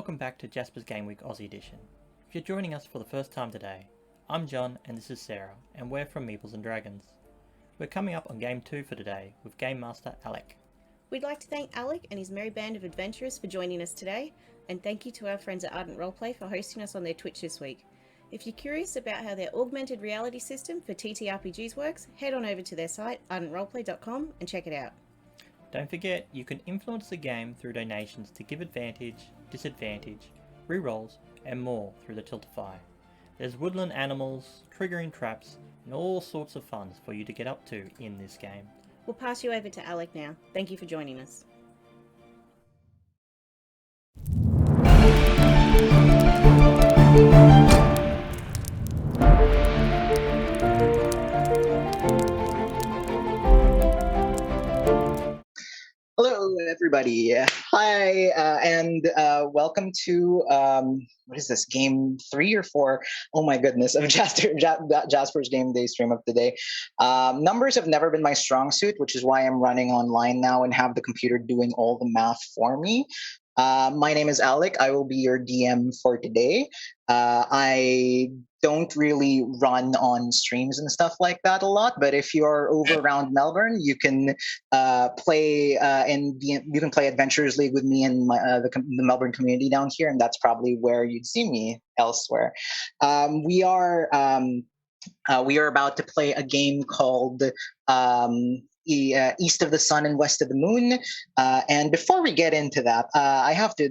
welcome back to Jasper's Game Week Aussie Edition. If you're joining us for the first time today, I'm John and this is Sarah, and we're from Meeples and Dragons. We're coming up on Game 2 for today with Game Master Alec. We'd like to thank Alec and his merry band of adventurers for joining us today, and thank you to our friends at Ardent Roleplay for hosting us on their Twitch this week. If you're curious about how their augmented reality system for TTRPGs works, head on over to their site, ardentroleplay.com, and check it out. Don't forget, you can influence the game through donations to give advantage, disadvantage, rerolls, and more through the Tiltify. There's woodland animals, triggering traps, and all sorts of fun for you to get up to in this game. We'll pass you over to Alec now. Thank you for joining us. Hello, everybody. Hi, and welcome to what is this, game 3 or 4? Oh my goodness, of Jasper's Game Day stream of today. Numbers have never been my strong suit, which is why I'm running online now and have the computer doing all the math for me. My name is Alec. I will be your DM for today. I don't really run on streams and stuff like that a lot, but if you're over around Melbourne, you can play you can play Adventurers League with me and the Melbourne community down here, and that's probably where you'd see me elsewhere. We are about to play a game called East of the Sun and West of the Moon. And before we get into that, I have to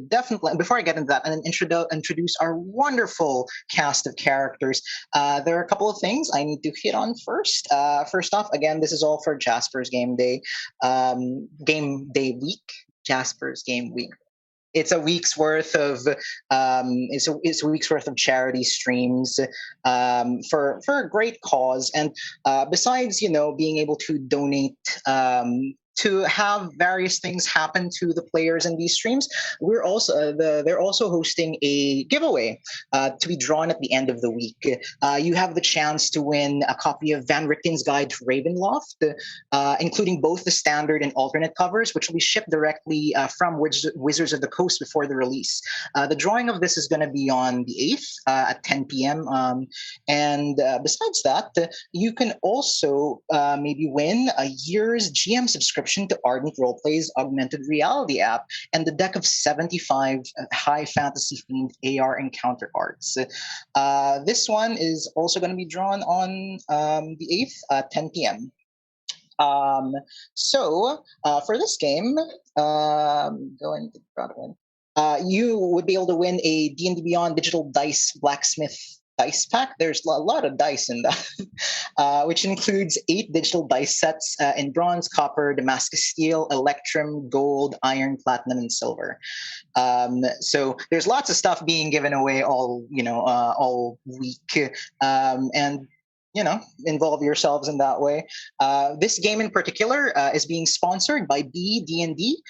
before I get into that, and introduce our wonderful cast of characters. There are a couple of things I need to hit on first. First off, again, this is all for Jasper's Game Day, Game Day Week, Jasper's Game Week. It's a week's worth of it's a week's worth of charity streams for a great cause, and besides being able to donate to have various things happen to the players in these streams, we're also they're also hosting a giveaway to be drawn at the end of the week. You have the chance to win a copy of Van Richten's Guide to Ravenloft, including both the standard and alternate covers, which will be shipped directly from Wizards of the Coast before the release. The drawing of this is going to be on the 8th at 10 p.m. And besides that, you can also maybe win a year's GM subscription to Ardent Roleplay's augmented reality app and the deck of 75 high fantasy themed AR encounter cards. This one is also going to be drawn on the 8th at 10 p.m. So for this game, you would be able to win a D&D Beyond Digital Dice Blacksmith dice pack. There's a lot of dice in that, which includes 8 digital dice sets in bronze, copper, Damascus steel, electrum, gold, iron, platinum, and silver. So there's lots of stuff being given away all week, and involve yourselves in that way. This game in particular is being sponsored by BD&D.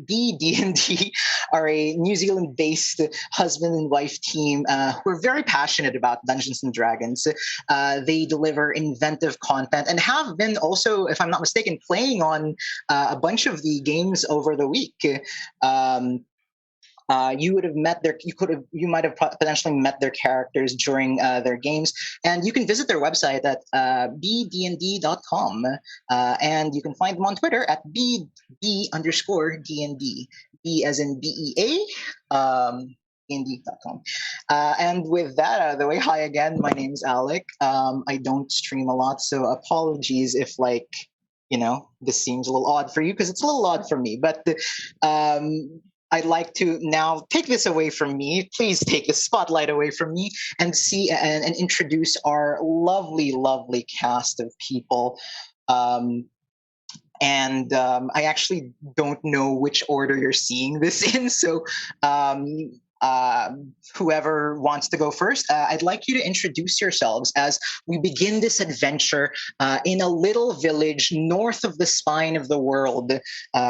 BD&D are a New Zealand-based husband and wife team who are very passionate about Dungeons and Dragons. They deliver inventive content and have been also, if I'm not mistaken, playing on a bunch of the games over the week. You might have potentially met their characters during their games, and you can visit their website at bdnd.com, and you can find them on Twitter at bd_dnd, B as in BEA, dnd.com. And with that out of the way, hi again, my name's Alec. I don't stream a lot, so apologies if this seems a little odd for you, because it's a little odd for me, but I'd like to now take this away from me. Please take the spotlight away from me and see and introduce our lovely, lovely cast of people. I actually don't know which order you're seeing this in. So whoever wants to go first, I'd like you to introduce yourselves as we begin this adventure in a little village north of the spine of the world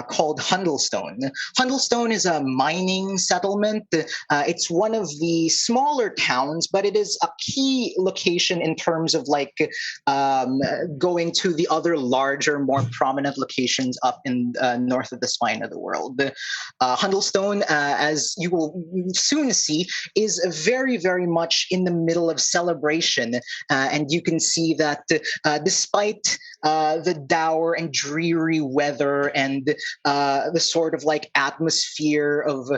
called Hundlestone. Hundlestone is a mining settlement. It's one of the smaller towns, but it is a key location in terms of like going to the other larger, more prominent locations up in north of the spine of the world. Hundlestone, as you will soon see, is very, very much in the middle of celebration. And you can see that despite the dour and dreary weather and the sort of like atmosphere of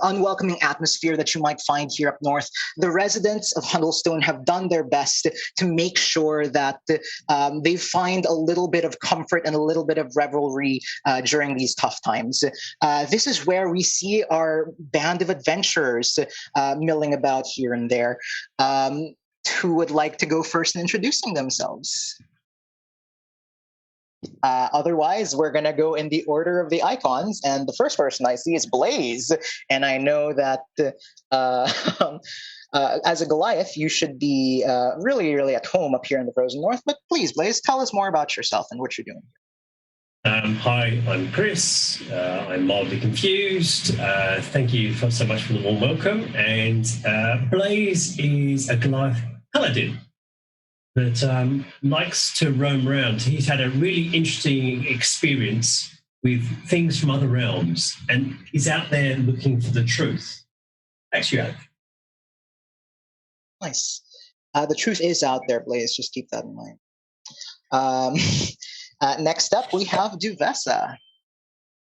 unwelcoming atmosphere that you might find here up north, the residents of Hundlestone have done their best to make sure that they find a little bit of comfort and a little bit of revelry during these tough times. This is where we see our band of adventurers milling about here and there. Who would like to go first in introducing themselves? Otherwise, we're going to go in the order of the icons, and the first person I see is Blaze, and I know that as a Goliath, you should be really, really at home up here in the frozen north, but please, Blaze, tell us more about yourself and what you're doing. Hi, I'm Chris. I'm mildly confused. Thank you so much for the warm welcome. And Blaze is a Goliath paladin that likes to roam around. He's had a really interesting experience with things from other realms, and he's out there looking for the truth. Thanks, you, Alec. Nice. The truth is out there, Blaze. Just keep that in mind. Next up, we have Duvessa.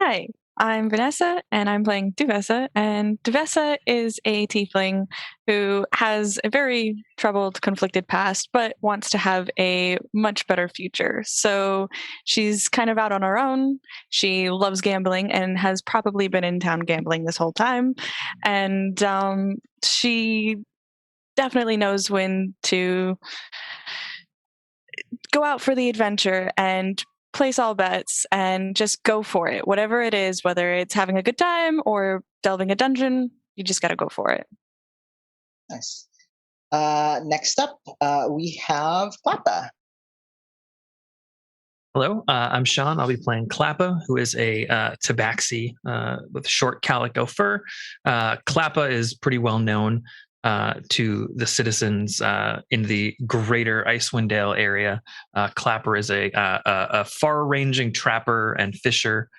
Hi, I'm Vanessa, and I'm playing Duvessa. And Duvessa is a tiefling who has a very troubled, conflicted past, but wants to have a much better future. So she's kind of out on her own. She loves gambling and has probably been in town gambling this whole time. And she definitely knows when to go out for the adventure and place all bets and just go for it. Whatever it is, whether it's having a good time or delving a dungeon, you just got to go for it. Nice. Next up, we have Klappa. Hello, I'm Sean. I'll be playing Klappa, who is a tabaxi with short calico fur. Klappa is pretty well known to the citizens in the greater Icewind Dale area. Klappa is a far-ranging trapper and fisher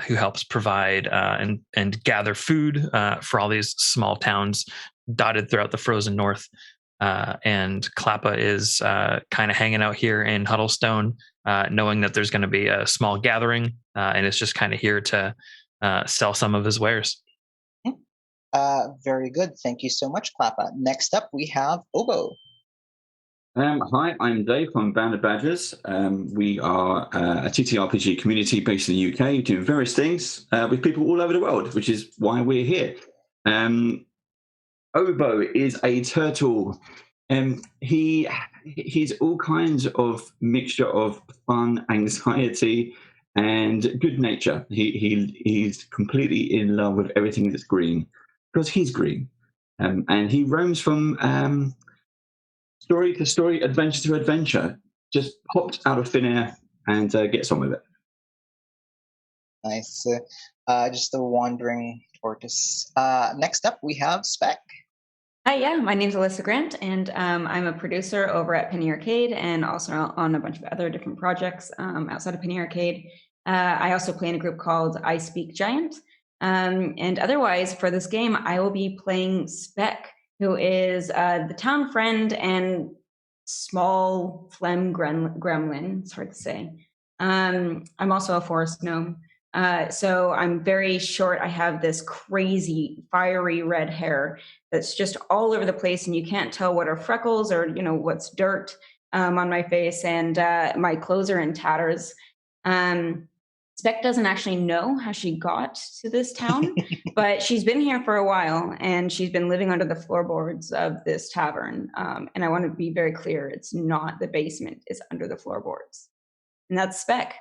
who helps provide and gather food for all these small towns dotted throughout the frozen north. And Klappa is kind of hanging out here in Huddlestone, knowing that there's going to be a small gathering, and it's just kind of here to sell some of his wares. Very good. Thank you so much, Klappa. Next up, we have Obo. Hi, I'm Dave from Band of Badgers. We are a TTRPG community based in the UK doing various things with people all over the world, which is why we're here. Obo is a turtle. He's all kinds of mixture of fun, anxiety, and good nature. He's completely in love with everything that's green because he's green, and he roams from story to story, adventure to adventure, just pops out of thin air and gets on with it. Nice. Just a wandering tortoise. Next up, we have Spec. Hi, yeah, my name's Alyssa Grant, and I'm a producer over at Penny Arcade and also on a bunch of other different projects outside of Penny Arcade. I also play in a group called I Speak Giant. And otherwise, for this game, I will be playing Spec, who is the town friend and small phlegm gremlin. It's hard to say. I'm also a forest gnome. So I'm very short. I have this crazy fiery red hair that's just all over the place, and you can't tell what are freckles or what's dirt on my face, and my clothes are in tatters. Spec doesn't actually know how she got to this town, but she's been here for a while, and she's been living under the floorboards of this tavern. And I want to be very clear, it's not the basement, it's under the floorboards. And that's Spec.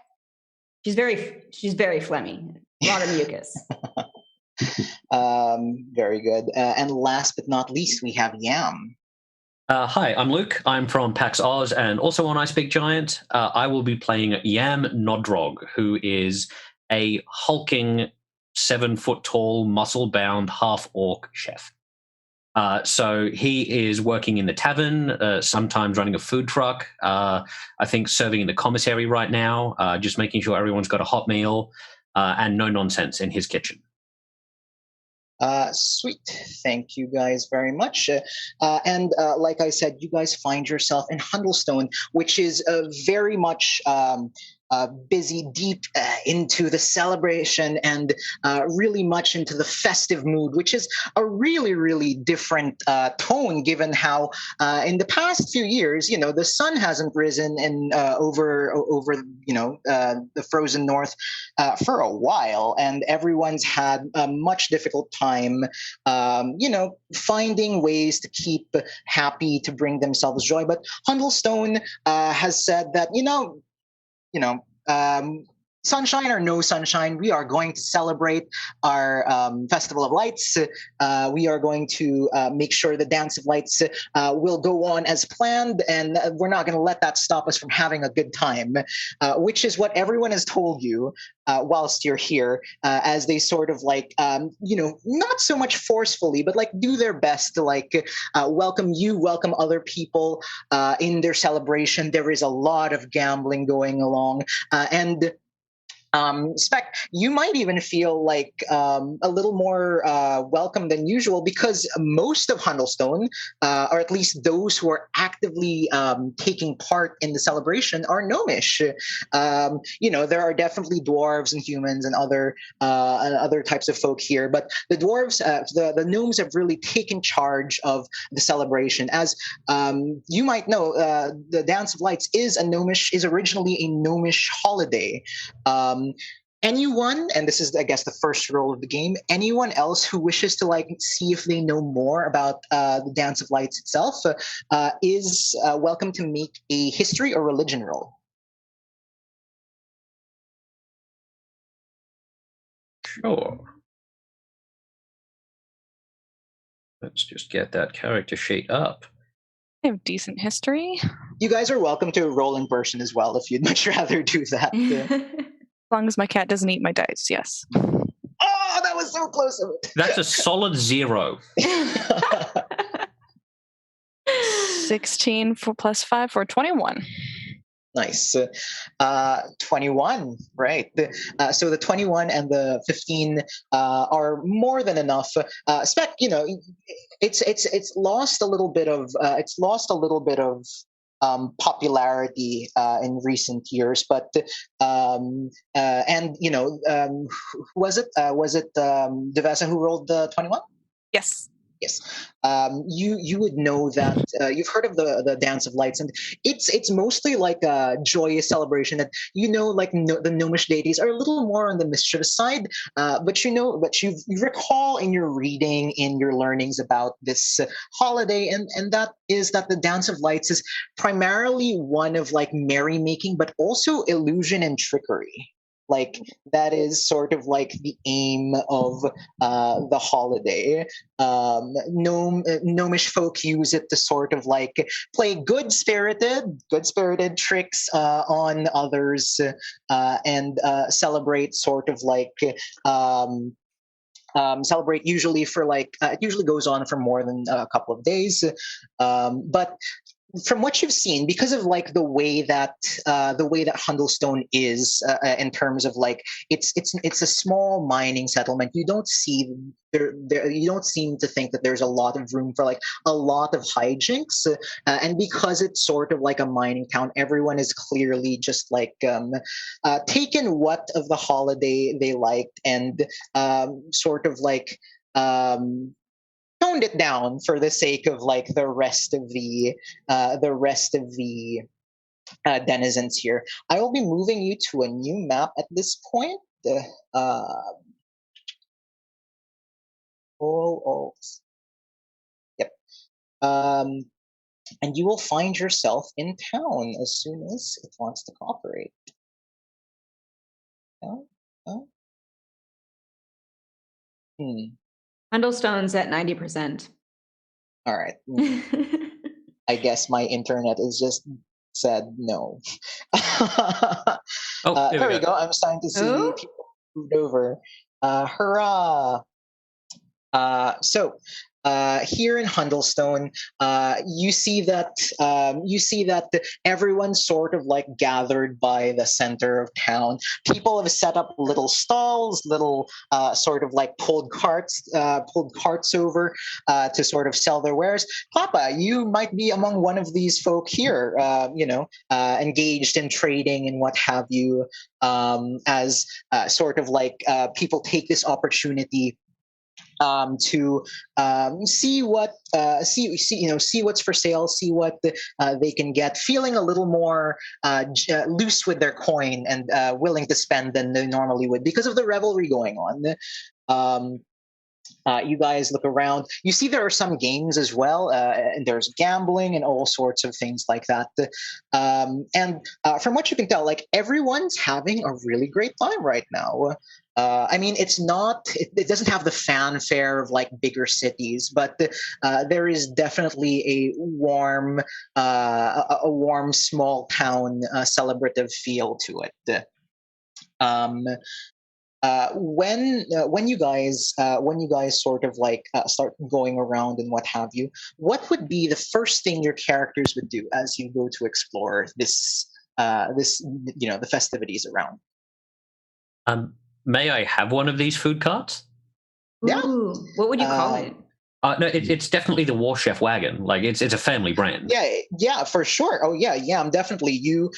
She's very phlegmy, a lot of mucus. Very good. And last but not least, we have Yam. Hi, I'm Luke. I'm from PAX Oz and also on I Speak Giant. I will be playing Yam Nodrog, who is a hulking 7-foot-tall, muscle-bound half-orc chef. So he is working in the tavern, sometimes running a food truck, I think serving in the commissary right now, just making sure everyone's got a hot meal, and no nonsense in his kitchen. Sweet. Thank you guys very much. And like I said, you guys find yourself in Hundlestone, which is very much busy deep into the celebration and really much into the festive mood, which is a really, really different tone given how in the past few years, the sun hasn't risen in over the frozen north for a while, and everyone's had a much difficult time, finding ways to keep happy, to bring themselves joy. But Hundlestone has said that, sunshine or no sunshine, we are going to celebrate our Festival of Lights. We are going to make sure the Dance of Lights will go on as planned, and we're not going to let that stop us from having a good time, which is what everyone has told you whilst you're here, as they sort of not so much forcefully, but do their best to welcome you, welcome other people in their celebration. There is a lot of gambling going along, and Spec, you might even feel a little more welcome than usual, because most of Hundlestone, or at least those who are actively taking part in the celebration, are gnomish. There are definitely dwarves and humans and other types of folk here, but the dwarves, the gnomes have really taken charge of the celebration. As you might know, the Dance of Lights is originally a gnomish holiday. Anyone, and this is, I guess, the first role of the game, anyone else who wishes to see if they know more about the Dance of Lights itself is welcome to make a history or religion roll. Sure. Let's just get that character sheet up. I have decent history. You guys are welcome to roll in person as well if you'd much rather do that. As long as my cat doesn't eat my dice, yes. Oh, that was so close. That's a solid 0. 16 plus 5 for 21. Nice. 21, right. So the 21 and the 15 are more than enough. Spec, it's lost a little bit of popularity in recent years, but was it Devesa who rolled the 21? Yes. Yes, you would know that you've heard of the Dance of Lights, and it's mostly like a joyous celebration. That the gnomish deities are a little more on the mischievous side, but you recall in your reading, in your learnings about this holiday, and that is that the Dance of Lights is primarily one of merrymaking, but also illusion and trickery. That is sort of the aim of the holiday. Gnomish folk use it to sort of play good spirited tricks on others, and celebrate sort of celebrate usually for it usually goes on for more than a couple of days, but from what you've seen, because of the way that Hundlestone is, in terms of it's a small mining settlement, you don't seem to think that there's a lot of room for a lot of hijinks, and because it's sort of like a mining town, everyone is clearly just taken what of the holiday they liked, and sort of toned it down for the sake of the rest of the denizens here. I will be moving you to a new map at this point. Yep. And you will find yourself in town as soon as it wants to cooperate. Hundlestone's at 90%. All right. I guess my internet is just said no. There we go. I'm starting to see people moved over. Hurrah! So here in Hundlestone, you see that everyone's sort of like gathered by the center of town. People have set up little stalls, little sort of like pulled carts over to sort of sell their wares. Papa, you might be among one of these folk here, engaged in trading and what have you, as sort of like people take this opportunity to see what's for sale, see what they can get, feeling a little more loose with their coin and willing to spend than they normally would because of the revelry going on. You guys look around. You see there are some games as well, and there's gambling and all sorts of things like that. And from what you can tell, like everyone's having a really great time right now. I mean, it doesn't have the fanfare of like bigger cities, but there is definitely a warm small town celebrative feel to it. When you guys sort of like start going around and what have you, what would be the first thing your characters would do as you go to explore this the festivities around? May I have one of these food carts? Yeah. Ooh, what would you call it? No, it's definitely the War Chef wagon. Like it's a family brand. Yeah, for sure. Oh yeah, I'm definitely you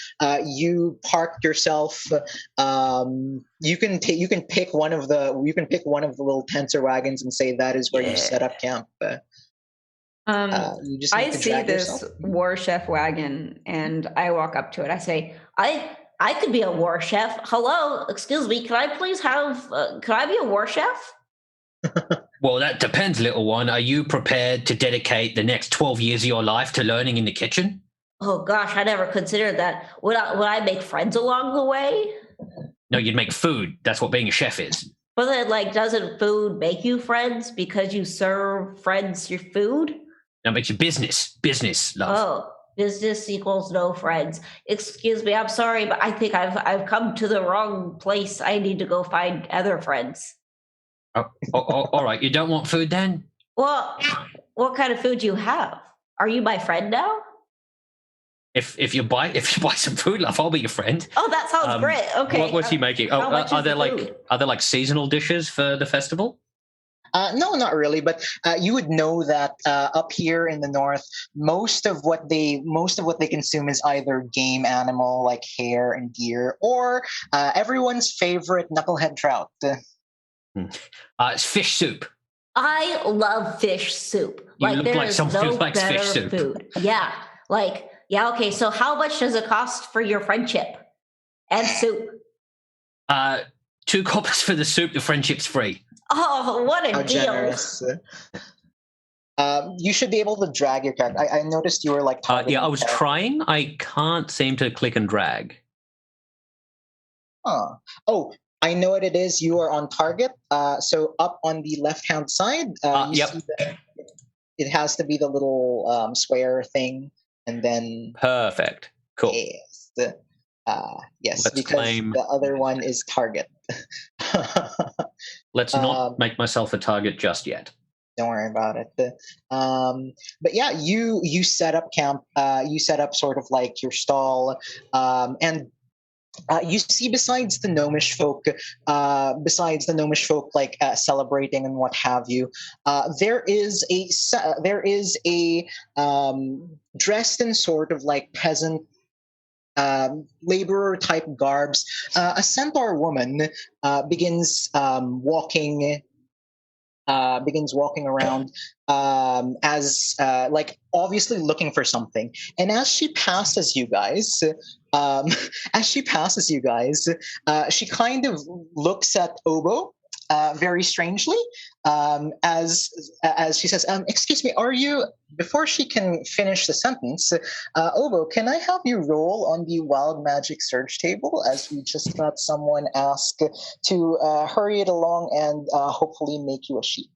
parked yourself. You can pick one of the little tents or wagons and say that is where you set up camp. You just I see this War Chef wagon and I walk up to it. I say, I could be a War Chef. Hello, excuse me. Can I please have? Could I be a War Chef? Well, that depends, little one. Are you prepared to dedicate the next 12 years of your life to learning in the kitchen? Oh gosh, I never considered that. Would I make friends along the way? No, you'd make food. That's what being a chef is. But then, like, doesn't food make you friends because you serve friends your food? That makes you business, love. Oh, business equals no friends. Excuse me, I'm sorry, but I think I've come to the wrong place. I need to go find other friends. All right. You don't want food then? Well, what kind of food do you have? Are you my friend now? If you buy some food, love, I'll be your friend. Oh, that sounds great. Okay. What's he making? Oh, are there like seasonal dishes for the festival? No, not really. But you would know that up here in the north, most of what they consume is either game animal like hare and deer, or everyone's favorite knucklehead trout. It's fish soup. I love fish soup. You look like someone who likes fish soup. Food. Yeah. Okay, so how much does it cost for your friendship and soup? 2 coppers for the soup, the friendship's free. Oh, what a How deal. Generous. You should be able to drag your character. I noticed you were like... I was trying. I can't seem to click and drag. Huh. Oh, I know what it is. You are on target. So up on the left-hand side, yep. See that it has to be the little square thing, and then... Perfect. Cool. Yes. Yes, Let's because claim... the other one is target. Let's not make myself a target just yet. Don't worry about it. But yeah, you set up camp. You set up sort of like your stall, and you see besides the gnomish folk like celebrating and what have you, there is a dressed in sort of like peasant laborer type garbs. A centaur woman begins walking around as like obviously looking for something, and as she passes you guys, she kind of looks at Obo very strangely, as she says, "Excuse me, are you?" Before she can finish the sentence, Obo, can I have you roll on the wild magic search table, as we just got someone ask to hurry it along and hopefully make you a sheep.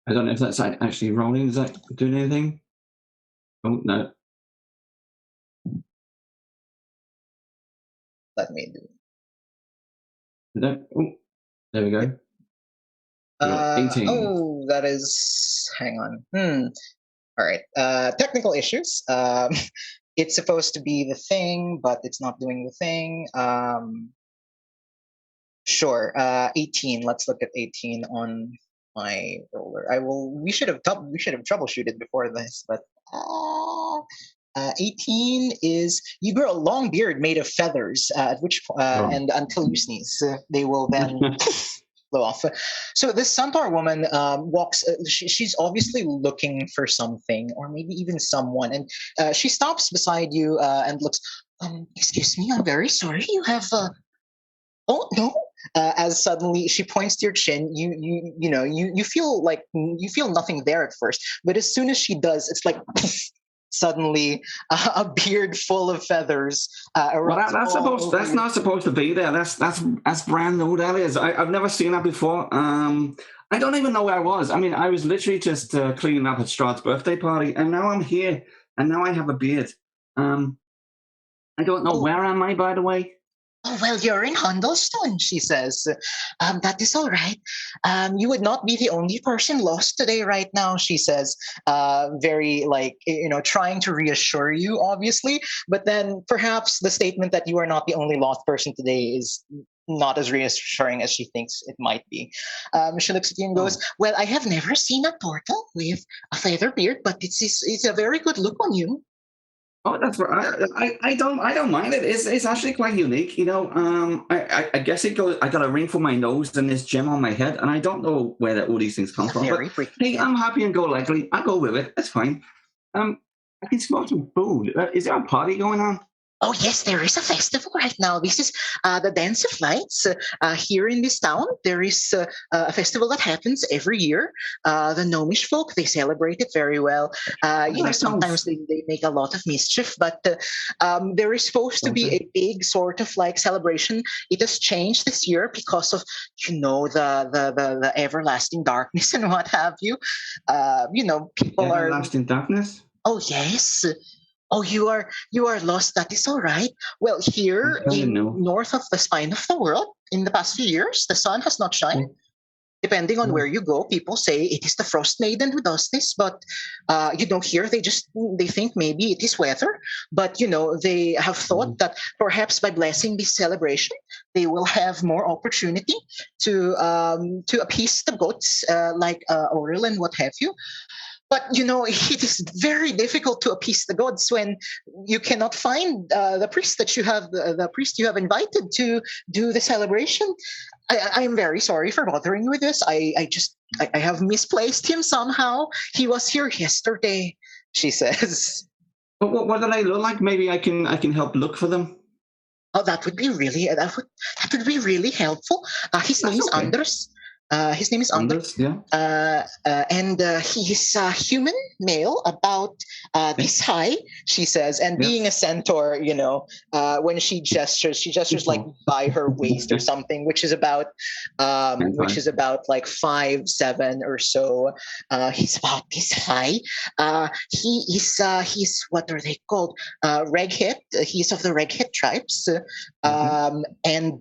I don't know if that's actually rolling. Is that doing anything? Oh, no. Let me do. No. Oh, there we go. 18. Oh, that is. Hang on. All right. Technical issues. It's supposed to be the thing, but it's not doing the thing. Sure. 18. Let's look at 18 on my roller. We should have troubleshooted before this, but 18 is you grow a long beard made of feathers, at which and until you sneeze, they will then blow off. So this centaur woman walks. She's obviously looking for something, or maybe even someone, and she stops beside you and looks. Excuse me, I'm very sorry. You have. Oh no! As suddenly she points to your chin, you feel like you feel nothing there at first, but as soon as she does, it's like suddenly a beard full of feathers. Well, that's not supposed to be there. That's brand new. That is. I've never seen that before. I don't even know where I was. I mean, I was literally just cleaning up at Strahd's birthday party, and now I'm here, and now I have a beard. I don't know where am I, by the way. Oh, well, you're in Hundlestone, she says. That is all right. You would not be the only person lost today right now, she says. Very, trying to reassure you, obviously. But then perhaps the statement that you are not the only lost person today is not as reassuring as she thinks it might be. She looks at you and goes, well, I have never seen a turtle with a feather beard, but it's a very good look on you. Oh, that's right. I don't mind it. It's actually quite unique, you know. I guess I got a ring for my nose and this gem on my head, and I don't know where all these things come from. But hey, I'm happy and go lucky. I go with it. That's fine. I can smell some food. Is there a party going on? Oh, yes, there is a festival right now. This is the Dance of Lights. Here in this town, there is a festival that happens every year. The Gnomish folk, they celebrate it very well. Sometimes they make a lot of mischief, but there is supposed to be a big sort of like celebration. It has changed this year because of, the everlasting darkness and what have you. People are... Everlasting darkness? Oh, yes. Oh, you are lost. That is all right. Well, here north of the spine of the world, in the past few years, the sun has not shined. Depending on where you go, people say it is the Frost Maiden who does this. But here they think maybe it is weather. But they have thought that perhaps by blessing this celebration, they will have more opportunity to appease the gods, like Auril and what have you. But it is very difficult to appease the gods when you cannot find the priest that you have, the priest you have invited to do the celebration. I am very sorry for bothering you with this. I have misplaced him somehow. He was here yesterday, she says. But what do they look like? Maybe I can help look for them. Oh, that would be really helpful. His name is Anders. His name is Anders, and he is a human male, about this high, she says. And being a centaur, when she gestures like by her waist or something, which is about like 5'7" or so. He's about this high. He's what are they called? Reghet. He's of the Reghet tribes, and.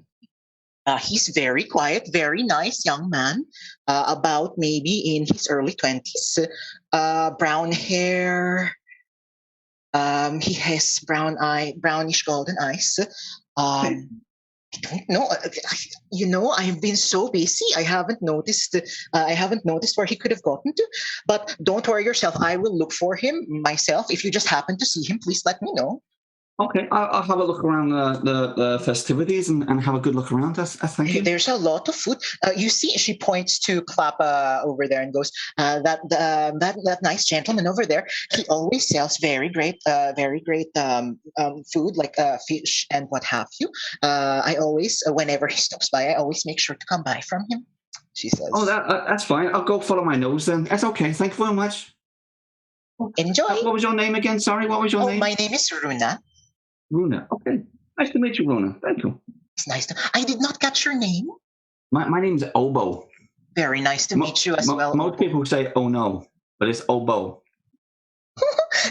He's very quiet, very nice young man, about maybe in his early 20s. Brown hair. He has brownish golden eyes. I don't know. I've been so busy. I haven't noticed where he could have gotten to. But don't worry yourself. I will look for him myself. If you just happen to see him, please let me know. Okay, I'll have a look around the festivities and have a good look around. Thank you. There's a lot of food. You see, she points to Klappa over there and goes, that nice gentleman over there. He always sells very great food like fish and what have you. I always, whenever he stops by, I always make sure to come by from him. She says. Oh, that's fine. I'll go follow my nose then. That's okay. Thank you very much. Enjoy. What was your name again? Sorry, what was your name? My name is Runa. Runa. Okay. Nice to meet you, Runa. Thank you. It's nice to. I did not catch your name. My name's Obo. Very nice to meet you as well. Most people say, "Oh no," but it's Obo.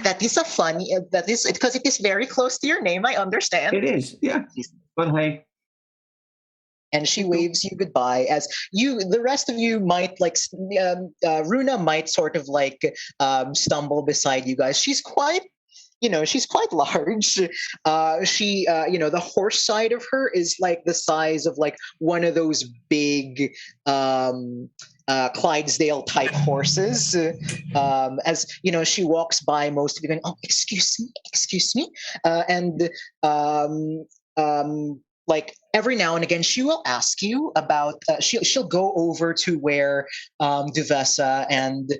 That is a funny. That is because it is very close to your name. I understand. It is, yeah. But hey. And she waves you goodbye as the rest of you might like. Runa might sort of like stumble beside you guys. She's quite. She's quite large. The horse side of her is like the size of like one of those big Clydesdale type horses. As she walks by, most of you going, "Oh, excuse me," and like every now and again, she will ask you about. She'll go over to where Duvessa and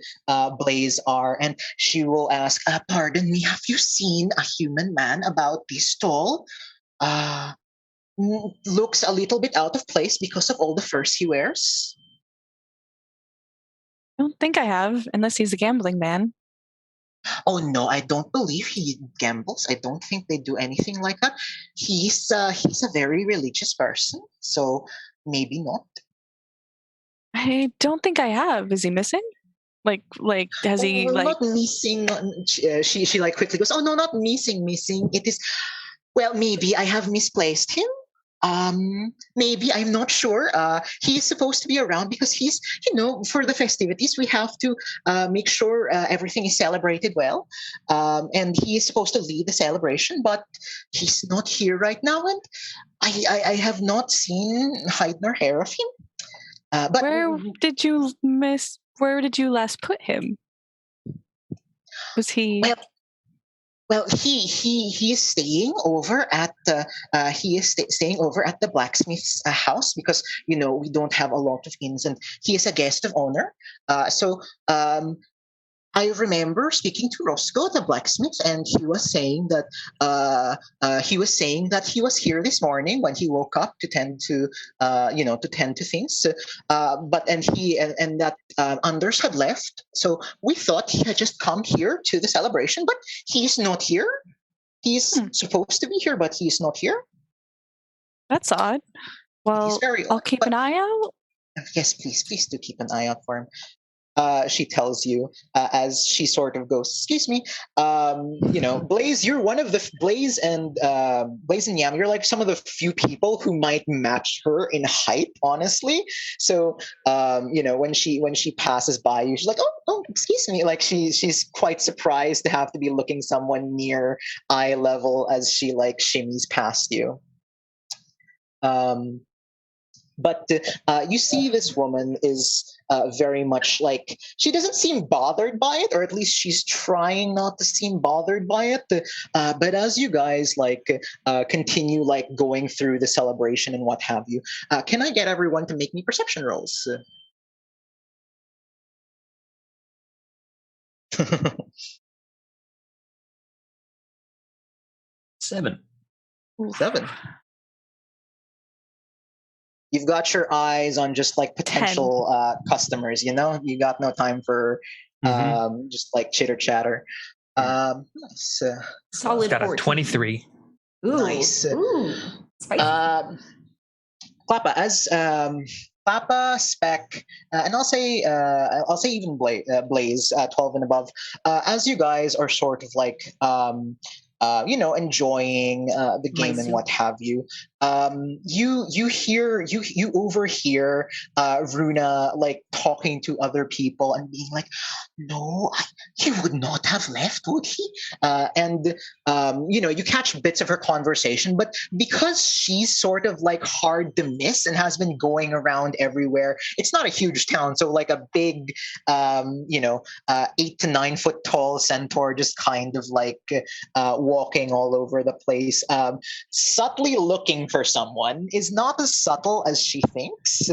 Blaze are, and she will ask, "Pardon me, have you seen a human man about this tall? Looks a little bit out of place because of all the furs he wears." I don't think I have, unless he's a gambling man. Oh no, I don't believe he gambles. I don't think they do anything like that. He's a very religious person, so maybe not. I don't think I have. Is he missing? Like has he like not missing? She like quickly goes, "Oh no, not missing. It is maybe I have misplaced him. Maybe I'm not sure. He is supposed to be around because he's, for the festivities, we have to make sure everything is celebrated well. And he is supposed to lead the celebration, but he's not here right now. And I have not seen hide nor hair of him. But where did you last put him? Was he? Well, he is staying over at the staying over at the blacksmith's house because we don't have a lot of inns, and he is a guest of honor. So I remember speaking to Roscoe, the blacksmith, and he was saying that he was here this morning when he woke up to tend to things. That Anders had left, so we thought he had just come here to the celebration, but he's not here. He's supposed to be here, but he's not here. That's odd. Well, I'll keep an eye out. Yes, please do keep an eye out for him. She tells you as she sort of goes, "Excuse me, Blaze, you're one of the Blaze and Yam. You're like some of the few people who might match her in height, honestly. So, when she passes by you, she's like, oh, excuse me. Like she's quite surprised to have to be looking someone near eye level as she like shimmies past you. But you see this woman is very much like, she doesn't seem bothered by it, or at least she's trying not to seem bothered by it. But as you guys continue going through the celebration and what have you, can I get everyone to make me perception rolls? Seven. You've got your eyes on just potential customers, you got no time for just chitter chatter. Nice. Solid. Got a 23. Ooh. Nice. Ooh. Spicy. Klappa, as Klappa, Spec, and I'll say even Blaze, 12 and above, as you guys are sort of enjoying the game and what have you. You overhear Runa talking to other people and being like, "No, he would not have left, would he?" You catch bits of her conversation, but because she's sort of hard to miss and has been going around everywhere, it's not a huge town, so a big 8 to 9 foot tall centaur just kind of walking all over the place, subtly looking for someone, is not as subtle as she thinks.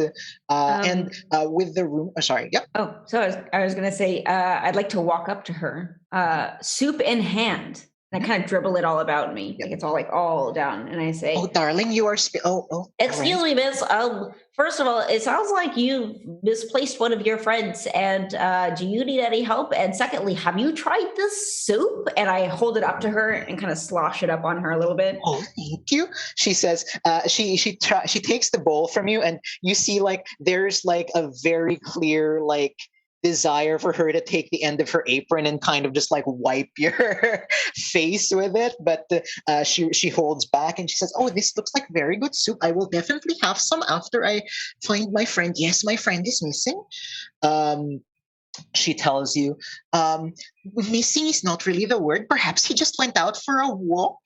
And with the room, sorry, yep. Oh, so I was going to say, I'd like to walk up to her, soup in hand. And I kind of dribble it all about me. Like it's all down. And I say, "Oh, darling, you are excuse me, miss. First of all, it sounds like you misplaced one of your friends. And do you need any help? And secondly, have you tried this soup?" And I hold it up to her and kind of slosh it up on her a little bit. "Oh, thank you," she says. She takes the bowl from you, and you see like there's like a very clear like desire for her to take the end of her apron and kind of just like wipe your face with it, but she holds back and she says, "Oh, this looks like very good soup. I will definitely have some after I find my friend. Yes, my friend is missing." She tells you, "Missing is not really the word. Perhaps he just went out for a walk,"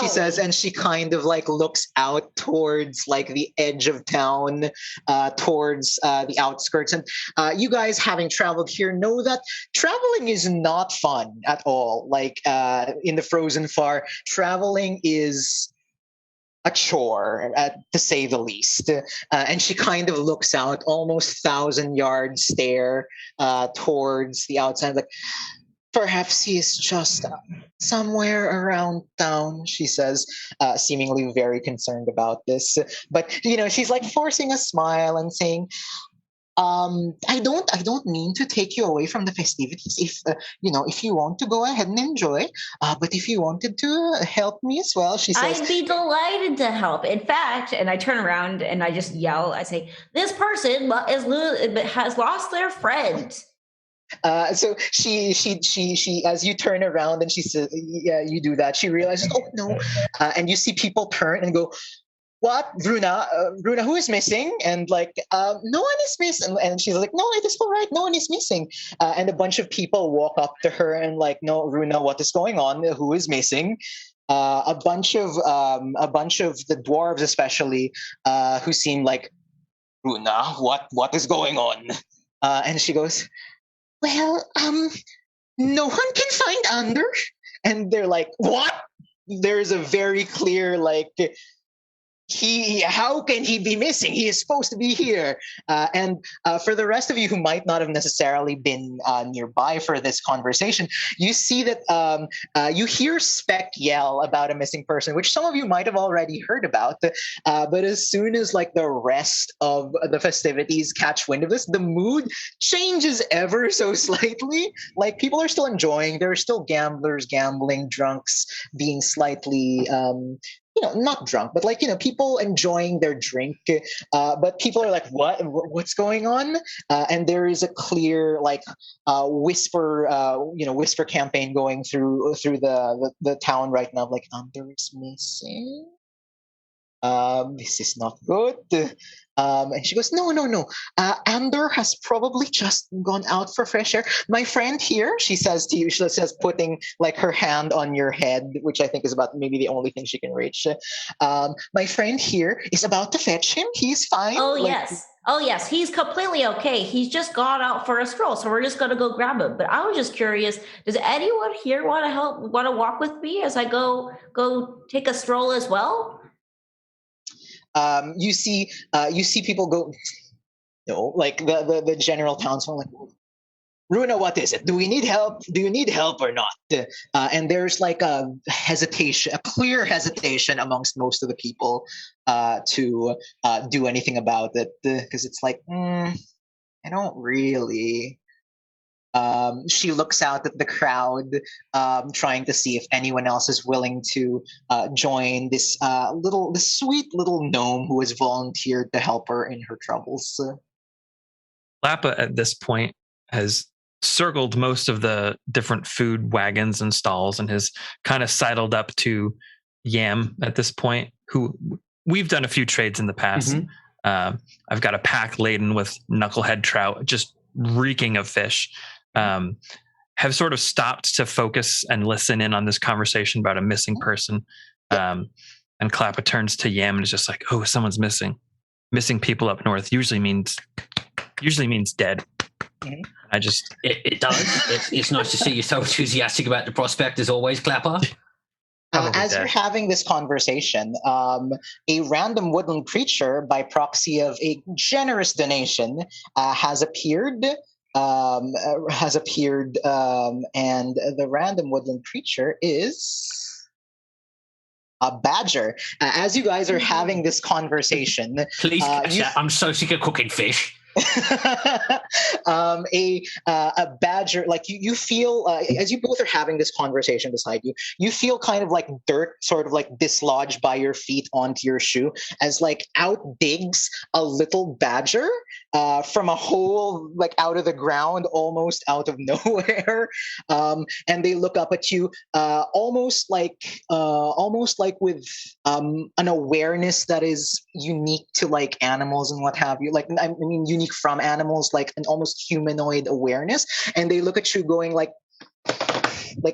she says, and she kind of like looks out towards like the edge of town, towards the outskirts. And you guys, having traveled here, know that traveling is not fun at all. Like in the Frozen Far, traveling is a chore, to say the least. And she kind of looks out, almost 1,000-yard stare towards the outside, like, "Perhaps he is just somewhere around town," she says, seemingly very concerned about this. But she's like forcing a smile and saying, I don't mean to take you away from the festivities. If you want to go ahead and enjoy, but if you wanted to help me as well," she says. "I'd be delighted to help. In fact," and I turn around and I just yell, I say, "This person has lost their friend." So she as you turn around and she says, "Yeah, you do that." She realizes, "Oh no," and you see people turn and go, "What, Runa? Runa, who is missing?" And like, "No one is missing." And she's like, "No, it is all right. No one is missing." And a bunch of people walk up to her and like, "No, Runa, what is going on? Who is missing?" A bunch of the dwarves, especially, who seem like, "Runa, what is going on?" And she goes, "Well, no one can find Ander." And they're like, "What?" There's a very clear like, how can he be missing? He is supposed to be here. And for the rest of you who might not have necessarily been nearby for this conversation, you see that you hear Spec yell about a missing person, which some of you might have already heard about. But as soon as like the rest of the festivities catch wind of this, the mood changes ever so slightly. Like people are still enjoying. There are still gamblers gambling, drunks being slightly not drunk, but like, people enjoying their drink. But people are like, what's going on? And there is a clear like whisper campaign going through the town right now. Like, Ander is missing. This is not good. And she goes, no. Ander has probably just gone out for fresh air. My friend here, she says to you, she says, putting like her hand on your head, which I think is about maybe the only thing she can reach. My friend here is about to fetch him. He's fine. Oh, yes. He's completely okay. He's just gone out for a stroll, so we're just going to go grab him. But I was just curious, does anyone here want to walk with me as I go take a stroll as well? You see people go, like the general townsman, like, "Runa, what is it? Do we need help? Do you need help or not?" And there's like a clear hesitation amongst most of the people to do anything about it, because it's like, I don't really. She looks out at the crowd, trying to see if anyone else is willing to join this sweet little gnome who has volunteered to help her in her troubles. Lappa at this point has circled most of the different food wagons and stalls and has kind of sidled up to Yam at this point, who we've done a few trades in the past. Mm-hmm. I've got a pack laden with knucklehead trout, just reeking of fish. Have sort of stopped to focus and listen in on this conversation about a missing person. And Klappa turns to Yam and is just like, "Oh, someone's missing. Missing people up north usually means dead." Mm-hmm. It does. It's nice to see you so enthusiastic about the prospect as always, Klappa. Probably As you're dead. having this conversation, a random woodland creature, by proxy of a generous donation, has appeared. And the random woodland creature is a badger. As you guys are having this conversation, Please catch that. I'm so sick of cooking fish. A badger, like you feel as you both are having this conversation beside you, you feel kind of like dirt sort of like dislodged by your feet onto your shoe as like out digs a little badger from a hole like out of the ground, almost out of nowhere. And they look up at you almost like with an awareness that is unique to like animals and what have you, like I mean unique from animals, like an almost humanoid awareness. And they look at you going like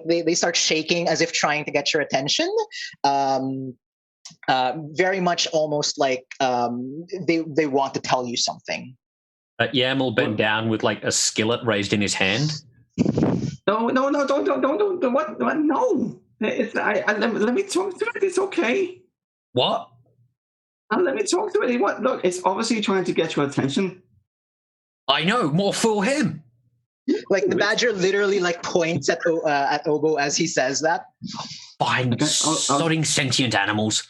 they start shaking as if trying to get your attention. Very much almost like they want to tell you something. Yam will bend down with like a skillet raised in his hand. No, don't, what, no. Let me talk to it, it's okay. What? Let me talk to it. Look, it's obviously trying to get your attention. I know, more fool him. Like the badger literally like points at Obo as he says that. Fine, sodding sentient animals.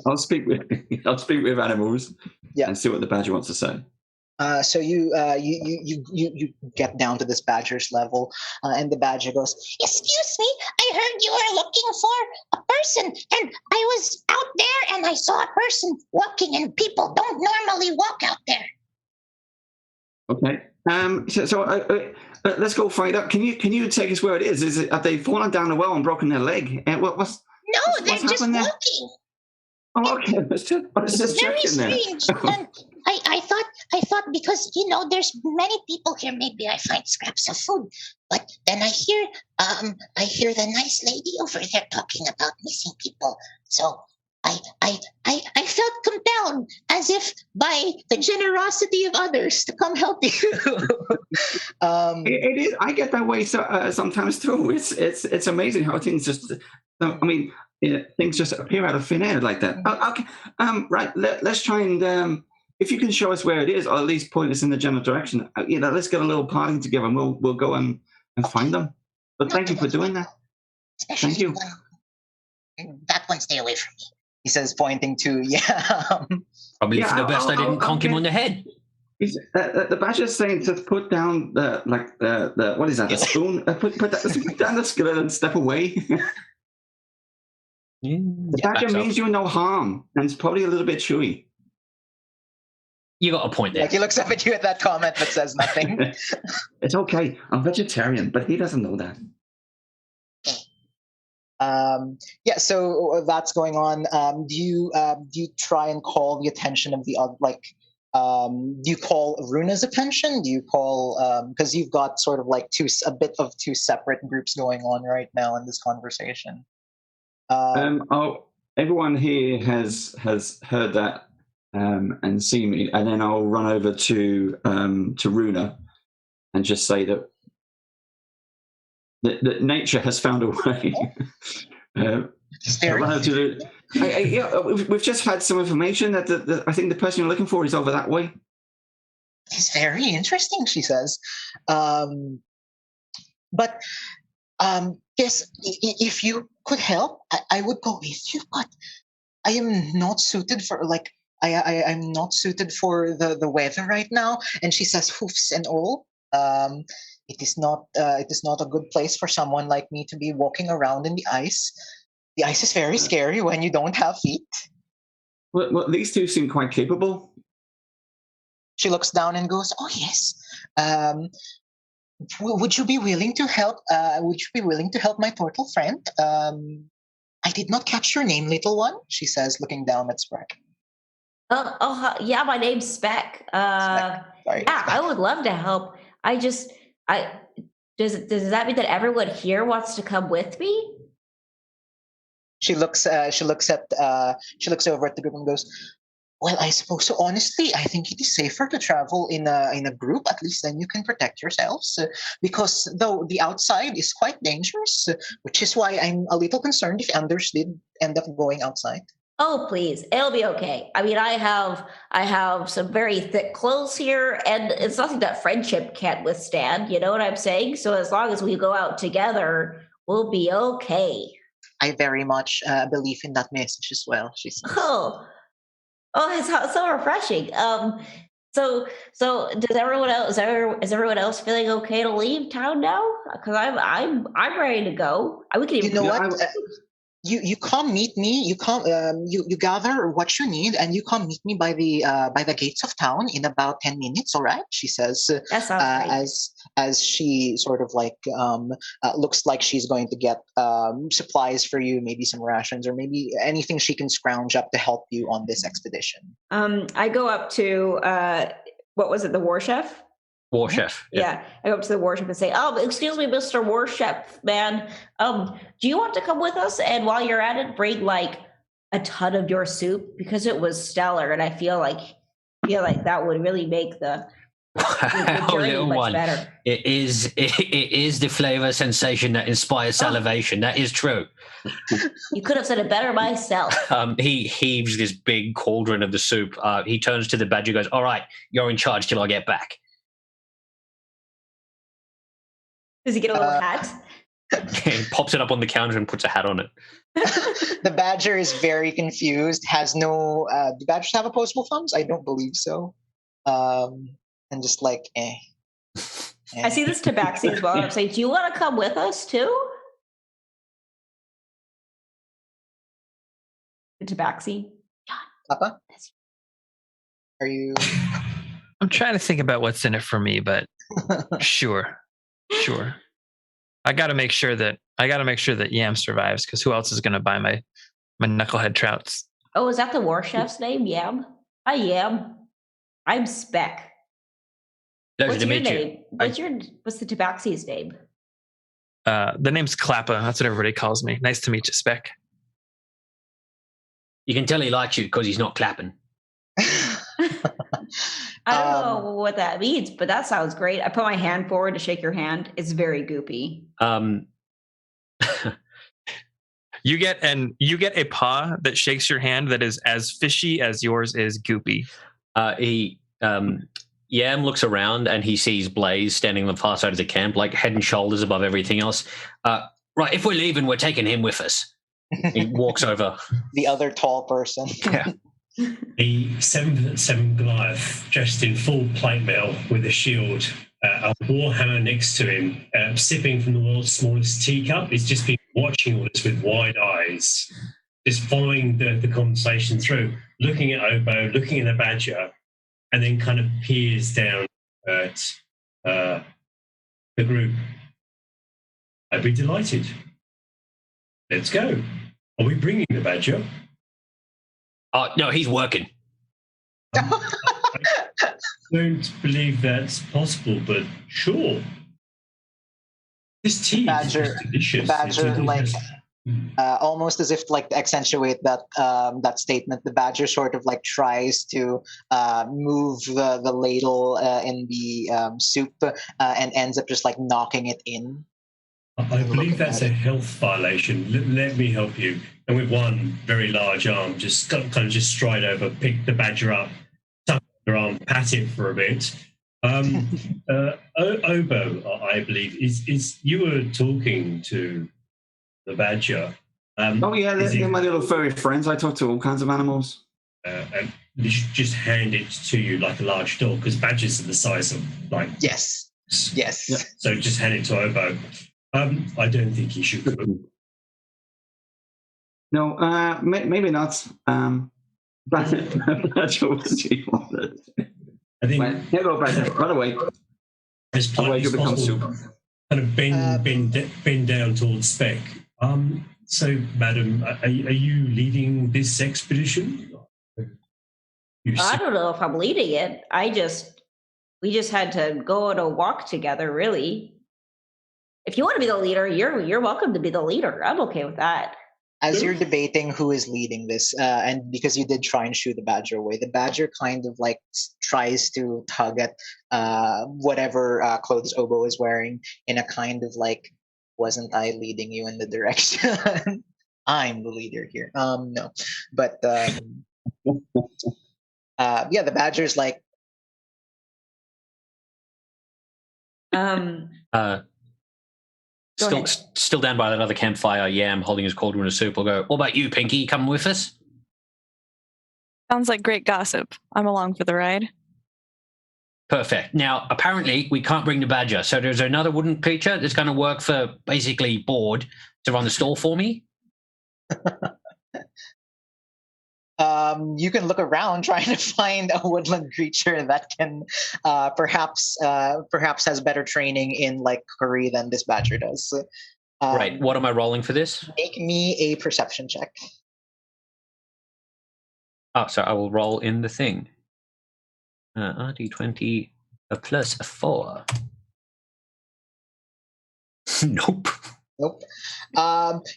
I'll speak with animals, yeah, and see what the badger wants to say. So you get down to this badger's level, and the badger goes, "Excuse me, I heard you were looking for a person, and I was out there and I saw a person walking, and people don't normally walk out there." Okay. Let's go find out. Can you take us where it is? Have they fallen down the well and broken their leg? What's they're just walking. There? Oh, okay. Let's just very check in there. strange. And I thought because there's many people here, maybe I find scraps of food. But then I hear the nice lady over there talking about missing people. So I felt compelled, as if by the generosity of others, to come help you. It is. I get that way sometimes too. It's amazing how things just. Things just appear out of thin air like that. Okay. Right. Let's try and. If you can show us where it is, or at least point us in the general direction. Let's get a little party together, and we'll go and find them. But thank you for doing that. Especially thank you. That one, stay away from me. He says, pointing to Probably for the best I didn't conk him on the head. The badger's saying to put down the what is that? A spoon? Put down the skillet and step away. The badger means you no harm, and it's probably a little bit chewy. You got a point there. Like he looks up at you at that comment but says nothing. It's okay. I'm vegetarian, but he doesn't know that. So that's going on. Do you try and call the attention of the other, do you call Runa's attention? Do you call because you've got sort of like a bit of two separate groups going on right now in this conversation? Everyone here has heard that and seen me, and then I'll run over to Runa and just say that nature has found a way. We've just had some information that I think the person you're looking for is over that way. It's very interesting, she says. But yes, if you could help, I would go with you. But I am not suited for I'm not suited for the weather right now. And she says, hoofs and all. It is not a good place for someone like me to be walking around in the ice. The ice is very scary when you don't have feet. Well, these two seem quite capable. She looks down and goes, "Oh yes. Would you be willing to help? Would you be willing to help my turtle friend? I did not catch your name, little one," she says, looking down at Speck. Yeah, my name's Speck. Sorry, Speck. I would love to help. Does that mean that everyone here wants to come with me? She looks over at the group and goes, Well, I suppose so. Honestly, I think it is safer to travel in a group. At least then you can protect yourselves. Because though the outside is quite dangerous, which is why I'm a little concerned if Anders did end up going outside. Oh, please, it'll be okay. I mean, I have some very thick clothes here, and it's nothing that friendship can't withstand. You know what I'm saying? So as long as we go out together, we'll be okay. I very much believe in that message as well. She says. Oh, it's so refreshing. So does everyone else is everyone else feeling okay to leave town now? Because I'm ready to go. We can even. You know what? You come meet me. You come. You gather what you need, and you come meet me by the gates of town in about 10 minutes. All right? She says. That sounds great. As she sort of like looks like she's going to get supplies for you, maybe some rations or maybe anything she can scrounge up to help you on this expedition. I go up to what was it, the war chef? War chef. Yeah. I go up to the war chef and say, "Oh, excuse me, Mr. War Chef, man. Do you want to come with us? And while you're at it, bring like a ton of your soup because it was stellar, and I feel like that would really make the little one. Better. It is the flavor sensation that inspires salivation. That is true. You could have said it better myself. He heaves this big cauldron of the soup. He turns to the badger, goes, "All right, you're in charge till I get back." Does he get a little hat? He pops it up on the counter and puts a hat on it. The badger is very confused. Has no. Do badgers have opposable thumbs? I don't believe so. And just like, I see this tabaxi as well. I'm saying, do you want to come with us too? The tabaxi. Papa? Are you? I'm trying to think about what's in it for me, but sure. I got to make sure that Yam survives, because who else is going to buy my knucklehead trouts? Oh, is that the war chef's name? Yam? Hi, Yam. I'm Speck. What's your name? What's the tabaxi's name? The name's Klappa. That's what everybody calls me. Nice to meet you, Speck. You can tell he likes you because he's not clapping. I don't know what that means, but that sounds great. I put my hand forward to shake your hand. It's very goopy. You get a paw that shakes your hand that is as fishy as yours is goopy. Yam looks around and he sees Blaze standing on the far side of the camp, like head and shoulders above everything else. Right, if we're leaving, we're taking him with us. He walks over. The other tall person. Yeah. The 7'7" Goliath, dressed in full plate mail with a shield, a warhammer next to him, sipping from the world's smallest teacup. He's just been watching all this with wide eyes, just following the conversation through, looking at Obo, looking at the badger, and then kind of peers down at the group. I'd be delighted. Let's go. Are we bringing the badger? No, he's working. I don't believe that's possible, but sure. This tea is delicious. The badger, like, almost as if like to accentuate that statement, the badger sort of like tries to move the ladle in the soup and ends up just like knocking it in. I believe that's a health violation. Let me help you. And with one very large arm, just kind of just stride over, pick the badger up, tuck their arm, pat it for a bit. Obo, I believe, is you were talking to the badger. Oh yeah, they're my little furry friends. I talk to all kinds of animals. And they should just hand it to you like a large dog, because badgers are the size of like yes. Yeah. So just hand it to Obo. I don't think he should cook. No, maybe not. But I'm not sure what she wanted. I think. Here go, Badger. Run away. As politely as possible, kind of bend down towards Speck. So, madam, are you leading this expedition? I don't know if I'm leading it. We just had to go on a walk together, really. If you want to be the leader, you're welcome to be the leader. I'm okay with that. as you're debating who is leading this, and because you did try and shoo the badger away, the badger kind of like tries to tug at whatever clothes Obo is wearing in a kind of like, wasn't I leading you in the direction? I'm the leader here. No, but yeah, the badger's like, Still down by that other campfire, Yam holding his cauldron of soup will go, what about you, Pinky? You coming with us? Sounds like great gossip. I'm along for the ride. Perfect. Now, apparently, we can't bring the badger, so there's another wooden creature that's going to work for basically board to run the store for me. You can look around trying to find a woodland creature that can perhaps has better training in like curry than this badger does. Right. What am I rolling for this? Make me a perception check. Oh, so I will roll in the thing. RD20 plus 4. Nope. Nope.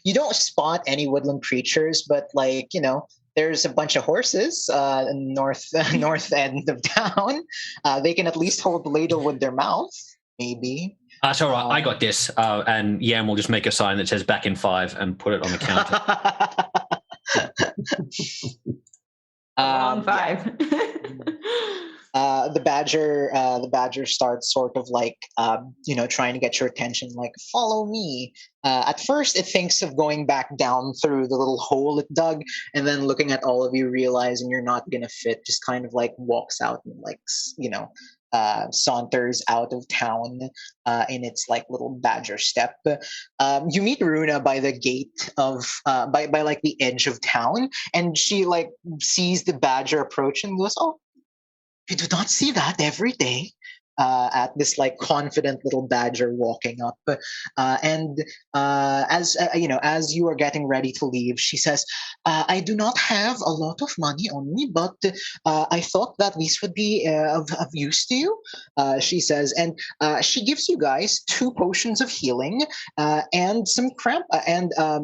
You don't spot any woodland creatures, but like, you know, there's a bunch of horses in north end of town. They can at least hold the ladle with their mouth, maybe. That's all right. I got this. And Yam will just make a sign that says back in 5 and put it on the counter. Long 5. The badger starts sort of like trying to get your attention, like follow me. At first it thinks of going back down through the little hole it dug, and then looking at all of you, realizing you're not gonna fit, just kind of like walks out and like saunters out of town in its like little badger step. You meet Runa by the gate of by like the edge of town, and she like sees the badger approach and goes, "Oh, you do not see that every day." At this like confident little badger walking up, and as you are getting ready to leave, she says, "I do not have a lot of money on me, but I thought that this would be of use to you." She says, and she gives you guys 2 potions of healing and some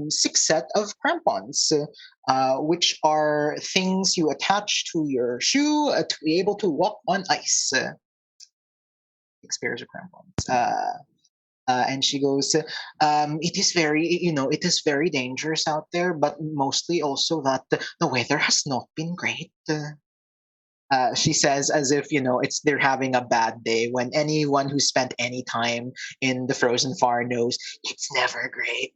6 set of crampons. Which are things you attach to your shoe to be able to walk on ice. 6 pairs of crampons. And she goes, it is very dangerous out there, but mostly also that the weather has not been great. She says, as if they're having a bad day. When anyone who spent any time in the frozen far knows it's never great.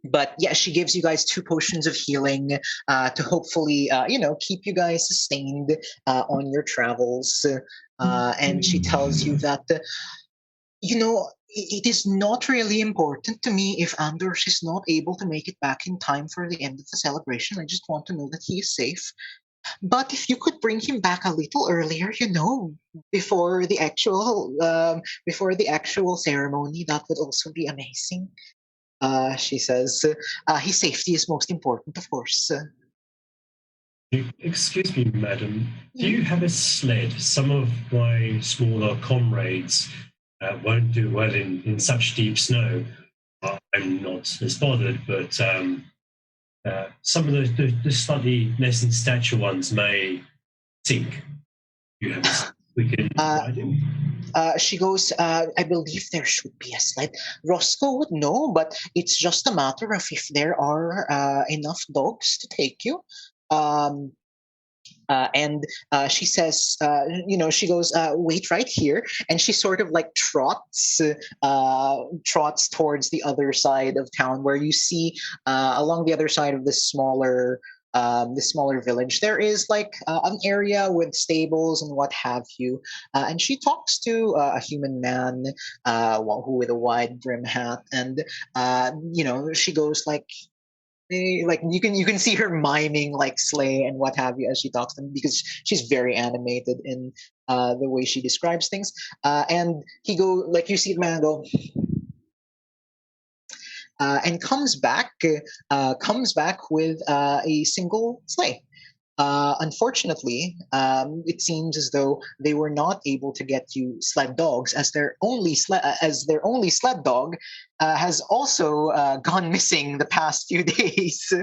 But yeah, she gives you guys 2 potions of healing to hopefully, keep you guys sustained on your travels. And she tells you that, it is not really important to me if Anders is not able to make it back in time for the end of the celebration. I just want to know that he is safe. But if you could bring him back a little earlier, before the actual ceremony, that would also be amazing. She says, his safety is most important, of course. Excuse me, madam. Do you have a sled? Some of my smaller comrades won't do well in such deep snow. I'm not as bothered, but some of the slightly less in stature ones may sink. You have we can ride him. She goes, I believe there should be a sled. Roscoe would know, but it's just a matter of if there are enough dogs to take you. And she says, she goes, wait right here. And she sort of like trots towards the other side of town, where you see along the other side of this smaller village, there is like an area with stables and what have you. And she talks to a human man who with a wide brim hat, and she goes like you can see her miming like Slay and what have you as she talks to him, because she's very animated in the way she describes things. And he go like, you see the man go and comes back with a single sleigh. Unfortunately, it seems as though they were not able to get you sled dogs, as their only sled dog has also gone missing the past few days.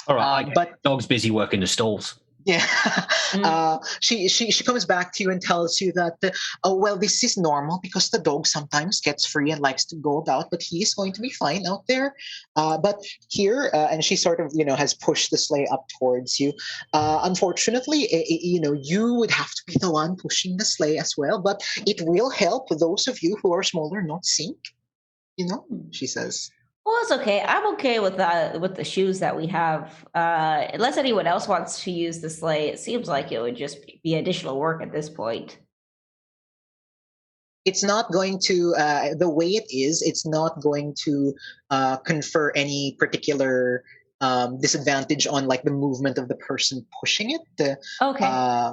All right, but dog's busy working the stalls. yeah, she comes back to you and tells you that, oh well, this is normal because the dog sometimes gets free and likes to go about, but he is going to be fine out there. But here, and she sort of has pushed the sleigh up towards you. Unfortunately, you would have to be the one pushing the sleigh as well, but it will help those of you who are smaller not sink. She says. Well, it's okay. I'm okay with the shoes that we have. Unless anyone else wants to use the sleigh, it seems like it would just be additional work at this point. It's not going to, the way it is, it's not going to confer any particular disadvantage on like the movement of the person pushing it. Okay.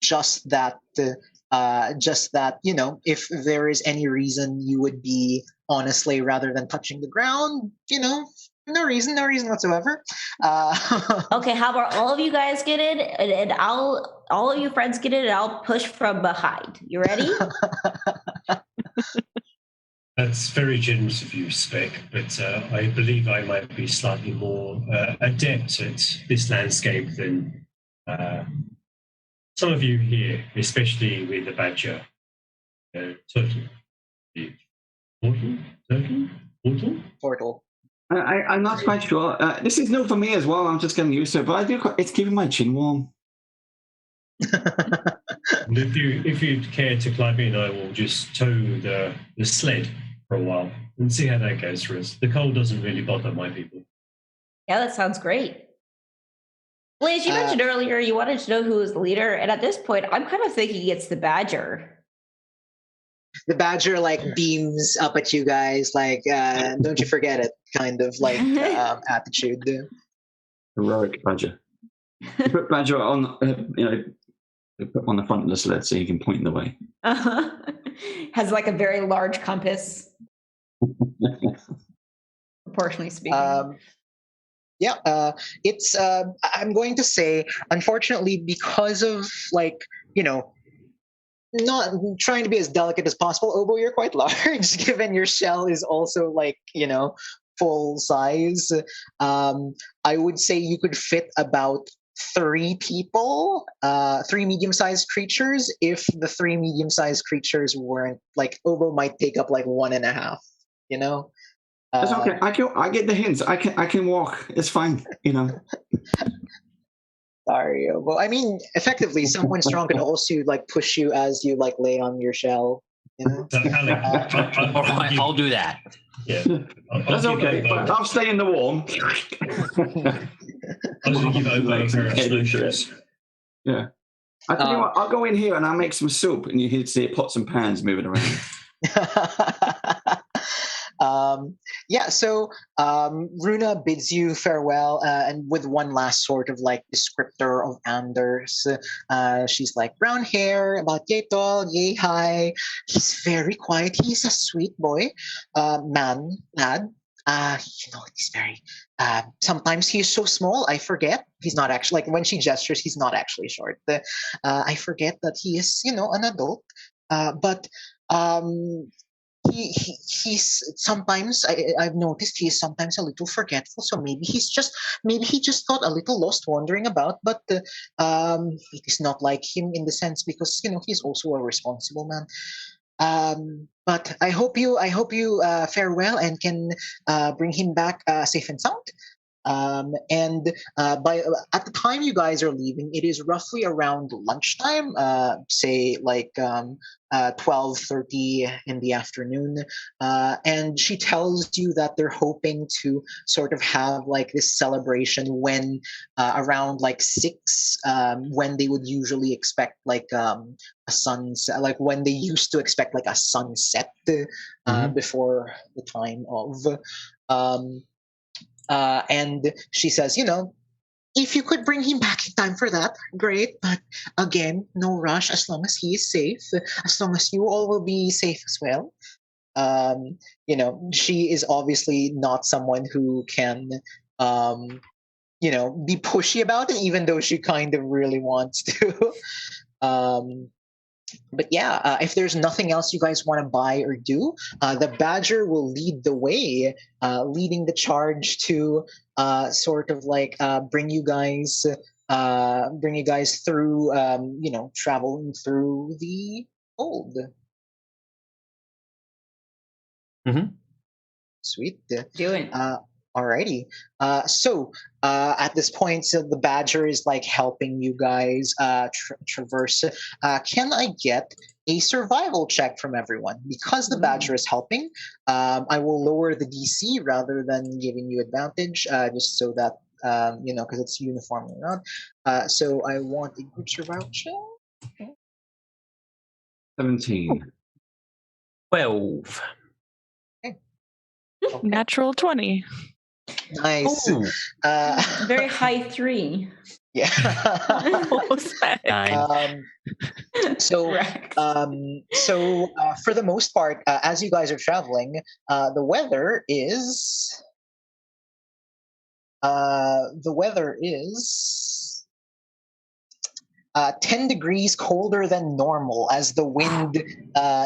Just that, if there is any reason you would be on a sleigh rather than touching the ground, no reason whatsoever. Okay, how about all of you guys get in, and all of you friends get in, and I'll push from behind. You ready? That's very generous of you, Spec, but I believe I might be slightly more adept at this landscape than some of you here, especially with the badger. Turtle. Portal. I'm not quite sure. This is new for me as well. I'm just getting used to it, but it's keeping my chin warm. If you'd care to climb in, I will just tow the sled for a while and see how that goes for us. The cold doesn't really bother my people. Yeah, that sounds great. Blaze, you mentioned earlier you wanted to know who was the leader, and at this point, I'm kind of thinking it's the badger. The badger beams up at you guys don't you forget it kind of attitude. Heroic badger. You put badger on put on the front of the sled so you can point the way. Has a very large compass. Proportionally speaking. It's I'm going to say, unfortunately, because of not trying to be as delicate as possible, Obo, you're quite large, given your shell is also full size. I would say you could fit about 3 people, 3 medium-sized creatures. If the 3 medium-sized creatures weren't Obo might take up 1.5. That's okay. I get the hints. I can walk. It's fine. Sorry, Obo. I mean, effectively, someone strong could also push you as you lay on your shell. All right, I'll do that. Yeah, that's okay. But I'll stay in the warm. I'll just give Obo a pair of snowshoes. Yeah. I tell you what, I'll go in here and I'll make some soup, and you can see pots and pans moving around. So Runa bids you farewell, and with one last sort of descriptor of Anders. She's brown hair, about yay tall, yay high. He's very quiet. He's a sweet boy, lad. He's very. Sometimes he's so small, I forget. He's not actually when she gestures, he's not actually short. I forget that he is, an adult. But he's sometimes I've noticed he is sometimes a little forgetful. So maybe he just got a little lost wandering about. But it is not like him in the sense because he's also a responsible man. But I hope you fare well and can bring him back safe and sound. And by at the time you guys are leaving, it is roughly around lunchtime, say 12:30 in the afternoon. And she tells you that they're hoping to sort of have this celebration when around 6, when they would usually expect a sunset, when they used to expect a sunset before the time of. And she says, if you could bring him back in time for that, great. But again, no rush as long as he is safe, as long as you all will be safe as well. She is obviously not someone who can, be pushy about it, even though she kind of really wants to. But yeah, if there's nothing else you guys want to buy or do, the Badger will lead the way, leading the charge to sort of like bring you guys through, traveling through the old. Mm-hmm. Sweet. Do it. Alrighty. So at this point, so the Badger is like helping you guys traverse. Can I get a survival check from everyone? Because the Badger is helping, I will lower the DC rather than giving you advantage, just so that, because it's uniformly around. So I want a group survival check. 17. 12. Okay. Natural 20. Nice. Ooh. Very high 3. Yeah. So for the most part, as you guys are traveling, the weather is 10 degrees colder than normal, as the wind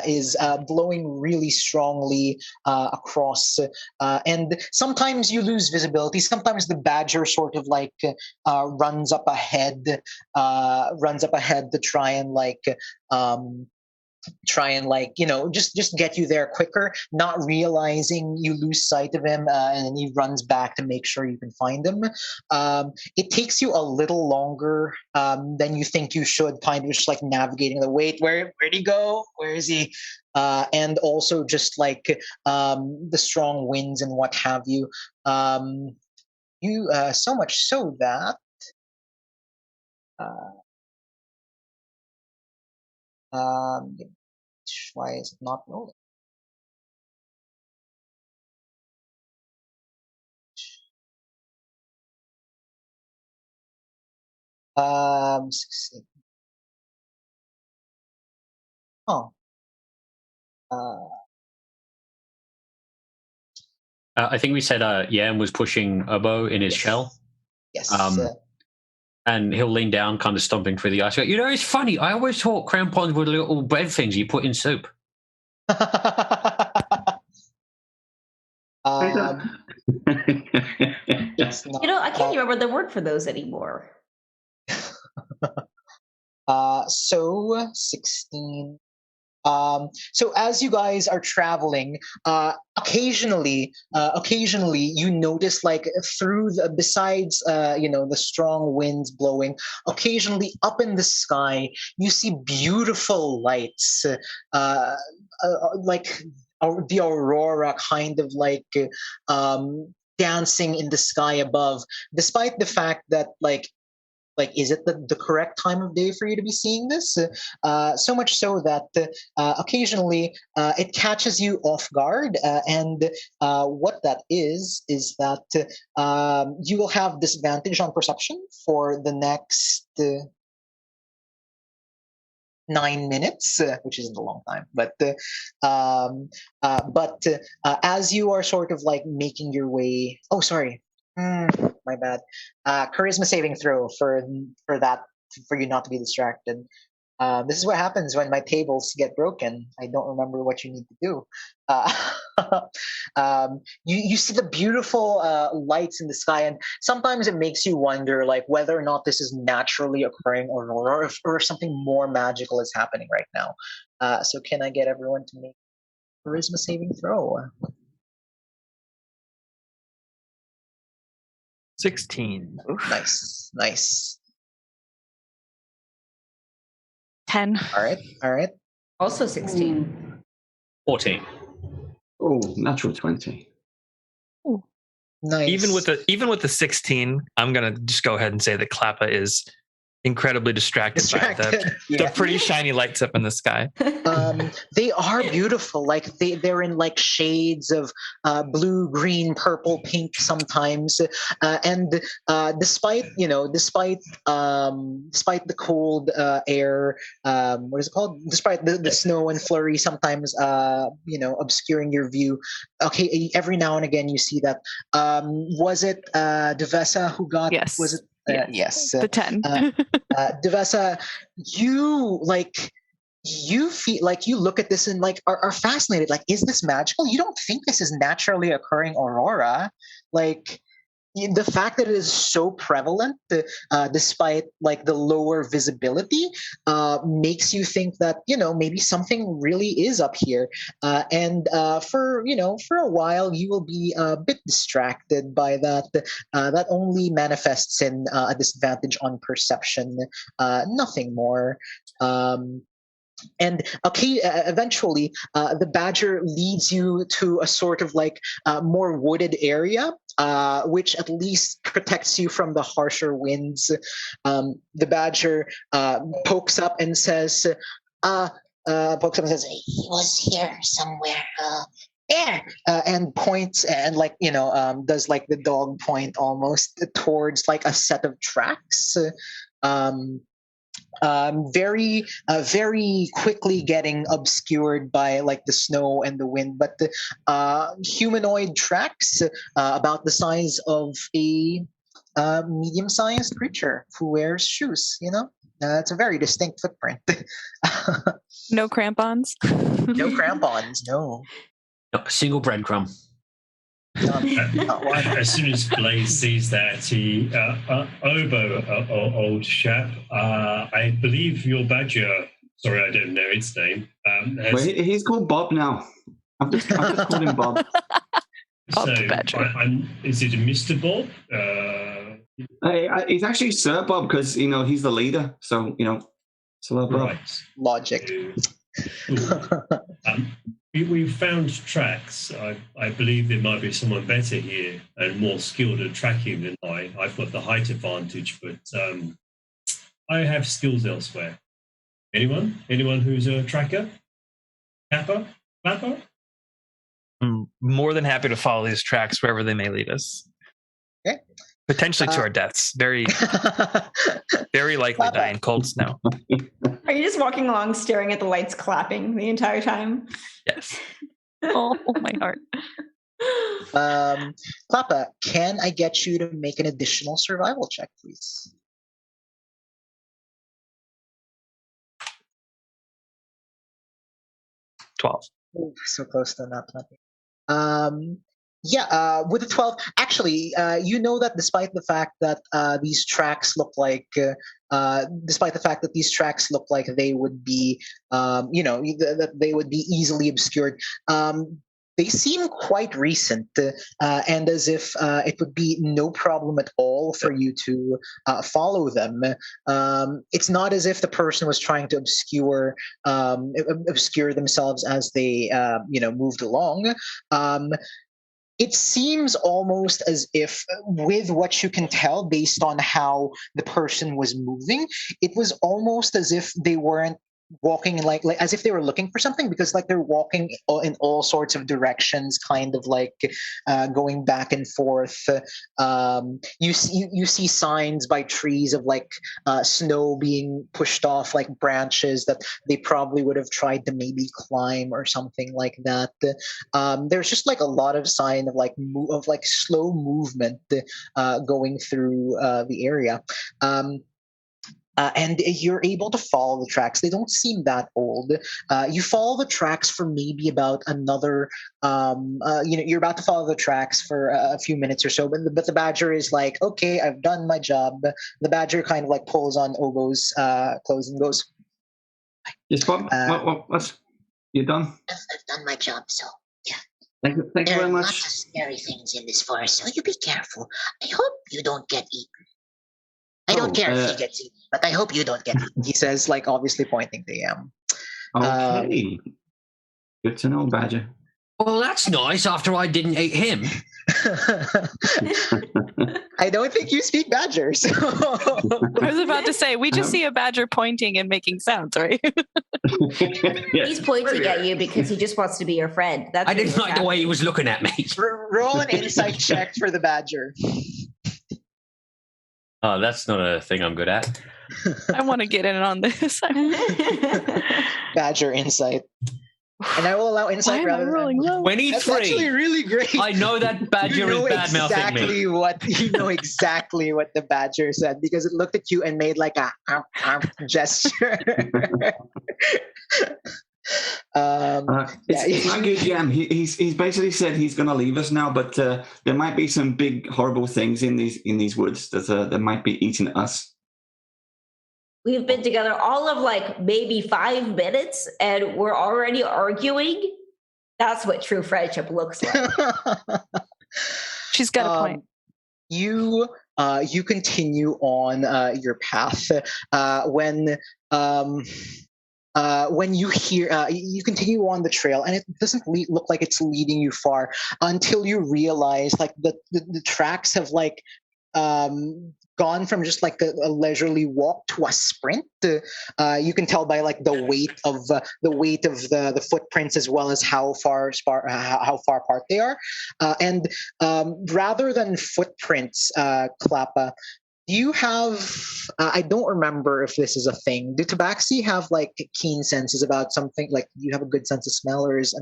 is blowing really strongly across. And sometimes you lose visibility. Sometimes the Badger sort of like runs up ahead to try and just get you there quicker, not realizing you lose sight of him, and then he runs back to make sure you can find him. It takes you a little longer than you think you should, kind of just like navigating the wait. Where'd he go? Where is he? And also just like the strong winds and what have you. So much so that why is it not rolling? Oh. I think we said Yam was pushing Obo in his shell. Yes. And he'll lean down, kind of stomping through the ice. It's funny. I always thought crampons were little bread things you put in soup. I can't remember the word for those anymore. So 16. So as you guys are traveling, occasionally you notice, like, through besides the strong winds blowing, occasionally up in the sky you see beautiful lights, like the aurora, kind of like dancing in the sky above, despite the fact that is it the correct time of day for you to be seeing this? So much so that occasionally it catches you off guard, and what that is that you will have disadvantage on perception for the next 9 minutes, which isn't a long time, but as you are sort of like making your way, oh sorry, my bad, charisma saving throw for you not to be distracted. This is what happens when my tables get broken. I don't remember what you need to do. You see the beautiful lights in the sky, and sometimes it makes you wonder, like, whether or not this is naturally occurring or if something more magical is happening right now. So can I get everyone to make a charisma saving throw? 16. Nice. 10. All right. Also 16. 14. Oh, natural 20. Ooh. Nice. Even with the 16, I'm gonna just go ahead and say that Klappa is incredibly distracted by the pretty shiny lights up in the sky. They are beautiful. Like they're in like shades of blue, green, purple, pink sometimes. And despite despite the cold air, what is it called? Despite the snow and flurry sometimes obscuring your view. Okay, every now and again you see that. Was it Devesa who got? Yes. Was it? Yes. The 10. Devesa, you feel like you look at this and like are fascinated. Like, is this magical? You don't think this is naturally occurring aurora. Like the fact that it is so prevalent, despite like the lower visibility, makes you think that maybe something really is up here. And for a while you will be a bit distracted by that. That only manifests in a disadvantage on perception, nothing more. And eventually, the badger leads you to a sort of like more wooded area, which at least protects you from the harsher winds. The badger pokes up and says, He was here somewhere. There. And points and does like the dog point almost towards like a set of tracks. Very quickly getting obscured by like the snow and the wind, but the humanoid tracks about the size of a medium-sized creature who wears shoes. It's a very distinct footprint. No crampons. No crampons. No. Not a single breadcrumb. As soon as Blaze sees that, he Obo, old chap, I believe your badger. Sorry, I don't know its name. He's called Bob now. I've just called him Bob. Bob the badger. Is it Mr. Bob? He's actually Sir Bob because he's the leader. So Sir Bob. Right. Logic. We found tracks. I believe there might be someone better here and more skilled at tracking than I. I've got the height advantage, but I have skills elsewhere. Anyone? Anyone who's a tracker? Clapper? I'm more than happy to follow these tracks wherever they may lead us. Okay. Potentially to our deaths. Very, very likely die in cold snow. Are you just walking along staring at the lights clapping the entire time? Yes. Oh my heart. Klappa, can I get you to make an additional survival check, please? $12. Ooh, so close to not plenty. With the 12, actually, you know that despite the fact that these tracks look like, they would be, that they would be easily obscured, they seem quite recent, and as if it would be no problem at all for you to follow them. It's not as if the person was trying to obscure themselves as they, moved along. It seems almost as if, with what you can tell based on how the person was moving, it was almost as if they weren't walking like as if they were looking for something, because like they're walking in all sorts of directions, kind of like going back and forth. You see signs by trees of like snow being pushed off like branches that they probably would have tried to maybe climb or something like that. There's just like a lot of sign of like slow movement going through the area. And you're able to follow the tracks. They don't seem that old. You follow the tracks for maybe about another, you're about to follow the tracks for a few minutes or so, but the badger is like, okay, I've done my job. The badger kind of like pulls on Obo's clothes and goes, yes, Bob, what's you done? I've done my job, so yeah. Thank you There very are much. lots of scary things in this forest, so you be careful. I hope you don't get eaten. I don't care if he gets eaten, but I hope you don't get eaten. he says, like obviously pointing to Yam. Okay. Good to know, Badger. Well, that's nice after I didn't eat him. I don't think you speak badger. So. I was about to say, we just see a badger pointing and making sounds, right? He's pointing at you because he just wants to be your friend. That's I didn't like the way he was looking at me. Roll an insight check for the badger. Oh, that's not a thing I'm good at. I want to get in on this. Badger insight. And I will allow insight rather than rolling low. 23. That's actually really great. I know that badger is bad mouthing me. You know exactly what the badger said because it looked at you and made like a gesture. It's not good, Jam. He's basically said he's going to leave us now, but there might be some big horrible things in these woods that might be eating us. We've been together all of like maybe 5 minutes and we're already arguing. That's what true friendship looks like. She's got a point. You continue on your path when you hear you continue on the trail and it doesn't look like it's leading you far until you realize like the tracks have like gone from just like a leisurely walk to a sprint. You can tell by like the weight of the footprints as well as how far apart they are. And rather than footprints, Klappa, do you have? I don't remember if this is a thing. Do tabaxi have like keen senses about something? Like, do you have a good sense of smell, or is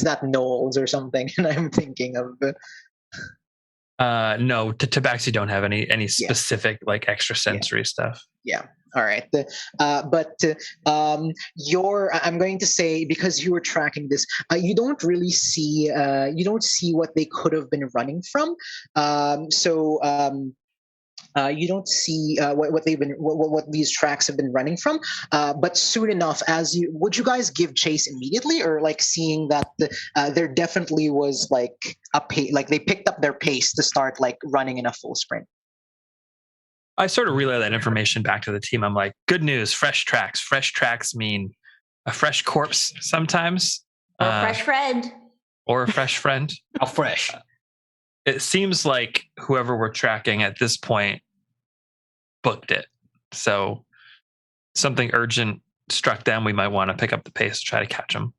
that Knowles or something? And I'm thinking of. No, tabaxi don't have any specific like extrasensory stuff. Yeah. All right. But I'm going to say because you were tracking this, you don't really see what they could have been running from. You don't see what these tracks have been running from. But soon enough, would you guys give chase immediately, or like seeing that there definitely was like like they picked up their pace to start like running in a full sprint? I sort of relay that information back to the team. I'm like, good news, fresh tracks. Fresh tracks mean a fresh corpse sometimes, or a fresh friend, or a fresh friend. How fresh? It seems like whoever we're tracking at this point booked it. So something urgent struck them. We might want to pick up the pace to try to catch them.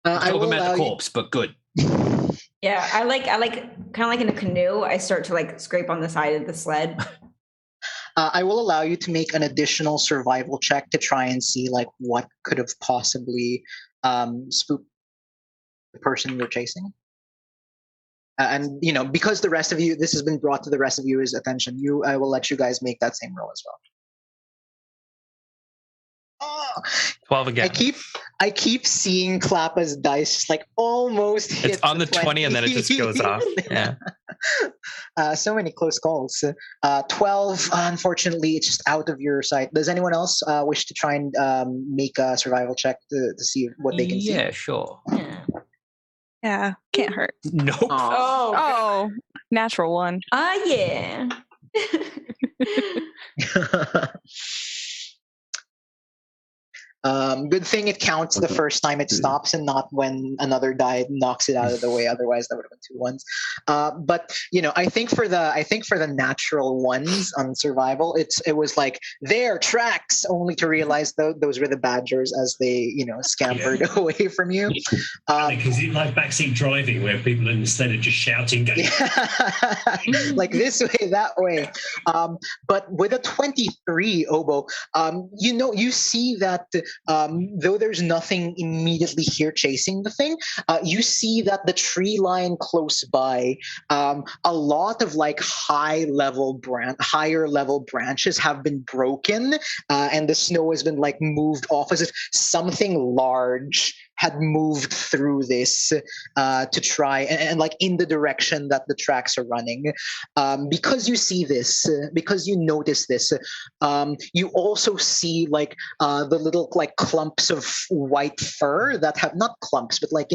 I will at the corpse, but good. Yeah, I like kind of like in a canoe. I start to like scrape on the side of the sled. I will allow you to make an additional survival check to try and see like what could have possibly spooked the person you're chasing. And because the rest of you, this has been brought to the rest of you's attention, I will let you guys make that same roll as well. 12 again. I keep seeing Klappa's dice just like almost hit. It's on the 20 and then it just goes off. Yeah. So many close calls. 12, unfortunately, it's just out of your sight. Does anyone else wish to try and make a survival check to see what they can see? Yeah, sure. Yeah, can't hurt. Nope. Oh, natural one. Yeah. Good thing it counts the first time it stops and not when another die knocks it out of the way. Otherwise, that would have been 2 ones. But I think for the natural ones on survival, it was like their tracks, only to realize those were the badgers as they scampered away from you. Because it's like backseat driving, where people instead of just shouting, going, like this way, that way. But with a 23, Obo, you see that. Though there's nothing immediately here chasing the thing, you see that the tree line close by, a lot of like higher level branches have been broken, and the snow has been like moved off as if something large had moved through this to try and like in the direction that the tracks are running. Because you see this, because you notice this, you also see like the little like clumps of white fur that have not clumps, but like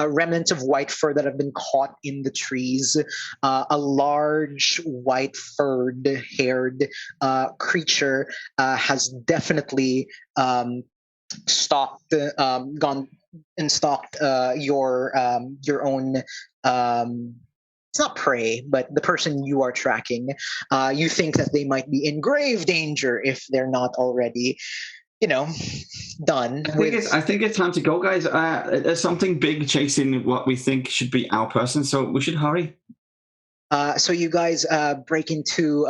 remnants of white fur that have been caught in the trees. A large white haired creature has definitely gone and stalked your own it's not prey, but the person you are tracking, you think that they might be in grave danger if they're not already, done I think it's time to go, guys. There's something big chasing what we think should be our person, so we should hurry. So you guys break into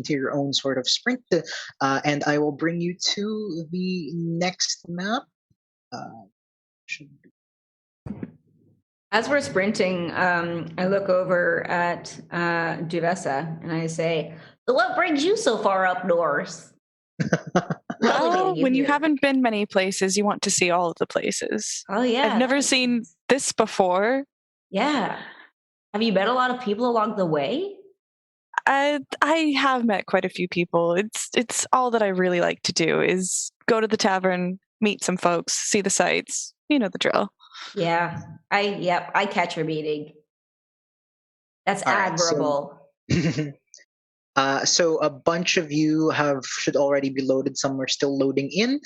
your own sort of sprint, and I will bring you to the next map. Should be. As we're sprinting, I look over at Duvessa and I say, So what brings you so far up north? Well, when you haven't been many places, you want to see all of the places. Oh, yeah. I've never seen this before. Yeah. Have you met a lot of people along the way? I have met quite a few people. It's all that I really like to do is go to the tavern, meet some folks, see the sights. You know the drill. Yeah. I catch your meeting. That's admirable. So a bunch of you should already be loaded. Some are still loading in.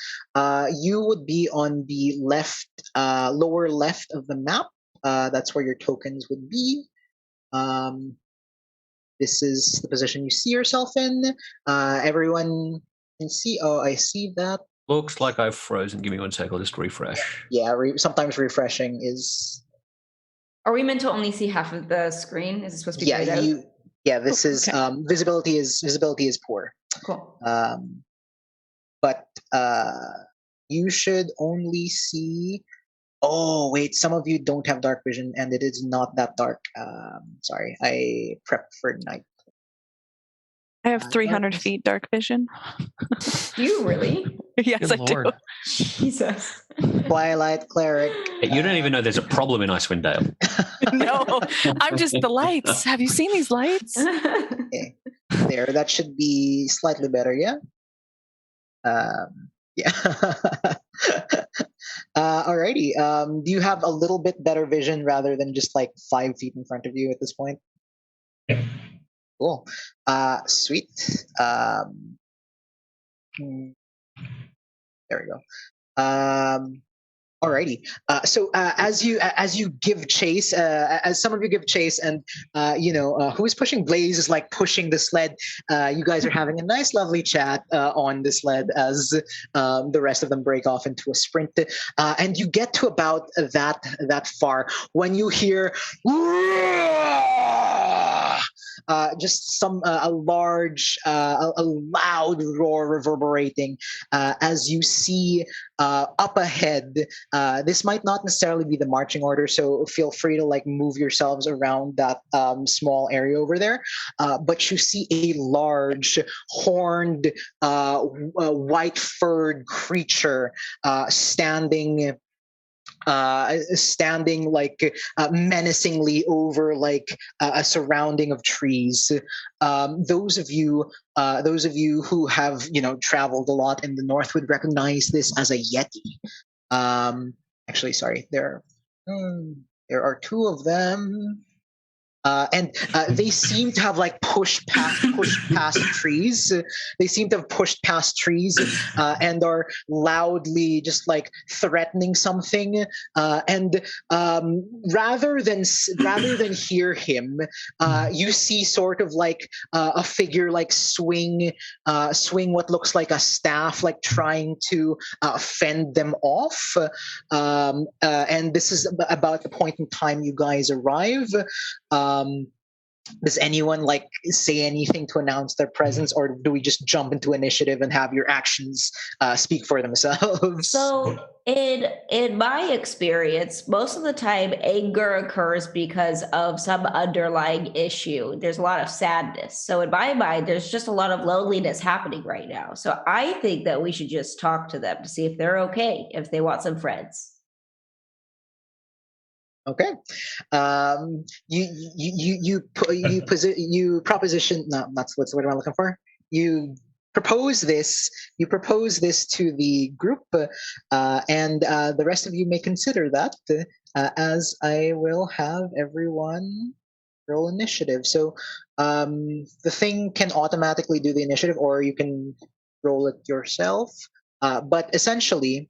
You would be on the left, lower left of the map. That's where your tokens would be. This is the position you see yourself in. Everyone can see. Oh, I see that. Looks like I've frozen. Give me 1 sec. I'll just refresh. Yeah, sometimes refreshing is. Are we meant to only see half of the screen? Is it supposed to be grayed out? Yeah, this is okay. Visibility is poor. Cool. But you should only see. Oh wait, some of you don't have dark vision, and it is not that dark. Sorry, I prepped for night. I have 300 feet dark vision. Do you really? Yes, Good I Lord. do. Jesus. Twilight Cleric. You don't even know there's a problem in Icewind Dale. No, I'm just the lights. Have you seen these lights? Okay. There, that should be slightly better, yeah? Yeah. Alrighty. Do you have a little bit better vision rather than just like 5 feet in front of you at this point? Yeah. Cool. Sweet. There we go. Alrighty. So as you give chase, as some of you give chase, and who is pushing Blaze is like pushing the sled. You guys are having a nice, lovely chat on the sled as the rest of them break off into a sprint, and you get to about that far when you hear. Just a loud roar reverberating as you see up ahead. This might not necessarily be the marching order, so feel free to like move yourselves around that small area over there. But you see a large, horned, white-furred creature standing like menacingly over like a surrounding of trees. Those of you who have traveled a lot in the north would recognize this as a yeti. Actually, sorry, there are 2 of them. And they seem to have like pushed past trees. They seem to have pushed past trees and are loudly just like threatening something. And rather than hear him, you see sort of like a figure like swing what looks like a staff, like trying to fend them off. And this is about the point in time you guys arrive. Does anyone like say anything to announce their presence, or do we just jump into initiative and have your actions speak for themselves? So in my experience, most of the time anger occurs because of some underlying issue. There's a lot of sadness. So in my mind, there's just a lot of loneliness happening right now. So I think that we should just talk to them to see if they're okay, if they want some friends. Okay. You proposition. No, that's what's what am I looking for? You propose this. You propose this to the group, and the rest of you may consider that. As I will have everyone roll initiative. So the thing can automatically do the initiative, or you can roll it yourself. But essentially,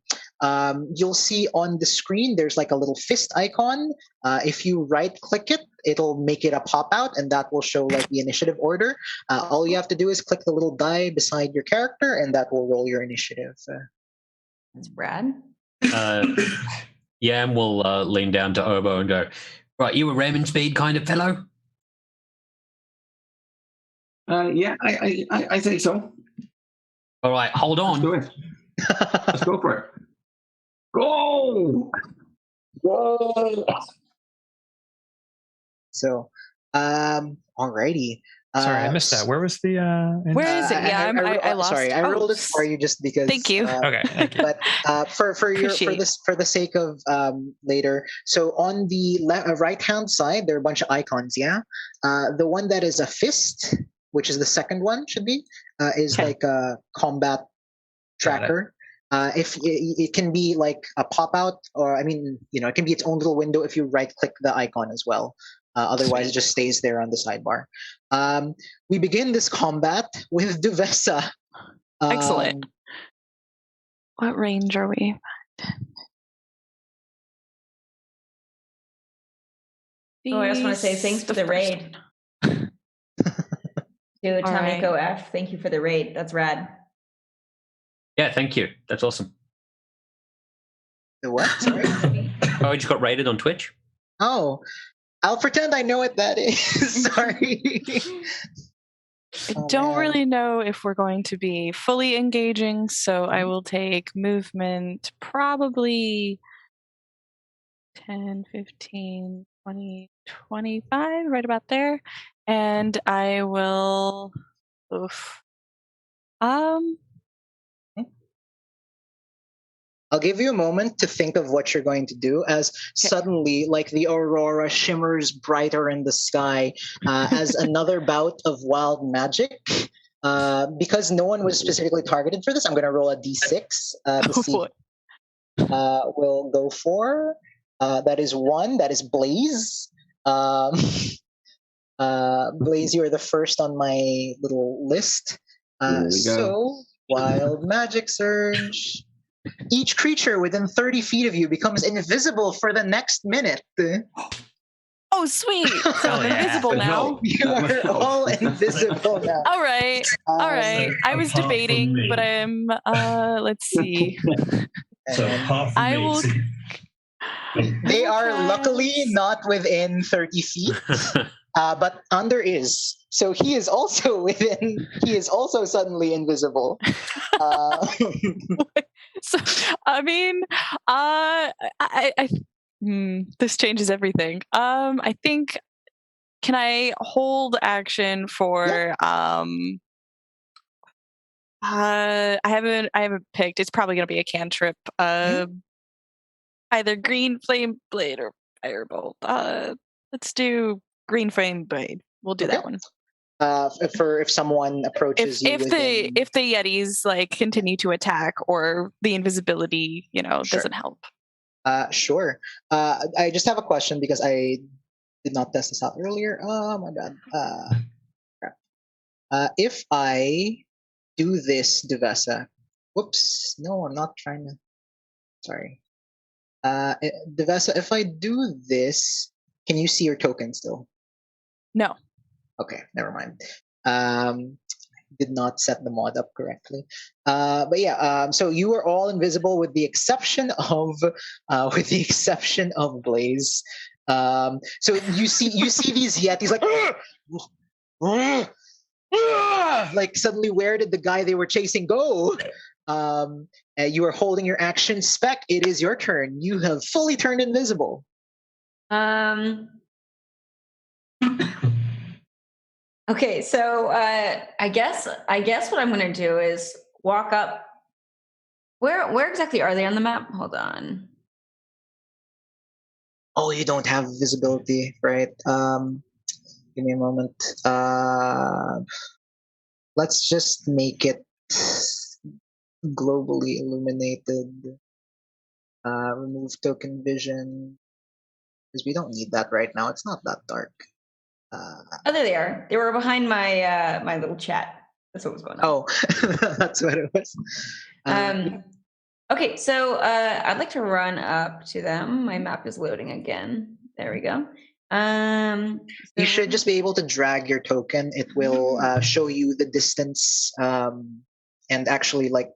you'll see on the screen there's like a little fist icon. If you right-click it, it'll make it a pop-out, and that will show like the initiative order. All you have to do is click the little die beside your character, and that will roll your initiative. That's Brad. Yam will lean down to Obo and go, right, you a ramming speed kind of fellow? Yeah, I think so. All right, hold Let's do on. it. Let's go for it. Go! Go! So, alrighty. Sorry, I missed that. Where was the? Where is it? Yeah, I lost. Sorry, I rolled it for you just because. Thank you. Okay, thank you. But for the sake of later, so on the right hand side there are a bunch of icons. Yeah, the one that is a fist, which is the second one, should be is like a combat tracker. If it can be like a pop out, or I mean, it can be its own little window if you right click the icon as well. Otherwise, it just stays there on the sidebar. We begin this combat with Duvessa. Excellent. What range are we? Oh, I just want to say thanks for the raid. To Tamiko F, thank you for the raid. That's rad. Yeah, thank you. That's awesome. The what? Sorry. Oh, you just got raided on Twitch? Oh, I'll pretend I know what that is. Sorry. I don't really know if we're going to be fully engaging, so I will take movement probably 10, 15, 20, 25, right about there. And I will... I'll give you a moment to think of what you're going to do as suddenly, like the aurora shimmers brighter in the sky as another bout of wild magic. Because no one was specifically targeted for this, I'm going to roll a d6 to see we'll go for. That is 1. That is Blaze. Blaze, you are the first on my little list. So, wild magic surge. Each creature within 30 feet of you becomes invisible for the next minute. Oh, sweet. So I'm invisible now. You are all invisible now. All right. All right. I was debating, but I'm, let's see. So apart from I will... They are luckily not within 30 feet, but Under is. So he is also suddenly invisible. So, I mean, this changes everything. I think, can I hold action for, I haven't picked. It's probably going to be a cantrip. Either green flame blade or firebolt. Let's do green flame blade. We'll do that one. If someone approaches you, if the Yetis like continue to attack or the invisibility, doesn't help. Sure. I just have a question because I did not test this out earlier. Oh my god. Crap. If I do this, Duvessa. Whoops. No, I'm not trying to. Sorry. Duvessa, if I do this, can you see your token still? No. Okay, never mind. Did not set the mod up correctly. But yeah, so you are all invisible with the exception of Blaze. So you see these Yetis like suddenly where did the guy they were chasing go? You are holding your action. Spec, it is your turn. You have fully turned invisible. Okay, so I guess what I'm going to do is walk up. Where exactly are they on the map? Hold on. Oh, you don't have visibility, right? Give me a moment. Let's just make it globally illuminated. Remove token vision because we don't need that right now. It's not that dark. Oh, there they are. They were behind my my little chat. That's what was going on. Oh, that's what it was. Okay, so I'd like to run up to them. My map is loading again. There we go. You should just be able to drag your token. It will show you the distance and actually like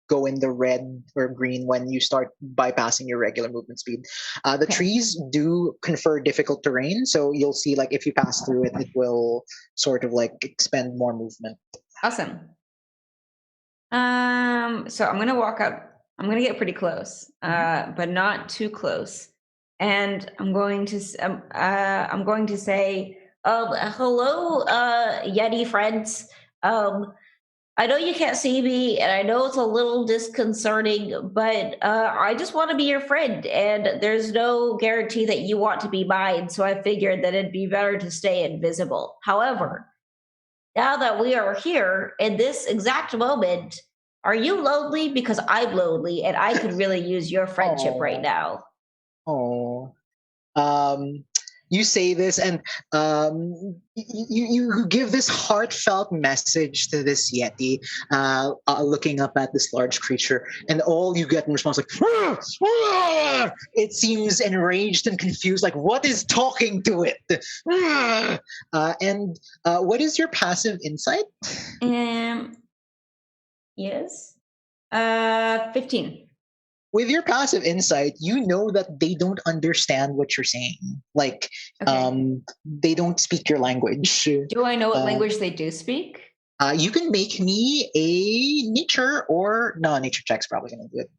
go in the red or green when you start bypassing your regular movement speed. The trees do confer difficult terrain, so you'll see like if you pass through it, it will sort of like expend more movement. Awesome. So I'm gonna walk up. I'm gonna get pretty close, but not too close. And I'm going to say, Hello, Yeti friends. I know you can't see me, and I know it's a little disconcerting, but I just want to be your friend, and there's no guarantee that you want to be mine, so I figured that it'd be better to stay invisible. However, now that we are here in this exact moment, are you lonely? Because I'm lonely, and I could really use your friendship right now. Oh. You say this and you give this heartfelt message to this Yeti, looking up at this large creature, and all you get in response like, "Ah, ah!" It seems enraged and confused, like what is talking to it? Ah! And what is your passive insight? Yes. 15. With your passive insight, you know that they don't understand what you're saying. Like, they don't speak your language. Do I know what language they do speak? You can make me a nature or no, nature check's probably gonna do it.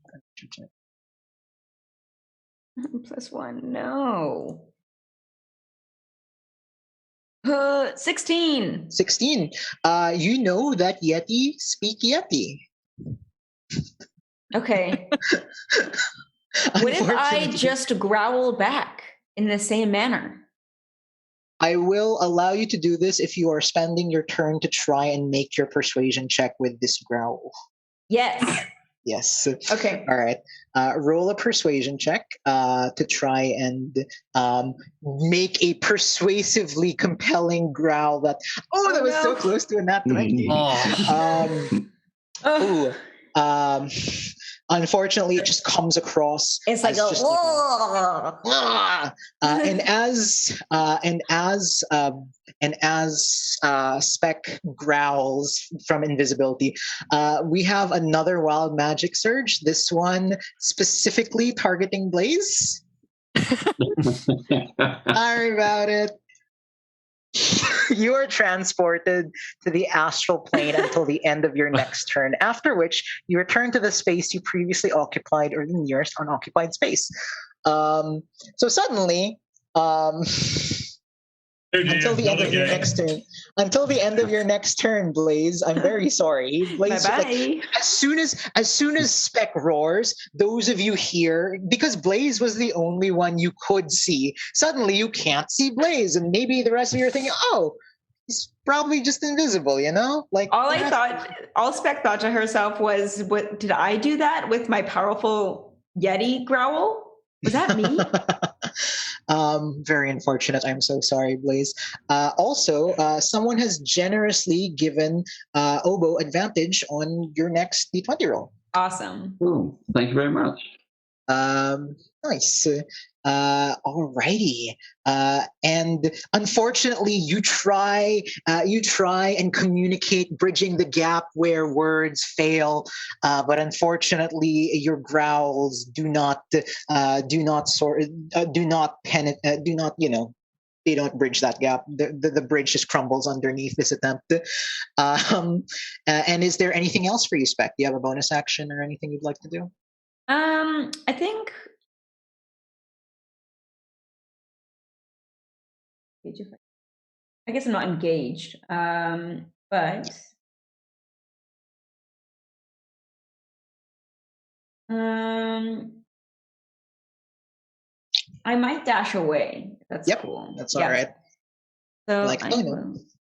+1, no. 16. 16. You know that Yeti speak Yeti. Okay. What if I just growl back in the same manner? I will allow you to do this if you are spending your turn to try and make your persuasion check with this growl. Yes. Yes. Okay. All right. Roll a persuasion check to try and make a persuasively compelling growl that, that was so close to a nat 20. Unfortunately, it just comes across. It's like and as Spec growls from invisibility, we have another wild magic surge. This one specifically targeting Blaze. Sorry about it. You are transported to the astral plane until the end of your next turn, after which you return to the space you previously occupied or the nearest unoccupied space. So suddenly, until the end of your next turn. Until the end of your next turn, Blaze. I'm very sorry. Blaze, like, as soon as Spec roars, those of you here, because Blaze was the only one you could see, suddenly you can't see Blaze, and maybe the rest of you are thinking, oh, he's probably just invisible, you know? Like all Spec thought to herself was, "What did I do that with my powerful Yeti growl? Was that me?" Very unfortunate. I'm so sorry, Blaze. Also, someone has generously given Obo advantage on your next D20 roll. Awesome. Ooh, thank you very much. Nice. Alrighty. And unfortunately, you try and communicate, bridging the gap where words fail. But unfortunately, your growls do not they don't bridge that gap. The bridge just crumbles underneath this attempt. And is there anything else for you, Spec? Do you have a bonus action or anything you'd like to do? I think. I guess I'm not engaged, but I might dash away. That's cool. That's all right. So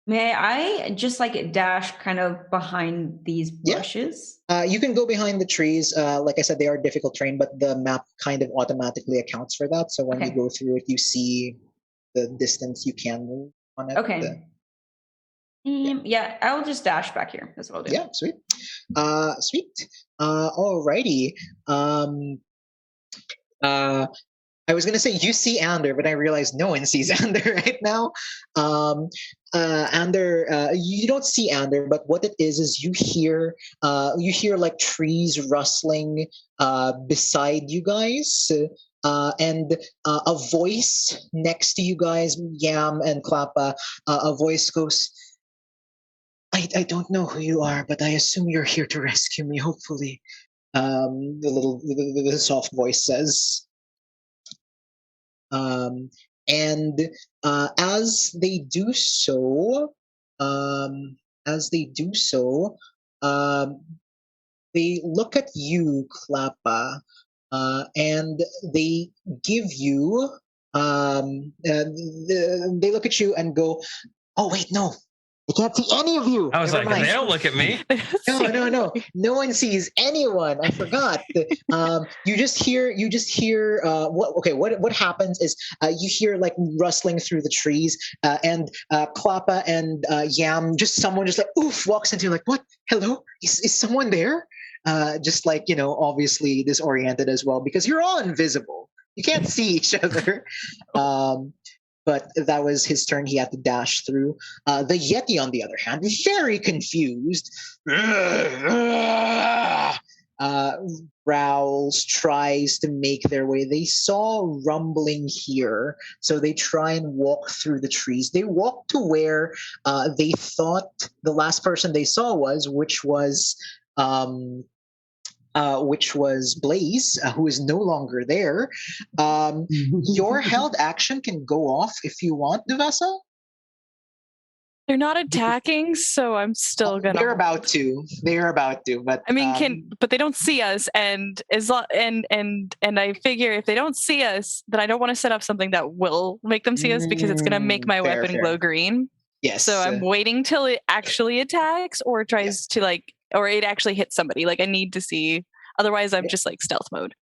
may I just like dash kind of behind these bushes? You can go behind the trees. Like I said, they are difficult terrain, but the map kind of automatically accounts for that. So when you go through it, you see the distance you can move on it. Okay. Yeah, I'll just dash back here. That's what I'll do. Yeah, sweet. Sweet. Alrighty. I was gonna say you see Ander, but I realized no one sees Ander right now. Ander, you don't see Ander, but what it is you hear like trees rustling beside you guys, and a voice next to you guys, Yam and Klappa. A voice goes, I don't know who you are, but I assume you're here to rescue me. Hopefully, the soft voice says. And as they do so, um, as they do so, um, they look at you, Klappa, and they give you. They look at you and go, "Oh wait, no, I can't see any of you." I was Never like, mind. they don't look at me. No. No one sees anyone. I forgot. You just hear. What happens is you hear like rustling through the trees, and Klappa and Yam, someone just like oof walks into, like, what? Hello? Is someone there? Just like, obviously disoriented as well because you're all invisible. You can't see each other. But that was his turn. He had to dash through. The Yeti, on the other hand, very confused, growls, tries to make their way. They saw rumbling here, so they try and walk through the trees. They walk to where they thought the last person they saw was, which was Blaze, who is no longer there. Your held action can go off if you want, Devessa. They're not attacking, so I'm still gonna. They're about to, but I mean, but they don't see us, and I figure if they don't see us, then I don't want to set up something that will make them see us because it's gonna make my weapon glow green. Yes. So I'm waiting till it actually attacks or tries to or it actually hits somebody. Like I need to see. Otherwise, I'm just like stealth mode.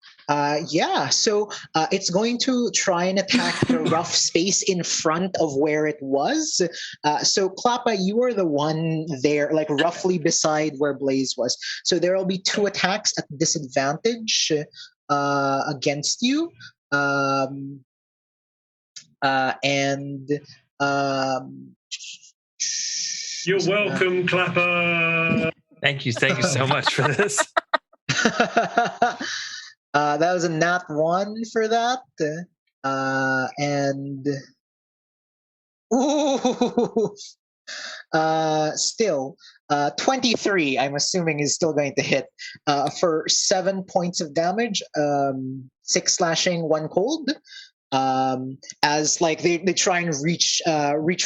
So it's going to try and attack the rough space in front of where it was. So Klappa, you are the one there, like roughly beside where Blaze was. So there will be 2 attacks at disadvantage against you. You're welcome, Klappa. Thank you so much for this. That was a nat 1 for that. And ooh, still 23, I'm assuming, is still going to hit for 7 points of damage, 6 slashing, 1 cold. As like they try and reach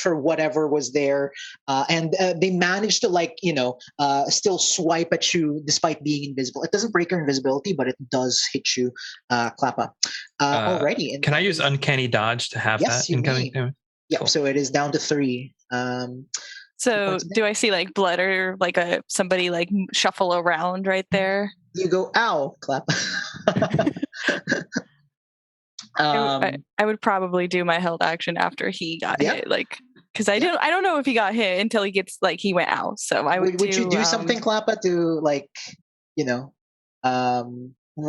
for whatever was there, and they manage to still swipe at you despite being invisible. It doesn't break your invisibility, but it does hit you, Klappa. Alrighty. Can I use Uncanny Dodge to have Yes, that incoming? Yep. Cool. So it is down to 3. So do I see like blood or like somebody like shuffle around right there? You go, ow, Klappa. I would probably do my held action after he got hit, because I don't know if he got hit until he gets he went out. So I would. Would you do something, Klappa, to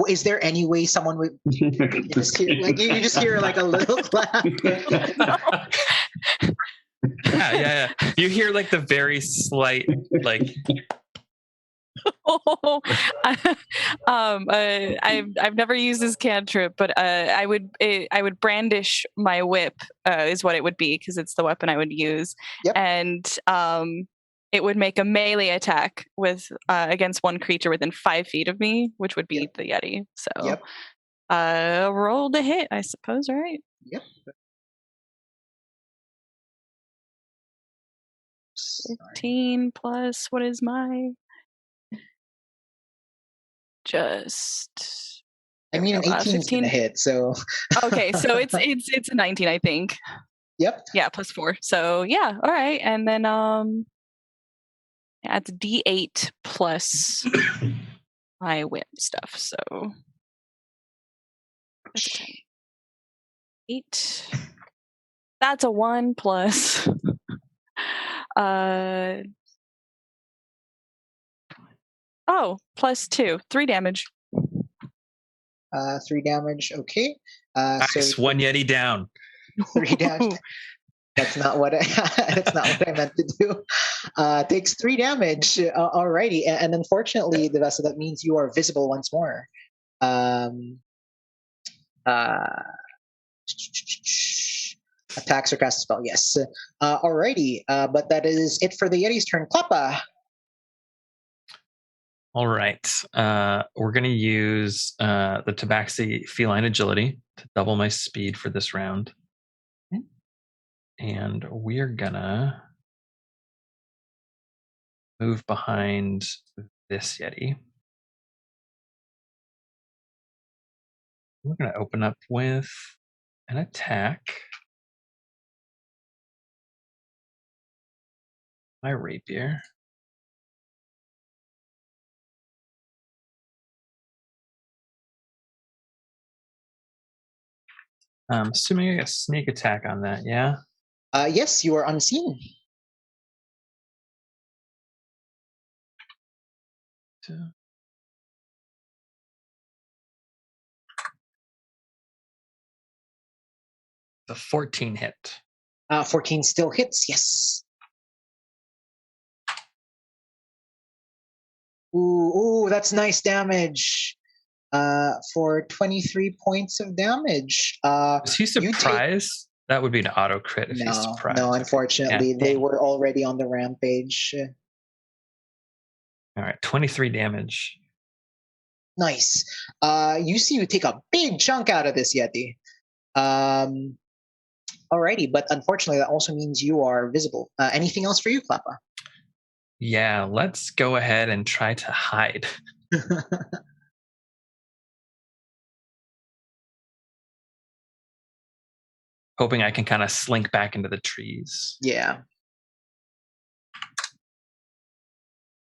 is there any way someone would you just hear like a little clap? Yeah. You hear like the very slight I've never used this cantrip, but I would brandish my whip is what it would be, because it's the weapon I would use. Yep. And it would make a melee attack with against one creature within 5 feet of me, which would be the Yeti. So roll to hit, I suppose, right? Yep. 15 plus what is my I mean, an 18 is gonna hit, so okay, so it's a 19, I think. Yep. Yeah, plus 4. So yeah, all right, and then it's D8 plus my whip stuff. So that's a 10. 8. That's a 1 plus +2, 3 damage. 3 damage. Okay. Nice, 1 Yeti down. 3 damage. That's not what that's not what I meant to do. Takes 3 damage. Alrighty, and unfortunately, the vessel, that means you are visible once more. Attacks or cast a spell. Yes. Alrighty, but that is it for the Yeti's turn. Klappa. All right. We're going to use the Tabaxi Feline Agility to double my speed for this round. And we're going to move behind this Yeti. We're going to open up with an attack. My rapier. I'm assuming I get a sneak attack on that, yeah? Yes, you are unseen. The 14 hit. 14 still hits, yes. Ooh, that's nice damage. For 23 points of damage. Is he surprised? That would be an auto crit if he's surprised. No, unfortunately, Yeah. they were already on the rampage. All right, 23 damage. Nice. You see, you take a big chunk out of this Yeti. Alrighty, but unfortunately, that also means you are visible. Anything else for you, Klappa? Yeah, let's go ahead and try to hide. Hoping I can kind of slink back into the trees. Yeah.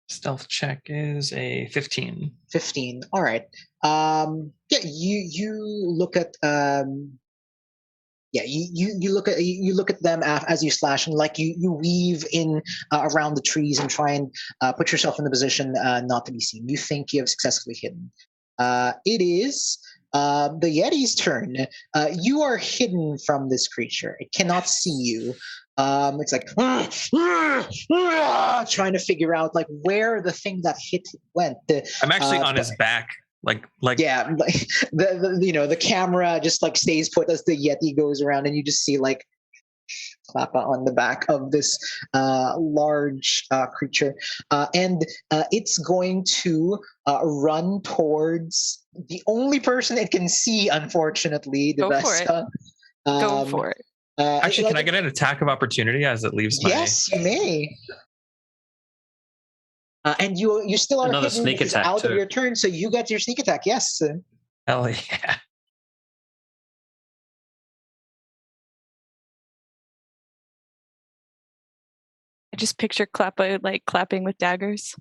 Stealth check is a 15. 15. All right. Yeah, you look at you look at them as you slash, and like you weave in around the trees and try and put yourself in the position not to be seen. You think you have successfully hidden. It is the Yeti's turn. You are hidden from this creature. It cannot see you. It's like trying to figure out like where the thing that hit went. I'm actually on his back. Like yeah, like the camera just like stays put as the Yeti goes around, and you just see like Klappa on the back of this large creature, and it's going to run towards the only person it can see. Unfortunately, Go for it. Go for it. Actually, can I get an attack of opportunity as it leaves my... Yes, you may. And you still are another sneak attack out too. of your turn, so you get your sneak attack. Yes. Hell yeah. I just picture Klappa like clapping with daggers.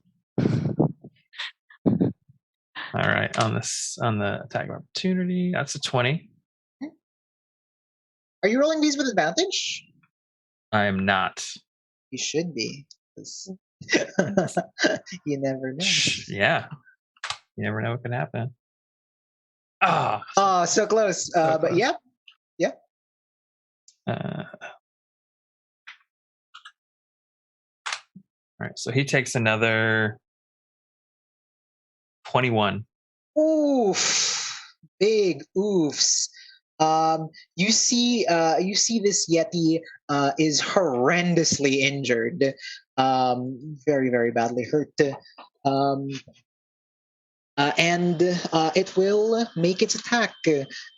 All right, on the attack of opportunity, that's a 20. Are you rolling these with advantage? I am not. You should be. You never know. Yeah. You never know what can happen. Oh, so close. But yeah. All right, so he takes another 21. Oof. Big oofs. You see this Yeti is horrendously injured. Very, very badly hurt. And it will make its attack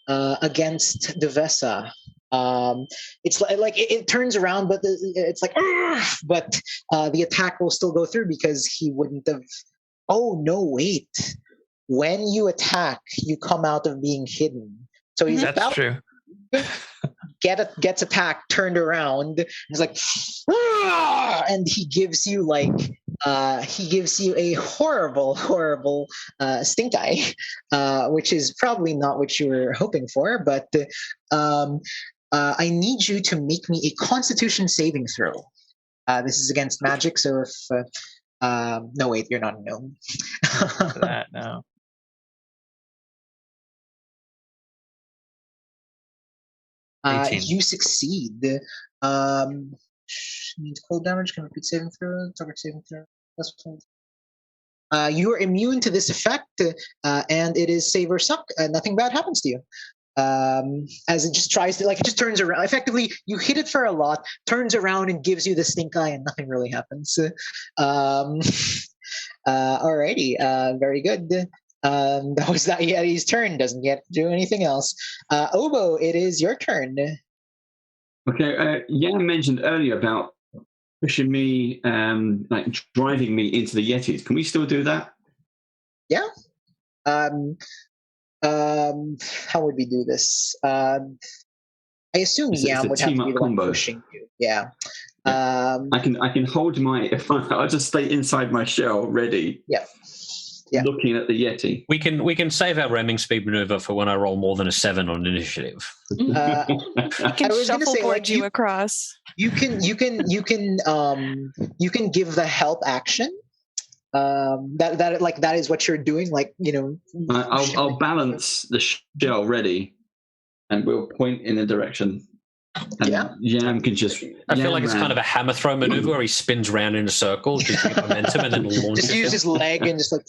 against Devesa. It's like it turns around, but it's like, but the attack will still go through because he wouldn't have. Oh no! Wait. When you attack, you come out of being hidden. So he's That's about true. gets attacked, turned around. He's like, and he gives you a horrible stink eye, which is probably not what you were hoping for. But I need you to make me a Constitution saving throw. This is against magic, so if no, wait, you're not a gnome. For that now. You succeed. Means cold damage. Can repeat saving throw. Target saving throw. You are immune to this effect, and it is save or suck. Nothing bad happens to you. As it just tries to, like, it just turns around. Effectively, you hit it for a lot, turns around and gives you the stink eye, and nothing really happens. Alrighty, very good. That was that Yeti's turn. Doesn't yet do anything else. Obo, it is your turn. Okay, Yang mentioned earlier about pushing me, like driving me into the Yetis. Can we still do that? Yeah. How would we do this? I assume Yam would have to be the one pushing you. Yeah. I can hold my. I'll just stay inside my shell, ready. Yeah. Looking at the Yeti. We can save our ramming speed maneuver for when I roll more than a 7 on initiative. I can shuffleboard you across. You can give the help action. That is what you're doing. Like, you know. I'll balance the shell ready, and we'll point in a direction. And Yam can just. I feel like it's kind of a hammer throw maneuver where he spins round in a circle, just get momentum, and then launches. Just use his leg and just like.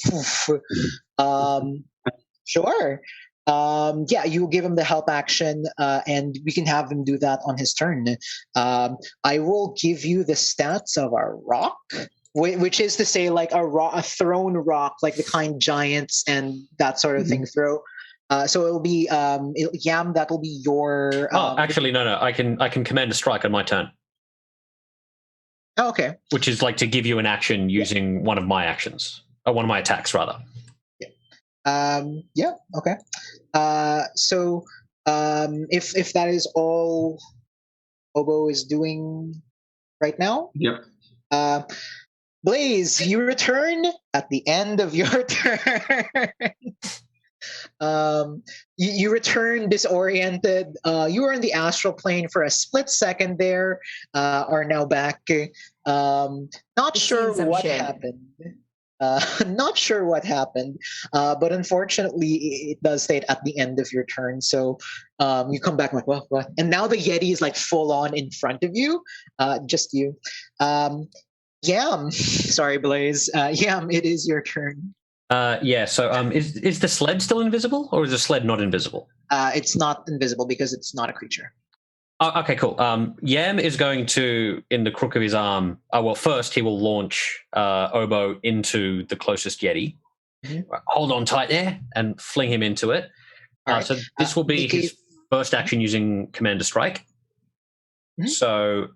Sure. You will give him the help action, and we can have him do that on his turn. I will give you the stats of our rock, which is to say, like a thrown rock, like the kind giants and that sort of thing throw. So it'll be Yam. That will be your. Actually, no. I can command a strike on my turn. Oh, okay. Which is like to give you an action using one of my actions, or one of my attacks, rather. Okay. So if that is all Obo is doing right now. Yep. Blaze, you return at the end of your turn. You return disoriented. You were in the astral plane for a split second there, are now back. Not sure what happened. Not sure what happened, but unfortunately, it does state at the end of your turn. So you come back like, what? And now the Yeti is like full on in front of you, just you. Yam, sorry, Blaze. Yam, it is your turn. So is the sled still invisible, or is the sled not invisible? It's not invisible because it's not a creature. Oh, okay, cool. Yam is going to, in the crook of his arm, first he will launch Obo into the closest Yeti. Hold on tight there and fling him into it. Right. So this will be his first action using Commander Strike. So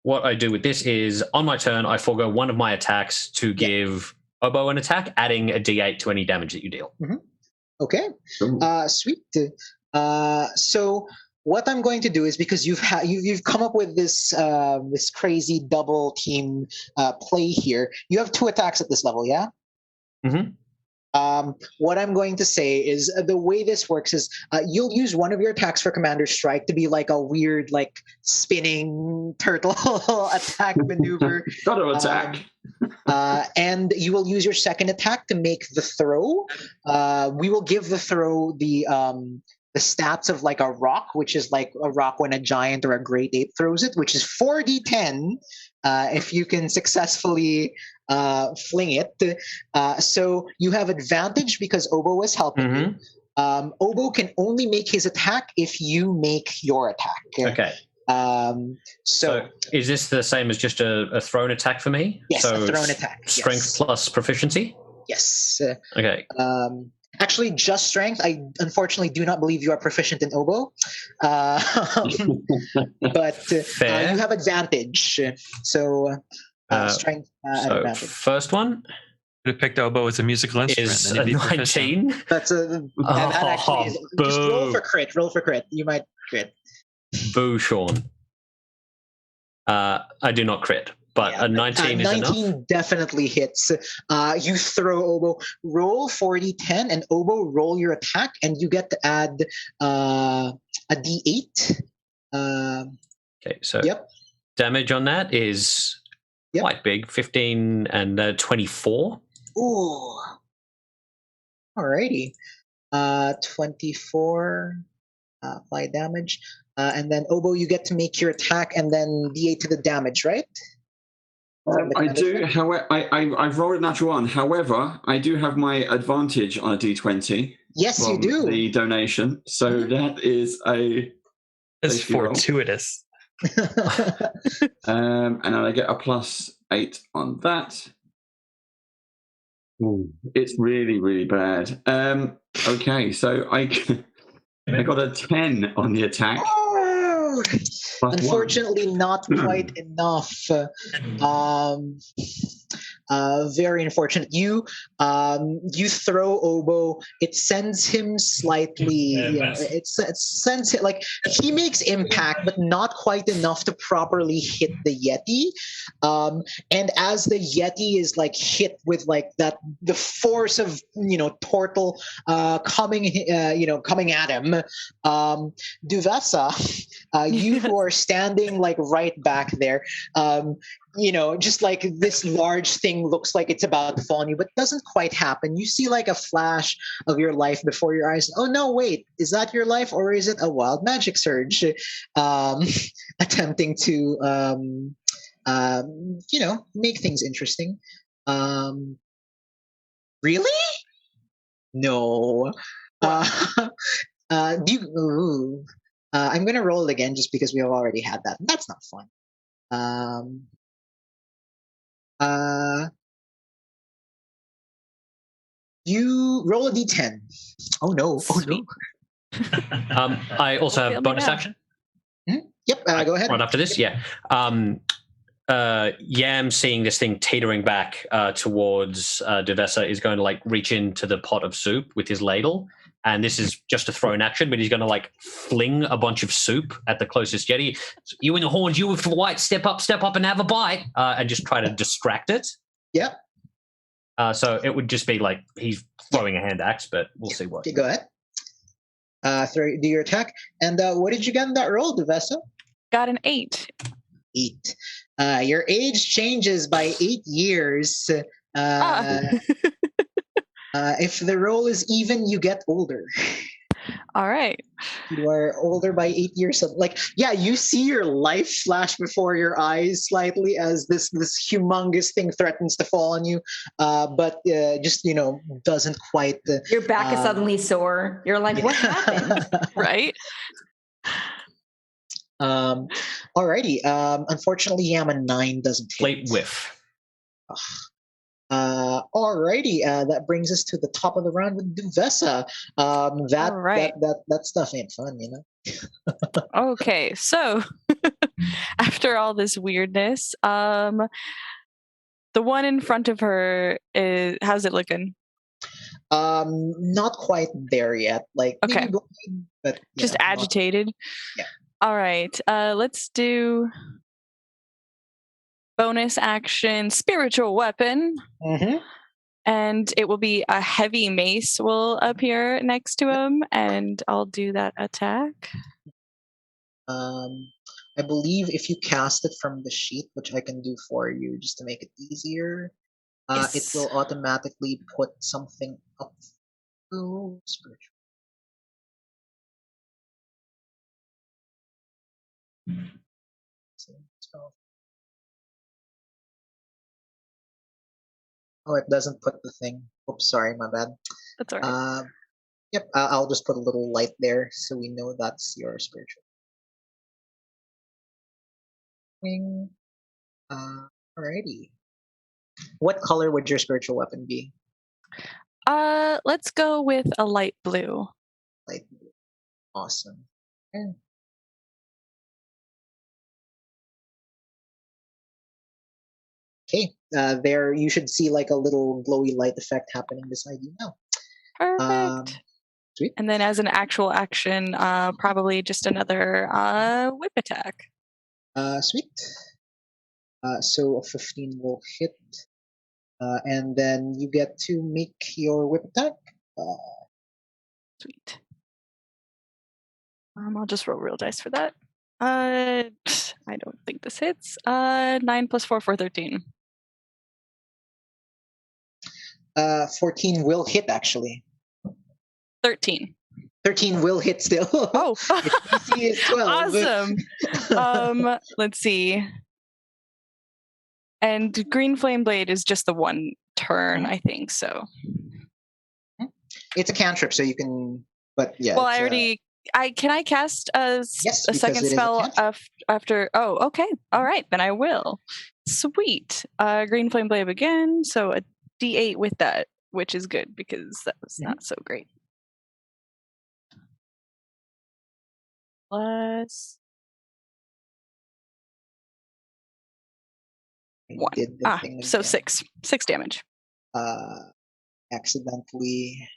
what I do with this is, on my turn, I forego one of my attacks to give Obo an attack, adding a d8 to any damage that you deal. Okay. Sweet. So what I'm going to do is, because you've come up with this this crazy double team play here. You have 2 attacks at this level, yeah? What I'm going to say is the way this works is you'll use one of your attacks for Commander Strike to be like a weird, like spinning turtle attack maneuver. Auto attack. And you will use your second attack to make the throw. We will give the throw the stats of like a rock, which is like a rock when a giant or a great ape throws it, which is 4d10 if you can successfully fling it. So you have advantage because Obo was helping you. Obo can only make his attack if you make your attack. Okay. So is this the same as just a thrown attack for me? Yes, so a thrown attack. Strength plus proficiency? Yes. Okay. Actually, just strength. I unfortunately do not believe you are proficient in Obo. But you have advantage. So strength at advantage. First one? Could have picked Obo as a musical instrument. Is a 19. That actually is. Just roll for crit. Roll for crit. You might crit. Boo, Sean. I do not crit, but a 19 is 19 enough. Definitely hits. You throw Obo. Roll 4d10, and Obo, roll your attack, and you get to add a d8. Okay, so damage on that is Yep. quite big, 15 and 24. Ooh. Alrighty. 24 apply damage. And then Obo, you get to make your attack and then D8 to the damage, right? I do. However, I've rolled a natural one. However, I do have my advantage on a D20. Yes, you do. The donation. So that is a. It's fortuitous. And then I get a +8 on that. Ooh, it's really, really bad. Okay, so I got a 10 on the attack. Oh, unfortunately, not quite enough. Very unfortunate. You throw Obo. It sends him slightly. It sends it like he makes impact, but not quite enough to properly hit the Yeti. And as the Yeti is like hit with like that, the force of Tortle coming at him. Duvessa, you who are standing like right back there. Just like this large thing looks like it's about to fall on you, but doesn't quite happen. You see like a flash of your life before your eyes. Oh no, wait, is that your life or is it a wild magic surge? Attempting to, make things interesting. Really? No. I'm gonna roll it again just because we have already had that. That's not fun. You roll a d10. Oh no! Sweet. Oh no! I also have bonus action. Yep. Go ahead. Right after this, yeah. Yam, seeing this thing teetering back towards Duvessa, is going to like reach into the pot of soup with his ladle. And this is just a thrown action, but he's going to like fling a bunch of soup at the closest Yeti. You and the horns, you with the white, step up and have a bite, and just try to distract it. Yep. So it would just be like he's throwing a hand axe, but we'll see what. Okay, go ahead. Do your attack. And what did you get in that roll, Duvessa? Got an 8. 8. Your age changes by 8 years. If the roll is even, you get older. All right. You are older by 8 years. So, you see your life flash before your eyes slightly as this humongous thing threatens to fall on you, but just doesn't quite. Your back is suddenly sore. You're like, what happened? Right. Alrighty. Unfortunately, Yama 9 doesn't hit. Late whiff. Alrighty, that brings us to the top of the round with Duvessa. That stuff ain't fun, Okay, so after all this weirdness, the one in front of her how's it looking? Not quite there yet. Like okay, blind, but just agitated. Yeah. All right, let's do bonus action spiritual weapon. Mm-hmm. And it will be a heavy mace will appear next to him, and I'll do that attack. I believe if you cast it from the sheet, which I can do for you just to make it easier, yes. It will automatically put something up. Oh, spiritual. Oh, it doesn't put the thing. Oops, sorry, my bad. That's all right. Yep, I'll just put a little light there so we know that's your spiritual wing. Alrighty. What color would your spiritual weapon be? Let's go with a light blue. Light blue. Awesome. Okay. Okay, there you should see like a little glowy light effect happening beside you now. Perfect. Sweet. And then as an actual action, probably just another whip attack. Sweet. So a 15 will hit. And then you get to make your whip attack. Sweet. I'll just roll real dice for that. I don't think this hits. 9 plus 4 for 13. 14 will hit, actually. 13. 13 will hit still. Oh, Its DC is 12. awesome. Let's see. And Green Flame Blade is just the one turn, I think. So It's a cantrip, so you can. But yeah. well, I already. Can I cast a second spell after? Oh, okay. All right, then I will. Sweet. Green Flame Blade again. So a D8 with that, which is good because that was not so great. Plus 1. So 6 damage. Accidentally.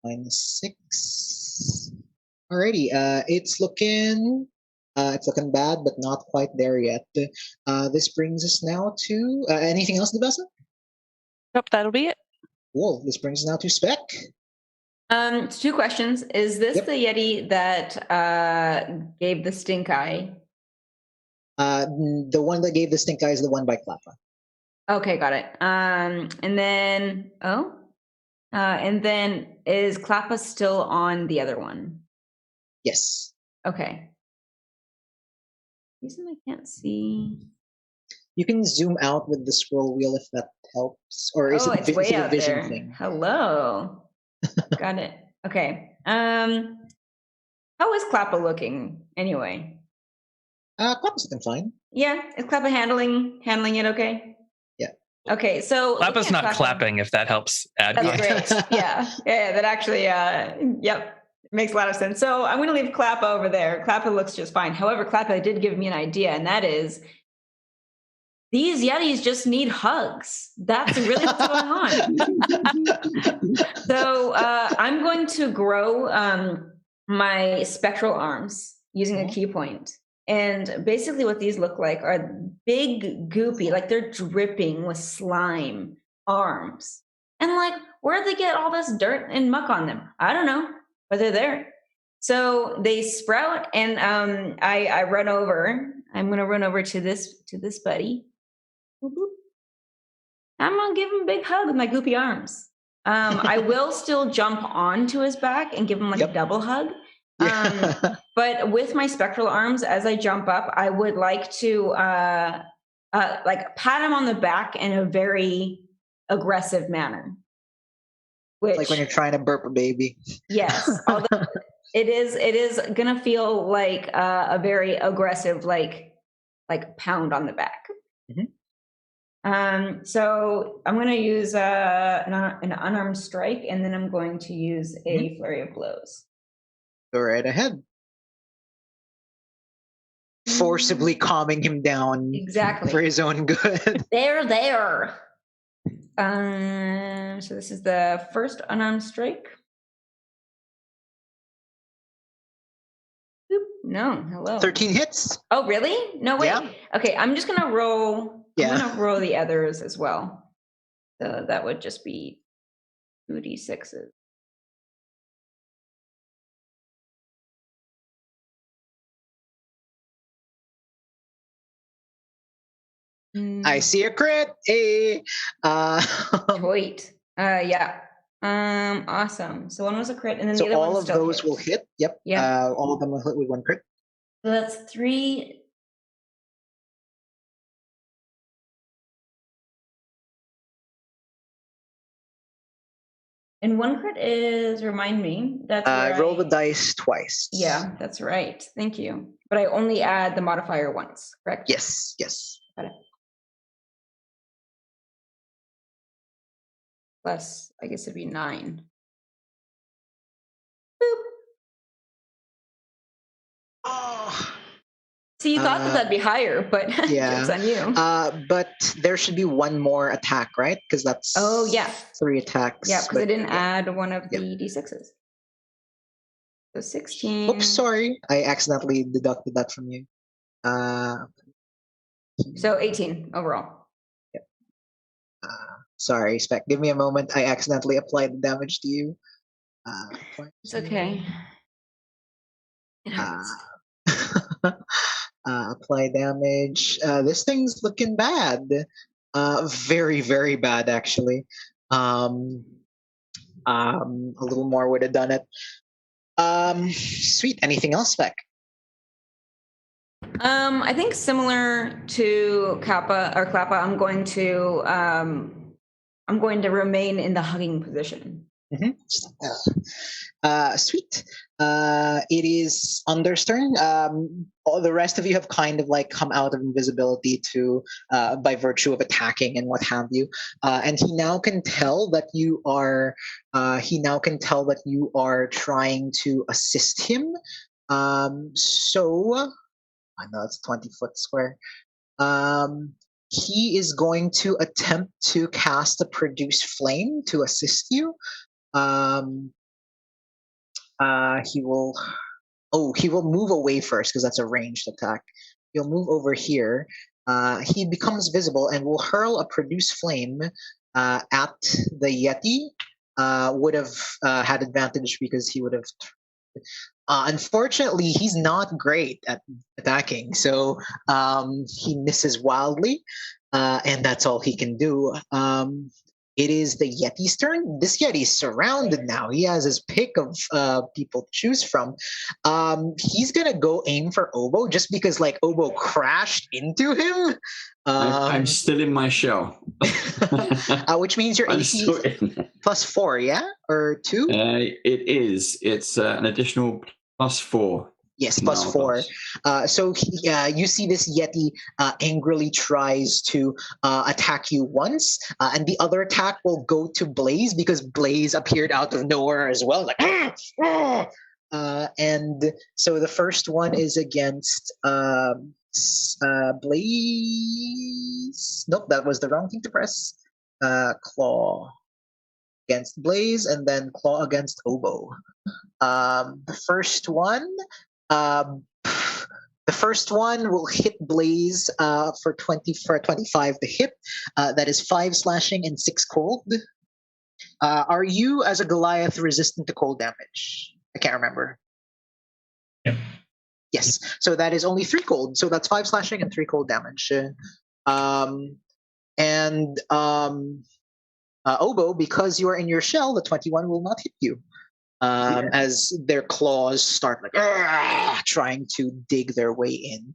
-6. Alrighty. It's looking bad, but not quite there yet. This brings us now to anything else, Devessa? Nope, that'll be it. Cool. This brings us now to Spec. 2 questions. Is this the Yeti that gave the stink eye? The one that gave the stink eye is the one by Klappa. Okay, got it. And then is Klappa still on the other one? Yes. Okay. Reason I can't see. You can zoom out with the scroll wheel if that helps, or is it's way a out vision there. thing? Hello. Got it. Okay. How is Klappa looking anyway? Klappa's looking fine. Yeah, is Klappa handling it okay? Yeah. Okay, so Klappa's not clapping, if that helps add That's context. great. Yeah, that actually, makes a lot of sense. So I'm going to leave Klappa over there. Klappa looks just fine. However, Klappa did give me an idea, and that is these Yetis just need hugs. That's really what's going on. So I'm going to grow my spectral arms using a key point. And basically what these look like are big, goopy, like they're dripping with slime arms. And like, where'd they get all this dirt and muck on them? I don't know, but they're there. So they sprout, and I run over. I'm going to run over to this buddy. I'm going to give him a big hug with my goopy arms. I will still jump onto his back and give him like a double hug. But with my spectral arms, as I jump up, I would like to like pat him on the back in a very aggressive manner. Which, like when you're trying to burp a baby. Yes, although it is gonna feel like a very aggressive, like pound on the back. So I'm gonna use an unarmed strike, and then I'm going to use a flurry of blows. Go right ahead. Forcibly calming him down. Exactly. For his own good. There. So this is the first unarmed strike. Boop. No, hello. 13 hits. Oh, really? No, wait. Yeah. Okay, I'm just gonna roll. Yeah. I'm gonna roll the others as well. So that would just be 2d6s. I see a crit. Hey. Wait. Yeah. Awesome. So one was a crit, and then So the other all one of those will hit. Yep. Yeah. All of them will hit with 1 crit. So that's 3. And 1 crit is, remind me, that's roll the dice twice. Yeah, that's right. Thank you. But I only add the modifier once, correct? Yes. Got it. Plus, I guess it'd be 9. Boop. Oh. So you thought that'd be higher, but Yeah. it's on you. But there should be 1 more attack, right? Because that's 3 attacks. Yeah, because I didn't add one of the d6s. So 16. Oops, sorry. I accidentally deducted that from you. So 18 overall. Yep. Sorry, Spec. Give me a moment. I accidentally applied the damage to you. It's okay. It Uh, happens. apply damage. This thing's looking bad. Very, very bad, actually. A little more would have done it. Sweet. Anything else, Spec? I think similar to Kappa, I'm going to remain in the hugging position. Mm-hmm. Sweet. It is Under's turn. All the rest of you have kind of like come out of invisibility to by virtue of attacking and what have you. And he now can tell that you are. Trying to assist him. So I know it's 20-foot square. He is going to attempt to cast a produce flame to assist you. He will move away first because that's a ranged attack. He'll move over here. He becomes visible and will hurl a produce flame at the Yeti. Would have had advantage because he would have. Unfortunately, he's not great at attacking, so he misses wildly, and that's all he can do. It is the Yeti's turn. This Yeti is surrounded now. He has his pick of people to choose from. He's gonna go aim for Obo just because like Obo crashed into him. I'm still in my shell. Which means your AC +4, yeah? Or 2? It is. It's an additional +4. Yes, +4. So you see this Yeti angrily tries to attack you once, and the other attack will go to Blaze because Blaze appeared out of nowhere as well. Like, and so the first one is against Blaze. Nope, that was the wrong thing to press. Claw against Blaze, and then Claw against Obo. The first one. The first one will hit Blaze for 25 to hit. That is 5 slashing and 6 cold. Are you, as a Goliath, resistant to cold damage? I can't remember. Yep. Yes. So that is only 3 cold. So that's 5 slashing and 3 cold damage. Obo, because you are in your shell, the 21 will not hit you. As their claws start like trying to dig their way in.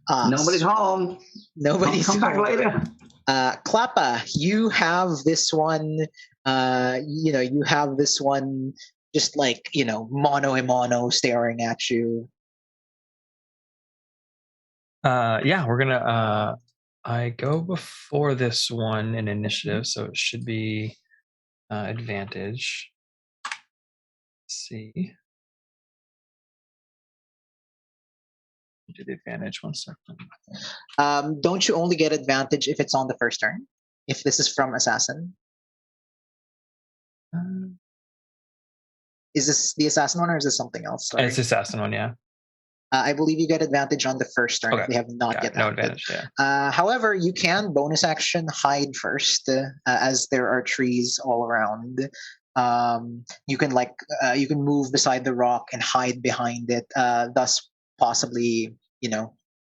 Nobody's home. Nobody's come back later. Klappa, you have this one. You have this one just like mono a mono staring at you. Yeah, we're gonna. I go before this one in initiative, so it should be advantage. See. Do the advantage 1 second. Don't you only get advantage if it's on the first turn? If this is from assassin? Is this the assassin one or is this something else? Sorry. It's the assassin one, yeah. I believe you get advantage on the first turn if they have not yet. No advantage, yeah. However, you can bonus action hide first, as there are trees all around. You can move beside the rock and hide behind it, thus possibly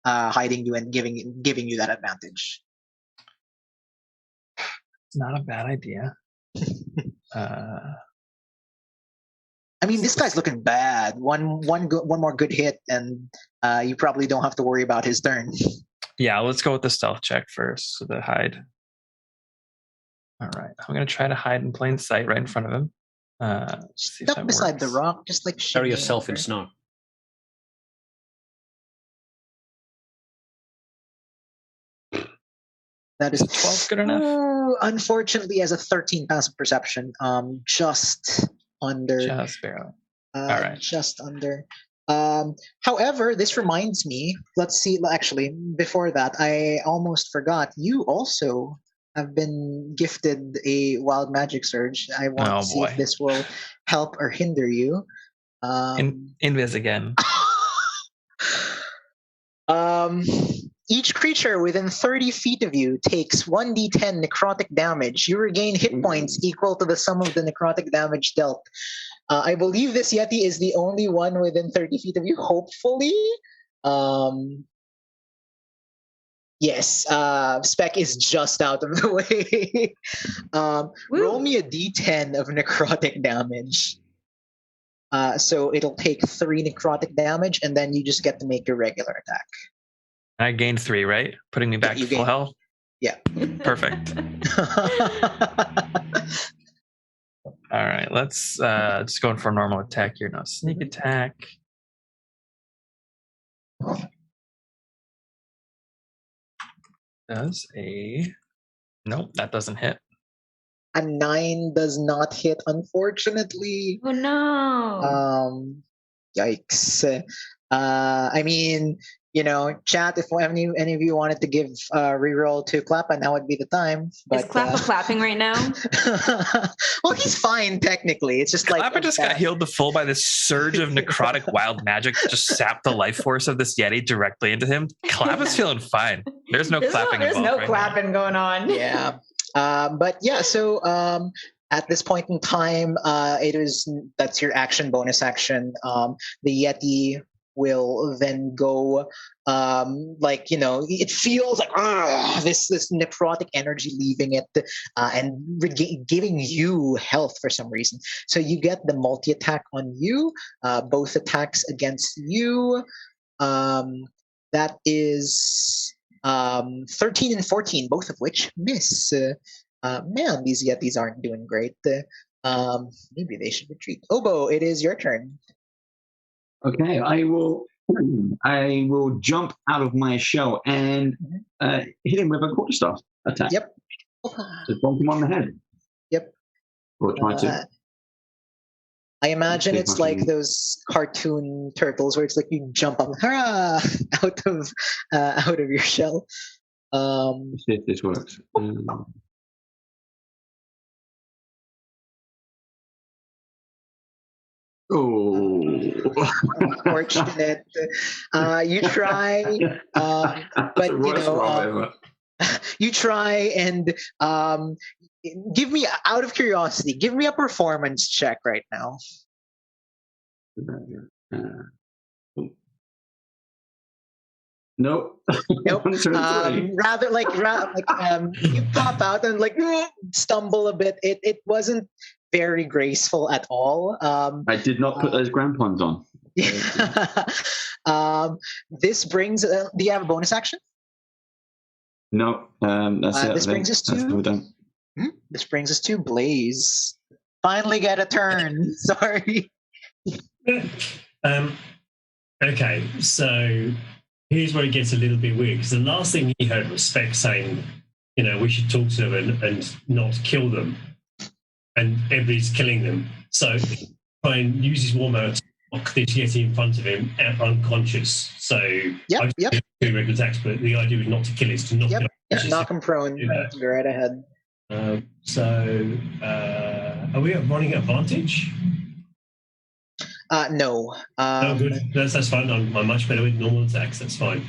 hiding you and giving you that advantage. It's not a bad idea. I mean, this guy's looking bad. One more good hit, and you probably don't have to worry about his turn. Yeah, let's go with the stealth check first, so the hide. All right, I'm gonna try to hide in plain sight right in front of him. Stuck beside the rock, just like bury yourself in snow. That is 12 good enough. Unfortunately, as a 13 passive perception, just under. Just barely. All right. Just under. However, this reminds me. Let's see. Actually, before that, I almost forgot. You also have been gifted a wild magic surge. I want to see if this will help or hinder you. Invis again. Each creature within 30 feet of you takes 1d10 necrotic damage. You regain hit points equal to the sum of the necrotic damage dealt. I believe this Yeti is the only one within 30 feet of you, hopefully. Yes, Spec is just out of the way. Roll me a d10 of necrotic damage. So it'll take 3 necrotic damage, and then you just get to make your regular attack. I gained 3, right? Putting me back to full health? Yeah. Perfect. All right, let's just going for a normal attack here now. Sneak attack. Does a... Nope, that doesn't hit. A 9 does not hit, unfortunately. Oh no. Yikes. I mean, chat, if any of you wanted to give reroll to Klappa, now would be the time. But, is Klappa clapping right now? Well, he's fine, technically. It's just Klappa just got healed to full by this surge of necrotic wild magic that just sapped the life force of this Yeti directly into him. Klappa's feeling fine. There's no clapping There's no right clapping going on. Yeah. But yeah, so at this point in time, that's your action, bonus action. The Yeti will then go, it feels like this necrotic energy leaving it and giving you health for some reason. So you get the multi-attack on you, both attacks against you. That is 13 and 14, both of which miss. Man, these Yetis aren't doing great. Maybe they should retreat. Obo, it is your turn. Okay, I will jump out of my shell and hit him with a quarterstaff attack. Yep. Just bonk him on the head. Yep. Or try to. I imagine it's like those cartoon turtles where it's like you jump up out of your shell. Let's see if this works. Oh, unfortunate. You try, but you try and give me, out of curiosity, give me a performance check right now. Nope. Nope. Rather you pop out and stumble a bit. It wasn't very graceful at all. I did not put those crampons on. This brings. Do you have a bonus action? No. That's it. This brings us to. This brings us to Blaze. Finally get a turn. Sorry. Okay, so here's where it gets a little bit weird, because the last thing he heard was Spec saying, we should talk to them and not kill them. And everybody's killing them. So try and use his warm out to knock this Yeti in front of him unconscious. So yep. Do regular attacks, but the idea is not to kill it, it's to knock him unconscious. Knock him prone. Go right ahead. Are we running advantage? No. No, good. That's fine. I'm much better with normal attacks. That's fine.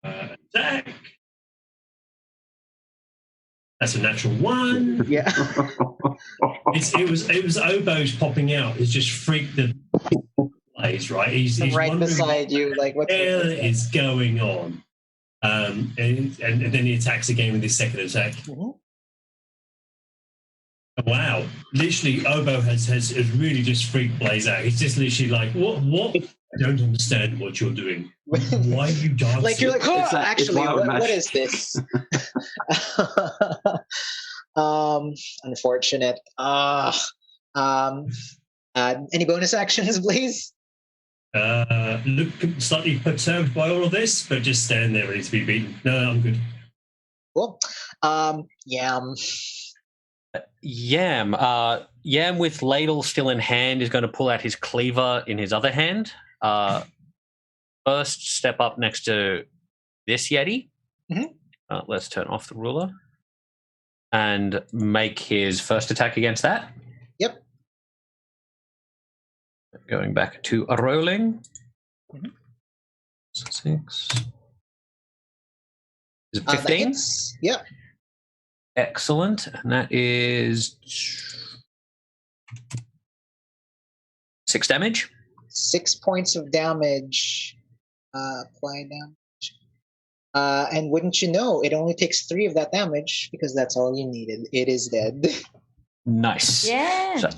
Attack. That's a natural 1. Yeah. it was Obo's popping out. It's just freaked the place, right? He's right beside you. Like, what the hell is going on? And then he attacks again with his second attack. Mm-hmm. Wow. Literally, Obo has really just freaked Blaze out. He's just literally like, what? I don't understand what you're doing. Why are you dancing? Like, you're like, actually, what is this? Unfortunate. Any bonus actions, please? Look slightly perturbed by all of this, but just stand there ready to be beaten. No, I'm good. Cool. Yam. Yam with ladle still in hand is going to pull out his cleaver in his other hand. First, step up next to this Yeti. Mm-hmm. Let's turn off the ruler and make his first attack against that. Yep. Going back to a rolling. Mm-hmm. 6. Is it That 15? hits. Yep. Excellent. And that is 6 damage. 6 points of damage. Apply damage. And wouldn't you know, it only takes 3 of that damage because that's all you needed. It is dead. Nice. Yeah. So,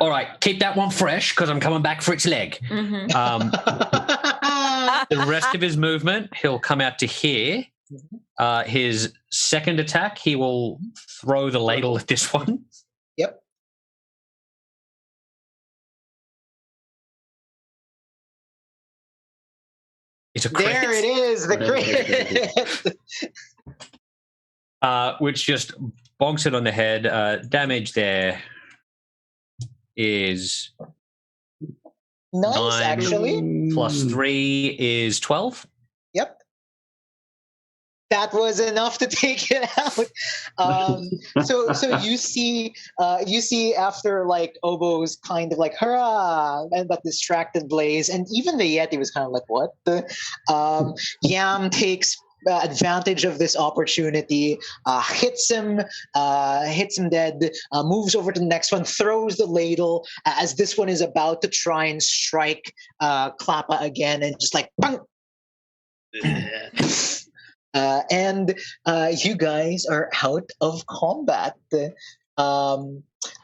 all right, keep that one fresh because I'm coming back for its leg. Mm-hmm. The rest of his movement, he'll come out to here. His second attack, he will throw the ladle at this one. Yep. It's a crit. There it is, the crit. Which just bonks it on the head. Damage there is Nice, 9 actually. plus 3 is 12. Yep. That was enough to take it out. So you see after like Obo's kind of like hurrah and that distracted Blaze, and even the Yeti was kind of like what the Yam takes advantage of this opportunity, hits him dead, moves over to the next one, throws the ladle as this one is about to try and strike Klappa again, and just like bang! And you guys are out of combat.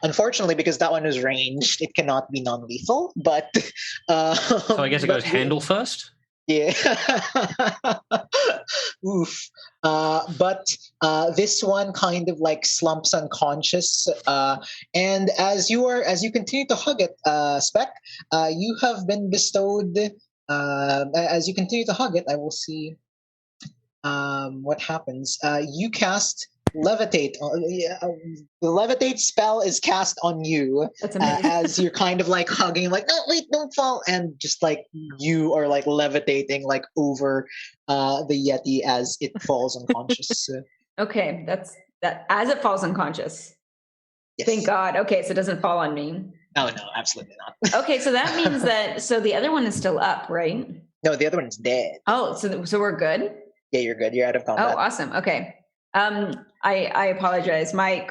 Unfortunately, because that one is ranged, it cannot be non-lethal. But So I guess it goes handle first. Yeah. Oof. But this one kind of like slumps unconscious. And as you continue to hug it, Spec, you have been bestowed. As you continue to hug it, I will see what happens. You cast levitate. The levitate spell is cast on you. That's amazing. As you're kind of like hugging, like no, wait, don't fall, and just like you are like levitating like over the Yeti as it falls unconscious. Okay, that's that. As it falls unconscious. Yes. Thank God. Okay, so it doesn't fall on me. No, absolutely not. Okay, so that means that the other one is still up, right? No, the other one's dead. Oh, so we're good. Yeah, you're good. You're out of combat. Oh, awesome. Okay. I apologize. My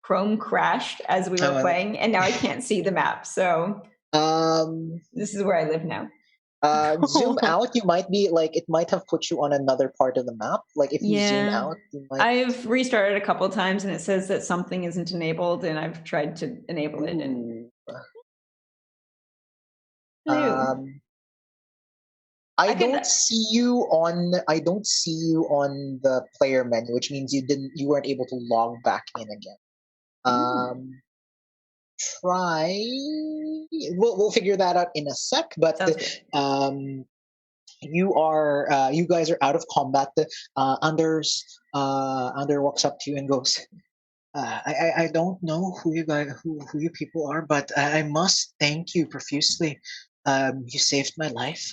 Chrome crashed as we were playing, and now I can't see the map. So this is where I live now. Zoom out. You might be like it might have put you on another part of the map. Like if you zoom out, you might. I've restarted a couple of times, and it says that something isn't enabled, and I've tried to enable it. And I don't see you on the player menu, which means you weren't able to log back in again. Try. We'll figure that out in a sec. But you guys are out of combat. Under walks up to you and goes, I don't know who you people are, but I must thank you profusely. You saved my life.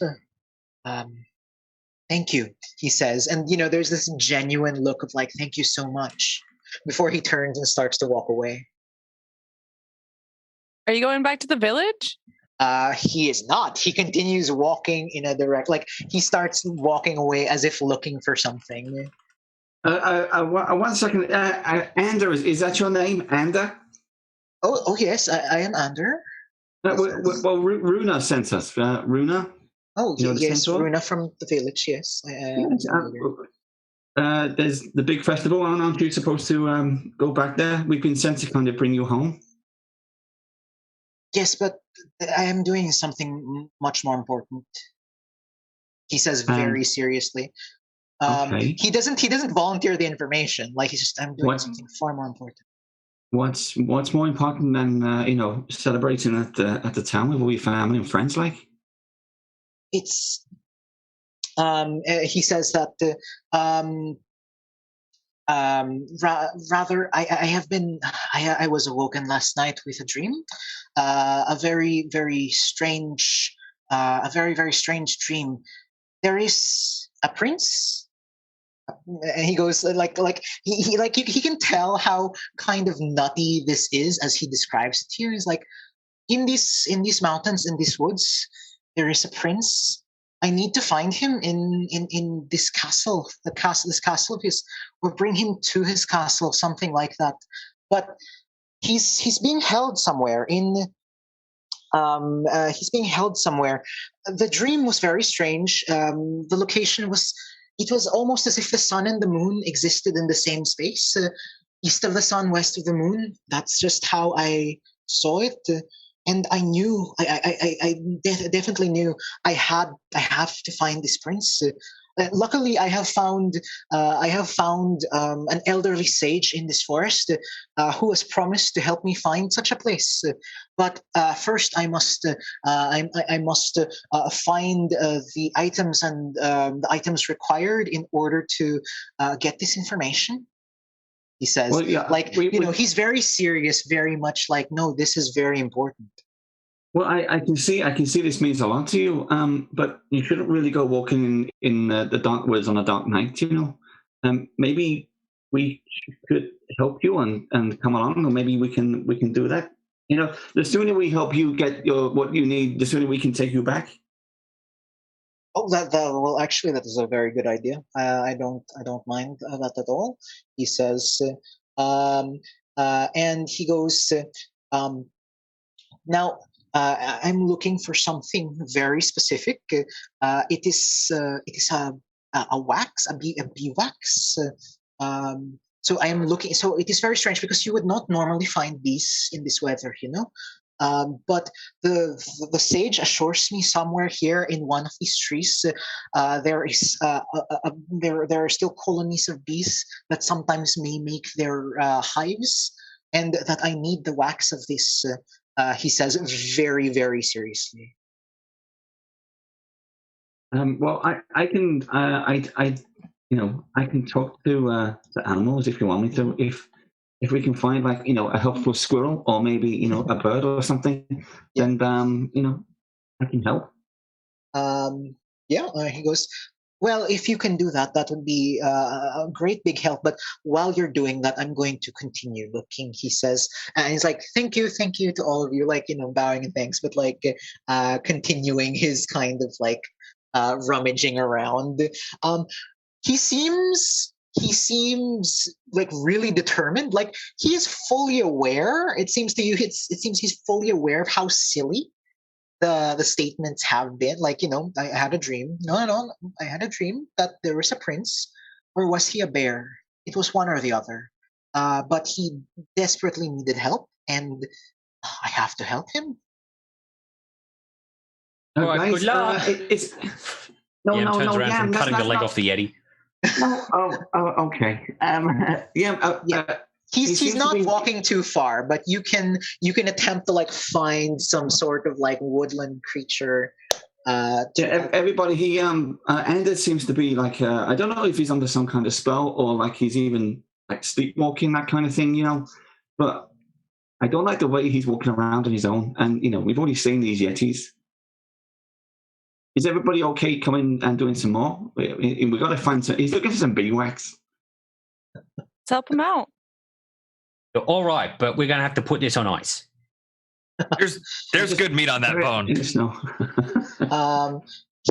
Thank you, he says, and there's this genuine look of like, thank you so much, before he turns and starts to walk away. Are you going back to the village? He is not. He continues walking in a he starts walking away as if looking for something. 1 second. Ander, is that your name, Ander? Oh yes, I am Ander. Well, Runa sent us. Runa? Oh, yes, Runa from the village, yes. There's the big festival, aren't you supposed to go back there? We've been sent to kind of bring you home. Yes, but I am doing something much more important. He says very seriously. Okay. He doesn't volunteer the information. Like he's just, I'm doing something far more important. What's more important than celebrating at the town with all your family and friends? Like it's he says that rather I was awoken last night with a dream, a very very strange dream. There is a prince, and he goes he can tell how kind of nutty this is as he describes it here. He's like, in these mountains, in these woods, there is a prince, I need to find him in this castle, this castle of his, or bring him to his castle, something like that. But he's being held somewhere he's being held somewhere. The dream was very strange. The location was, it was almost as if the sun and the moon existed in the same space. East of the sun, west of the moon. That's just how I saw it. And I knew, definitely knew I have to find this prince. Luckily, I have found an elderly sage in this forest who has promised to help me find such a place. But first, I must find the items and the items required in order to get this information. He says, Well, yeah, like, he's very serious, very much like, no, this is very important. Well, I can see this means a lot to you, but you shouldn't really go walking in the dark woods on a dark night. Maybe we could help you and come along, or maybe we can do that. The sooner we help you get what you need, the sooner we can take you back. Oh, well, actually, that is a very good idea. I don't mind that at all. He says, and he goes, now. I'm looking for something very specific. It is a wax, a bee wax. So I am looking. So it is very strange because you would not normally find bees in this weather, But the sage assures me somewhere here in one of these trees, there are still colonies of bees that sometimes may make their hives, and that I need the wax of this. He says very, very seriously. Well, I can talk to animals if you want me to. If we can find a helpful squirrel or maybe a bird or something, then I can help. He goes, well, if you can do that, that would be a great big help. But while you're doing that, I'm going to continue looking, he says. And he's like, thank you to all of you, bowing and thanks, but continuing his kind of rummaging around. He seems like really determined. Like he is fully aware. It seems to you, it seems he's fully aware of how silly the statements have been. I had a dream. No, I had a dream that there was a prince, or was he a bear? It was one or the other. But he desperately needed help, and I have to help him. All right, good luck. No, turns around Yam, from cutting the leg off the Yeti. No, okay. He's not walking too far, but you can attempt to find some sort of woodland creature. Everybody, Anders seems to be I don't know if he's under some kind of spell or he's even sleepwalking, that kind of thing, But I don't like the way he's walking around on his own, and we've already seen these yetis. Is everybody okay coming and doing some more? We've got to find some. He's looking for some bee wax. Let's help him out. All right, but we're going to have to put this on ice. There's good meat on that bone.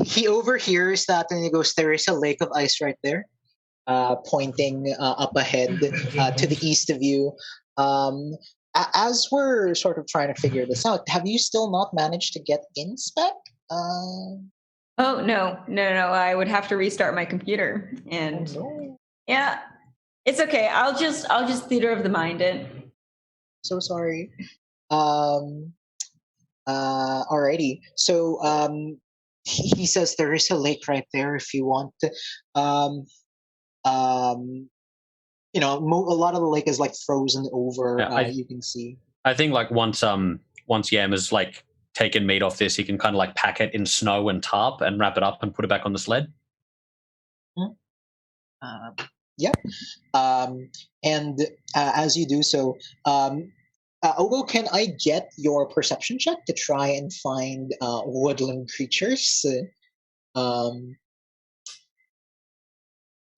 He overhears that, and he goes, there is a lake of ice right there, pointing up ahead to the east of you. As we're sort of trying to figure this out, have you still not managed to get in, Spec? Oh, no. I would have to restart my computer. And yeah, it's okay. I'll just theater of the mind it. So sorry. Alrighty. So he says there is a lake right there if you want. A lot of the lake is frozen over. You can see. I think once Yam has taken meat off this, he can kind of pack it in snow and tarp and wrap it up and put it back on the sled. Yeah. And as you do so, Ogo, can I get your perception check to try and find woodland creatures?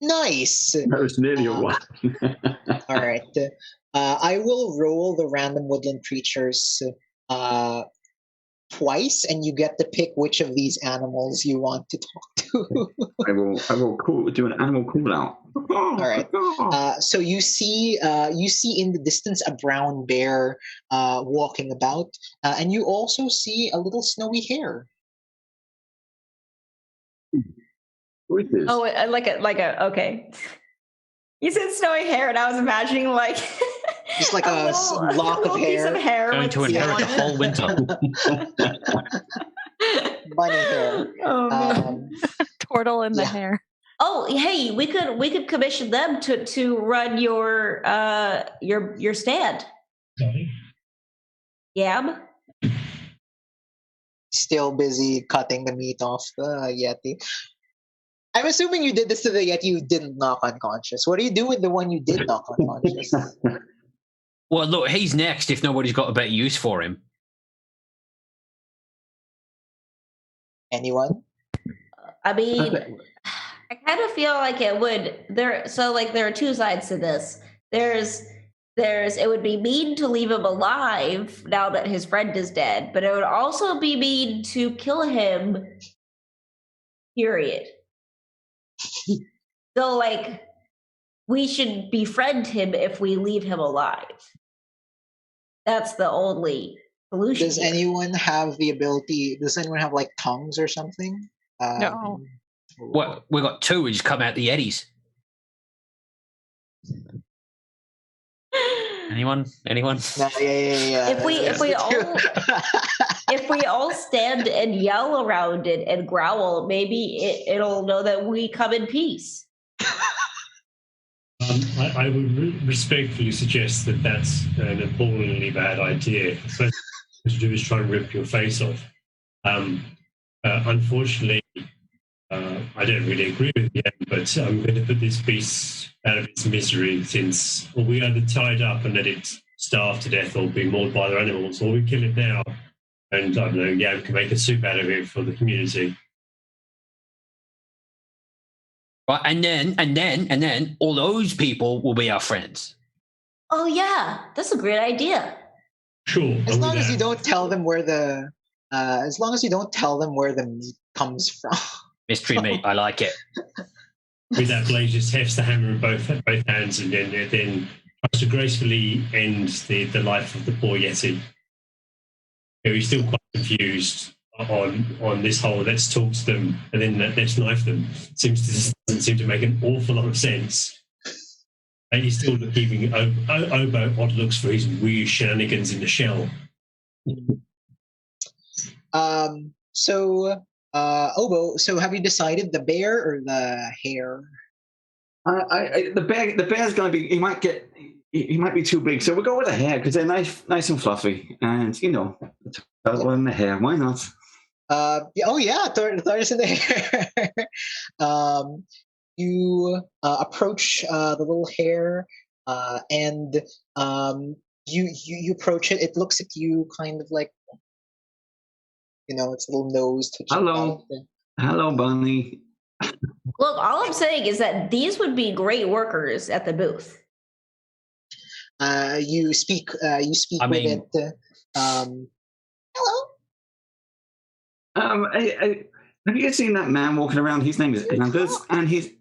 Nice. That was nearly a one. All right. I will roll the random woodland creatures twice, and you get to pick which of these animals you want to talk to. I will do an animal call out. All right. So you see in the distance a brown bear walking about, and you also see a little snowy hare. Who is this? Oh, like a okay. You said snowy hair, and I was imagining like just like a lock of piece hair. of hair Going with to inherit the whole winter. Bunny hair. Oh man. Turtle in the hair. Oh, hey, we could commission them to run your stand. Sorry. Yam. Still busy cutting the meat off the Yeti. I'm assuming you did this to the Yeti you didn't knock unconscious. What do you do with the one you did knock unconscious? Well, look, he's next if nobody's got a better use for him. Anyone? I mean, I kind of feel like it would there. So like there are two sides to this. There's it would be mean to leave him alive now that his friend is dead, but it would also be mean to kill him. Period. So like we should befriend him if we leave him alive. That's the only solution. Does anyone have the ability? Does anyone have like tongues or something? No. Well, we got two who just come out the eddies. Anyone? No, yeah. If we all stand and yell around it and growl, maybe it'll know that we come in peace. I would respectfully suggest that that's an appallingly bad idea. So what to do is try and rip your face off. Unfortunately, I don't really agree with you, but I'm going to put this beast out of its misery since we either tie it up and let it starve to death or be mauled by other animals, or we kill it now and, I don't know, Yam can make a soup out of it for the community. Right, and then all those people will be our friends. Oh yeah, that's a great idea. Sure. As long as you don't tell them where the meat comes from. Mystery meat, I like it. With that, Blaze just hefts the hammer in both hands and then tries to gracefully end the life of the poor Yeti. He's still quite confused on this whole let's talk to them and then let's knife them. Doesn't seem to make an awful lot of sense. And he's still keeping Obo odd looks for his weird shenanigans in the shell. Obo, so have you decided the bear or the hare? The bear's going to be. He might be too big, so we'll go with the hare because they're nice and fluffy, and that one the hare. Why not? Tortoise and the hare. You approach the little hare, and you approach it. It looks at you, kind of like. Its little nose touching. Hello, Bunny. Look, all I'm saying is that these would be great workers at the booth. You speak with it. Hello. Have you seen that man walking around? His name is Anders, and he's.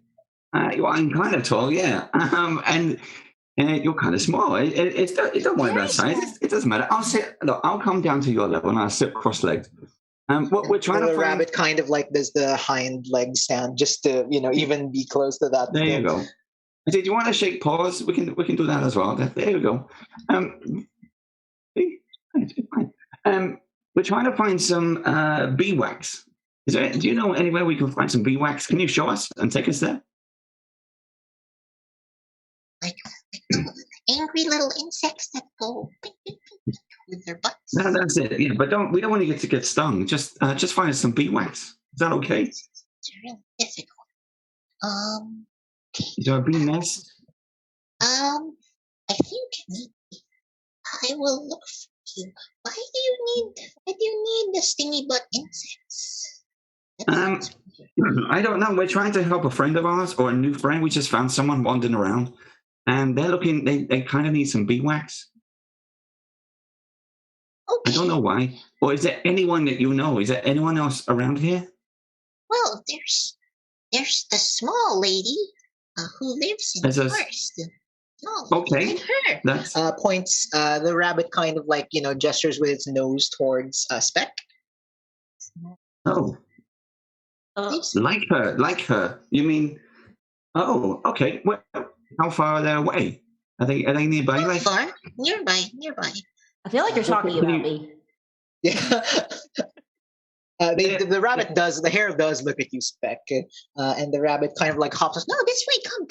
I'm kind of tall, yeah. And you're kind of small. It don't worry about size. It doesn't matter. I'll come down to your level and I'll sit cross-legged. What we're trying to find... rabbit kind of like does the hind leg stand just to even be close to that. There you go. Did you want to shake paws? We can do that as well. There you go. We're trying to find some bee wax. Do you know anywhere we can find some bee wax? Can you show us and take us there? Like angry little insects that go beep, beep, beep, beep with their butts. No, that's it. Yeah, but we don't want to get stung. Just find us some bee wax. Is that okay? It's really difficult. Is there a bee nest? I think maybe I will look for you. Why do you need the stingy butt insects? I don't know. We're trying to help a friend of ours or a new friend. We just found someone wandering around. And they're looking, they kind of need some bee wax. Okay. I don't know why. Or is there anyone that you know? Is there anyone else around here? Well, there's the small lady who lives in There's the a- forest. Oh, Okay. like her. That's Points. The rabbit kind of like gestures with its nose towards Speck. oh, Lives like her. You mean? Oh, okay. Well, how far are they away? Are they nearby? not Like, far. Nearby. I feel like you're talking can about you- me. Yeah. The rabbit does. The hare does look at you, Speck, and the rabbit kind of like hops. No, this way. Come.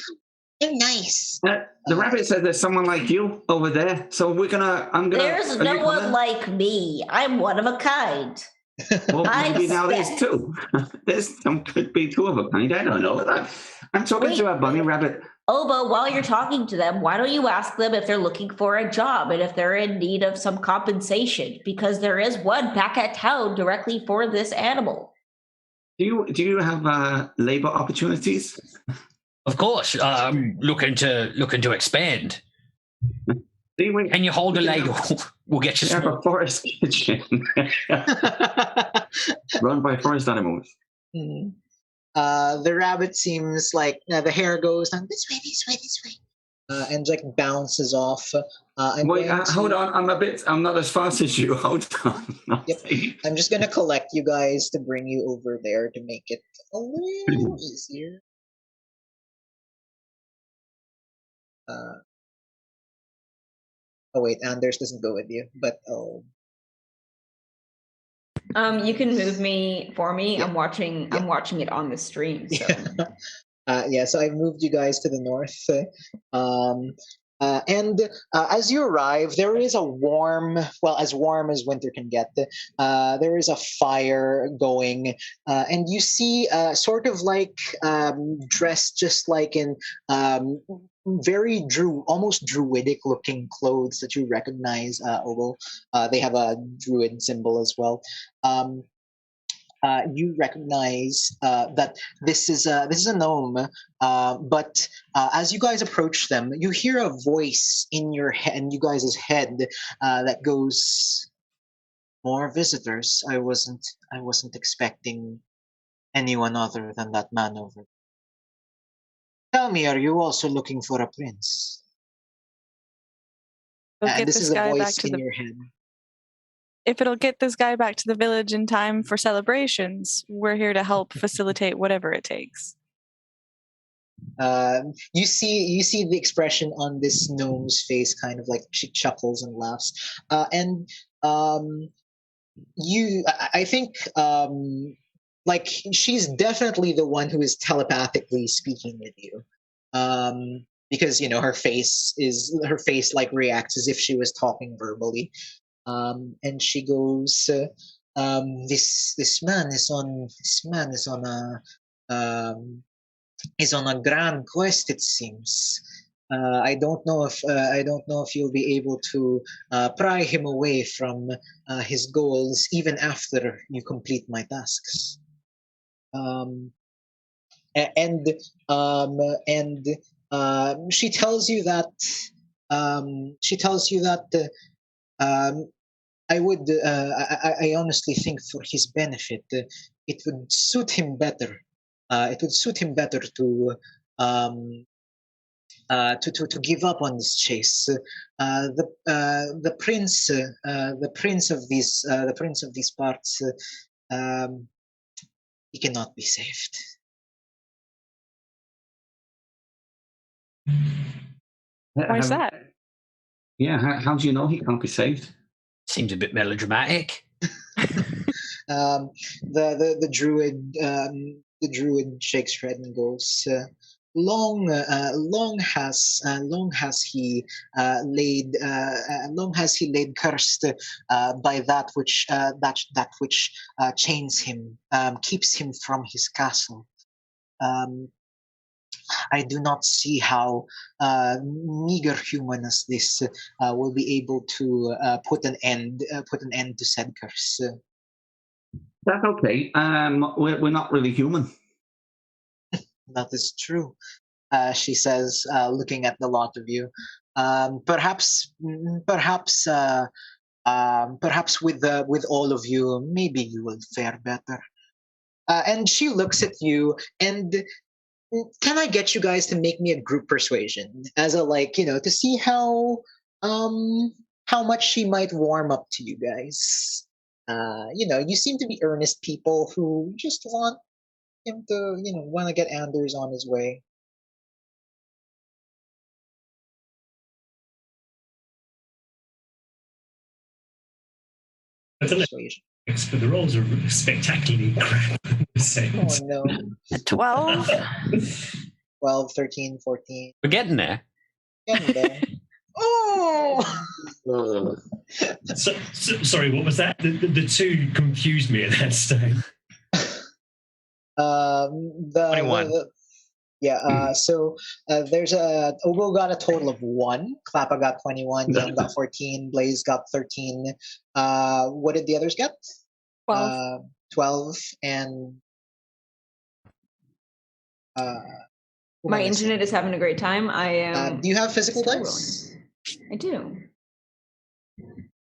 They're nice. the rabbit says there's someone like you over there. So I'm gonna. There's are no you one coming? like me. I'm one of a kind. Well, I'm maybe now there's Speck. two. There's some could be two of a kind. I don't know. I'm talking to a bunny rabbit. Obo, while you're talking to them, why don't you ask them if they're looking for a job and if they're in need of some compensation? Because there is one back at town directly for this animal. Do you have labor opportunities? Of course, looking to expand. Can you hold a ladle? We'll get you We have some. a forest kitchen run by forest animals. Hmm. The rabbit seems like the hare goes down This way. and like bounces off. Wait, hold on. I'm not as fast as you. Hold on. Yep. I'm just gonna collect you guys to bring you over there to make it a little easier. Oh wait, Anders doesn't go with you, but You can move me for me. Yeah. I'm watching it on the stream. So So I moved you guys to the north. And as you arrive, there is a as warm as winter can get. There is a fire going, and you see sort of like dressed just like in very almost druidic looking clothes that you recognize, Obo. They have a druid symbol as well. You recognize that this is a gnome, but as you guys approach them, you hear a voice in you guys' head that goes, "More visitors. I wasn't expecting anyone other than that man over there. Tell me, are you also looking for a prince?" We'll And get this this is a guy back voice to in the. your head. If it'll get this guy back to the village in time for celebrations, we're here to help facilitate whatever it takes. You see the expression on this gnome's face, kind of like she chuckles and laughs, and I think like she's definitely the one who is telepathically speaking with you, because her face like reacts as if she was talking verbally, and she goes, this man is on a grand quest, it seems. I don't know if you'll be able to pry him away from his goals even after you complete my tasks. And she tells you that I honestly think for his benefit, it would suit him better. It would suit him better um, to give up on this chase. The prince of these parts, he cannot be saved. Why's that? Yeah, how do you know he can't be saved? Seems a bit melodramatic. The druid shakes her head and goes, long has he laid cursed by that which chains him, keeps him from his castle. I do not see how meager human as this will be able to put an end to said curse. That's okay. We're not really human. That is true, she says, looking at the lot of you. Perhaps perhaps with all of you, maybe you will fare better. And she looks at you, and can I get you guys to make me a group persuasion as a to see how much she might warm up to you guys. You seem to be earnest people who just want him to, want to get Anders on his way. I don't know, but the rolls are spectacularly crap. Oh no. 12. 12, 13, 14. We're getting there. Getting there. Oh! Sorry, what was that? The two confused me at that stage. 21. So there's Ogo got a total of 1. Klappa got 21. Yam got 14. Blaze got 13. What did the others get? 12. 12 and my internet is having a great time. I am. Do you have physical dice? I do.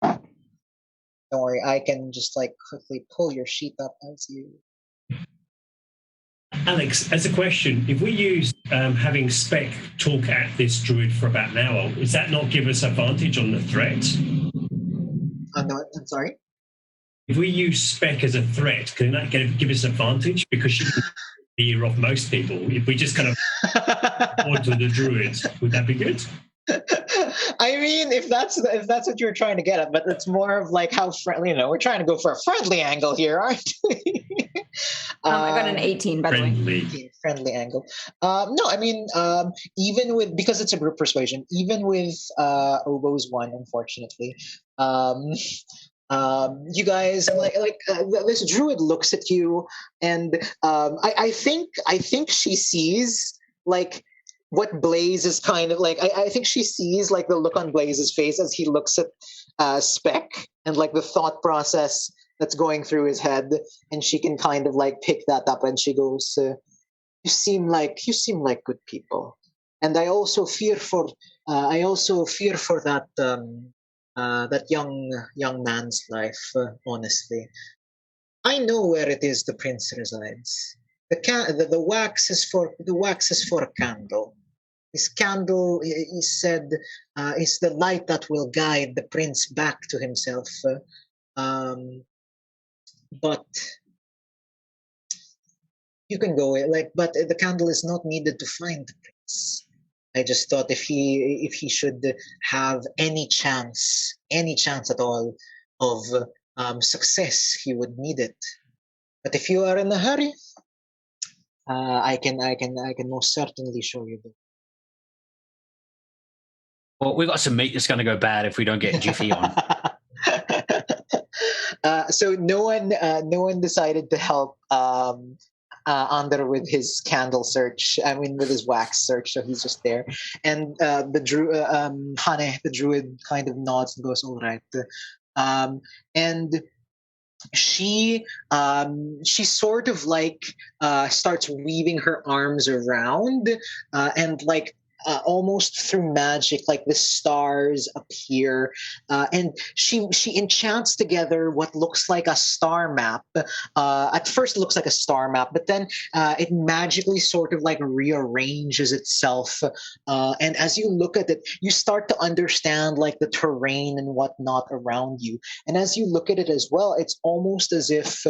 Don't worry, I can just quickly pull your sheet up as you. Alex, as a question, if we use having Spec talk at this druid for about an hour, does that not give us advantage on the threat? No, I'm sorry? If we use Spec as a threat, can that give us advantage? Because she can hear off most people. If we just kind of point to the druids, would that be good? I mean, if that's what you're trying to get at, but it's more of how friendly. We're trying to go for a friendly angle here, aren't we? I got an 18, by the way. Friendly angle. No, I mean, even because it's a group persuasion, even with Obo's 1, unfortunately, you guys this druid looks at you, and I think she sees what Blaze is kind of I think she sees the look on Blaze's face as he looks at Spec, and the thought process that's going through his head, and she can kind of pick that up, and she goes, you seem like good people, and I also fear for that that young man's life, honestly. I know where it is the prince resides. The wax is for a candle. This candle, he said, is the light that will guide the prince back to himself. But you can go but the candle is not needed to find the prince. I just thought if he should have any chance at all of success, he would need it. But if you are in a hurry, I can most certainly show you. Well, we've got some meat that's going to go bad if we don't get Jiffy on. So no one decided to help Ander with his candle search. I mean, with his wax search. So he's just there, and the druid, kind of nods and goes, "All right," and she sort of starts weaving her arms around, and almost through magic, the stars appear, and she enchants together what looks like a star map. At first, it looks like a star map, but then it magically sort of rearranges itself. And as you look at it, you start to understand the terrain and whatnot around you. And as you look at it as well, it's almost as if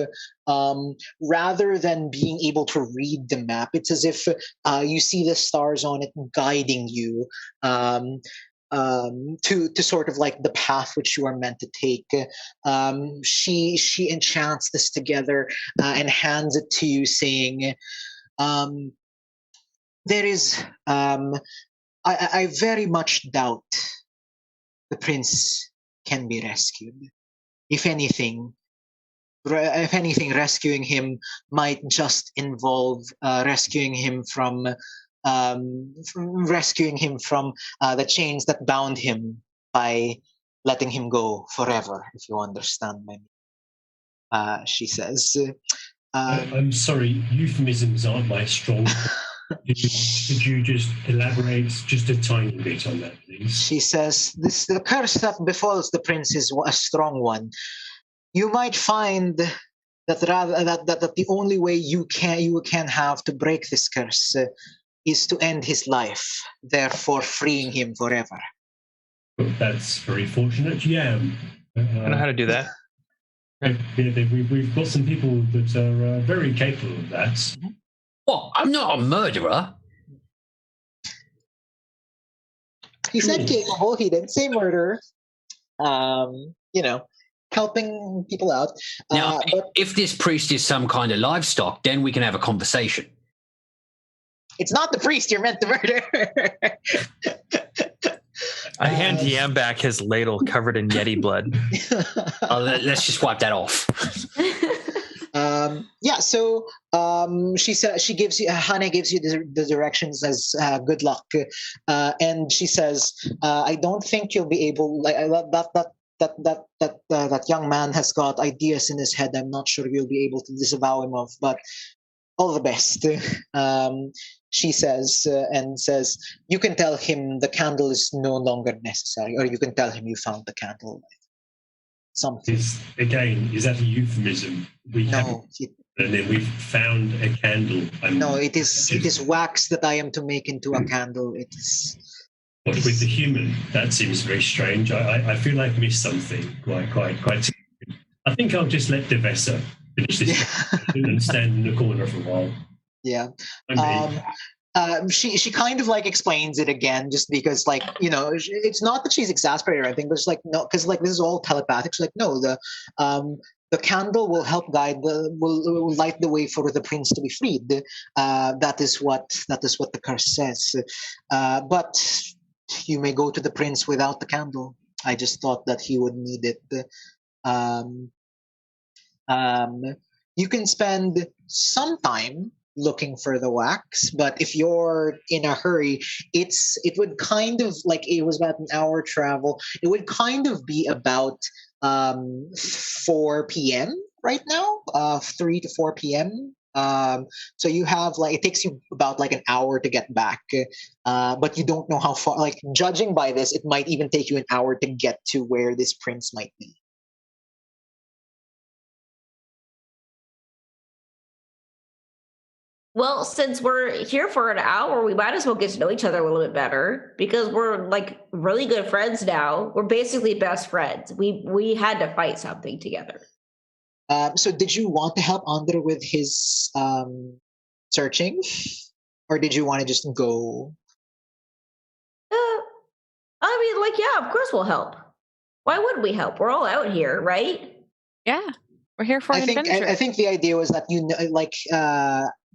rather than being able to read the map, it's as if you see the stars on it guiding you to sort of the path which you are meant to take. She enchants this together and hands it to you, saying, there is I very much doubt the prince can be rescued. If anything, rescuing him might just involve rescuing him from the chains that bound him by letting him go forever, if you understand me. She says. I'm sorry, euphemisms aren't my strong. Could you just elaborate just a tiny bit on that, please? She says, the curse that befalls the prince is a strong one. You might find that the only way you can have to break this curse is to end his life, therefore freeing him forever. Well, that's very fortunate. Yeah. I know how to do that. We've got some people that are very capable of that. What? I'm not a murderer. He said capable. He didn't say murderer. Helping people out. Now, if this priest is some kind of livestock, then we can have a conversation. It's not the priest you're meant to murder. I hand Yam back his ladle covered in Yeti blood. Let's just wipe that off. So she said she gives you Hana gives you the directions as good luck, and she says I don't think you'll be able that young man has got ideas in his head. I'm not sure you'll be able to disavow him of, but all the best. She says and says you can tell him the candle is no longer necessary, or you can tell him you found the candle. Something. Is that a euphemism? And then we've found a candle. No, it is wax that I am to make into a candle. It is. But with the human, that seems very strange. I feel like I missed something quite. I think I'll just let Devessa finish this and stand in the corner for a while. Yeah. She kind of like explains it again, just because it's not that she's exasperated or anything, but it's like no, because like this is all telepathic. She's like no, the candle will help will light the way for the prince to be freed. That is what the curse says. But you may go to the prince without the candle. I just thought that he would need it. You can spend some time looking for the wax, but if you're in a hurry, it would kind of like it was about an hour travel. It would kind of be about 4 p.m. right now, 3 to 4 p.m. So you have it takes you about like an hour to get back, but you don't know how far. Like judging by this, it might even take you an hour to get to where this prince might be. Well, since we're here for an hour, we might as well get to know each other a little bit better, because we're like really good friends now. We're basically best friends. We had to fight something together. So did you want to help Andre with his searching, or did you want to just go? Yeah, of course we'll help. Why wouldn't we help? We're all out here, right? Yeah, we're here for an adventure. I think the idea was that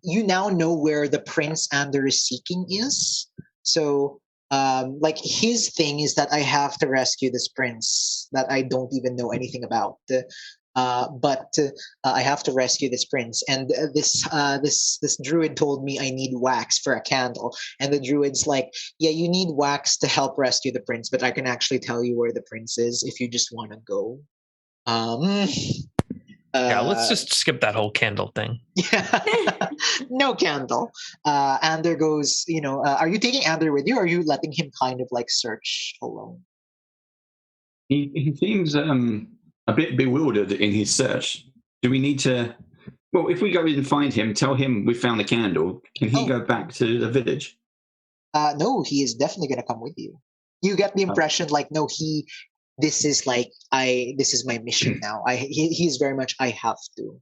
you now know where the prince Ander is seeking is. So, his thing is that I have to rescue this prince that I don't even know anything about. But I have to rescue this prince, and this druid told me I need wax for a candle, and the druid's like, yeah, you need wax to help rescue the prince, but I can actually tell you where the prince is if you just want to go. Yeah, let's just skip that whole candle thing. Yeah, no candle. Ander goes, are you taking Ander with you, or are you letting him kind of like search alone? He seems a bit bewildered in his search. Do we need to? Well, if we go in and find him, tell him we found the candle. Can he go back to the village? No, he is definitely going to come with you. You get the impression this is my mission now. He's very much I have to.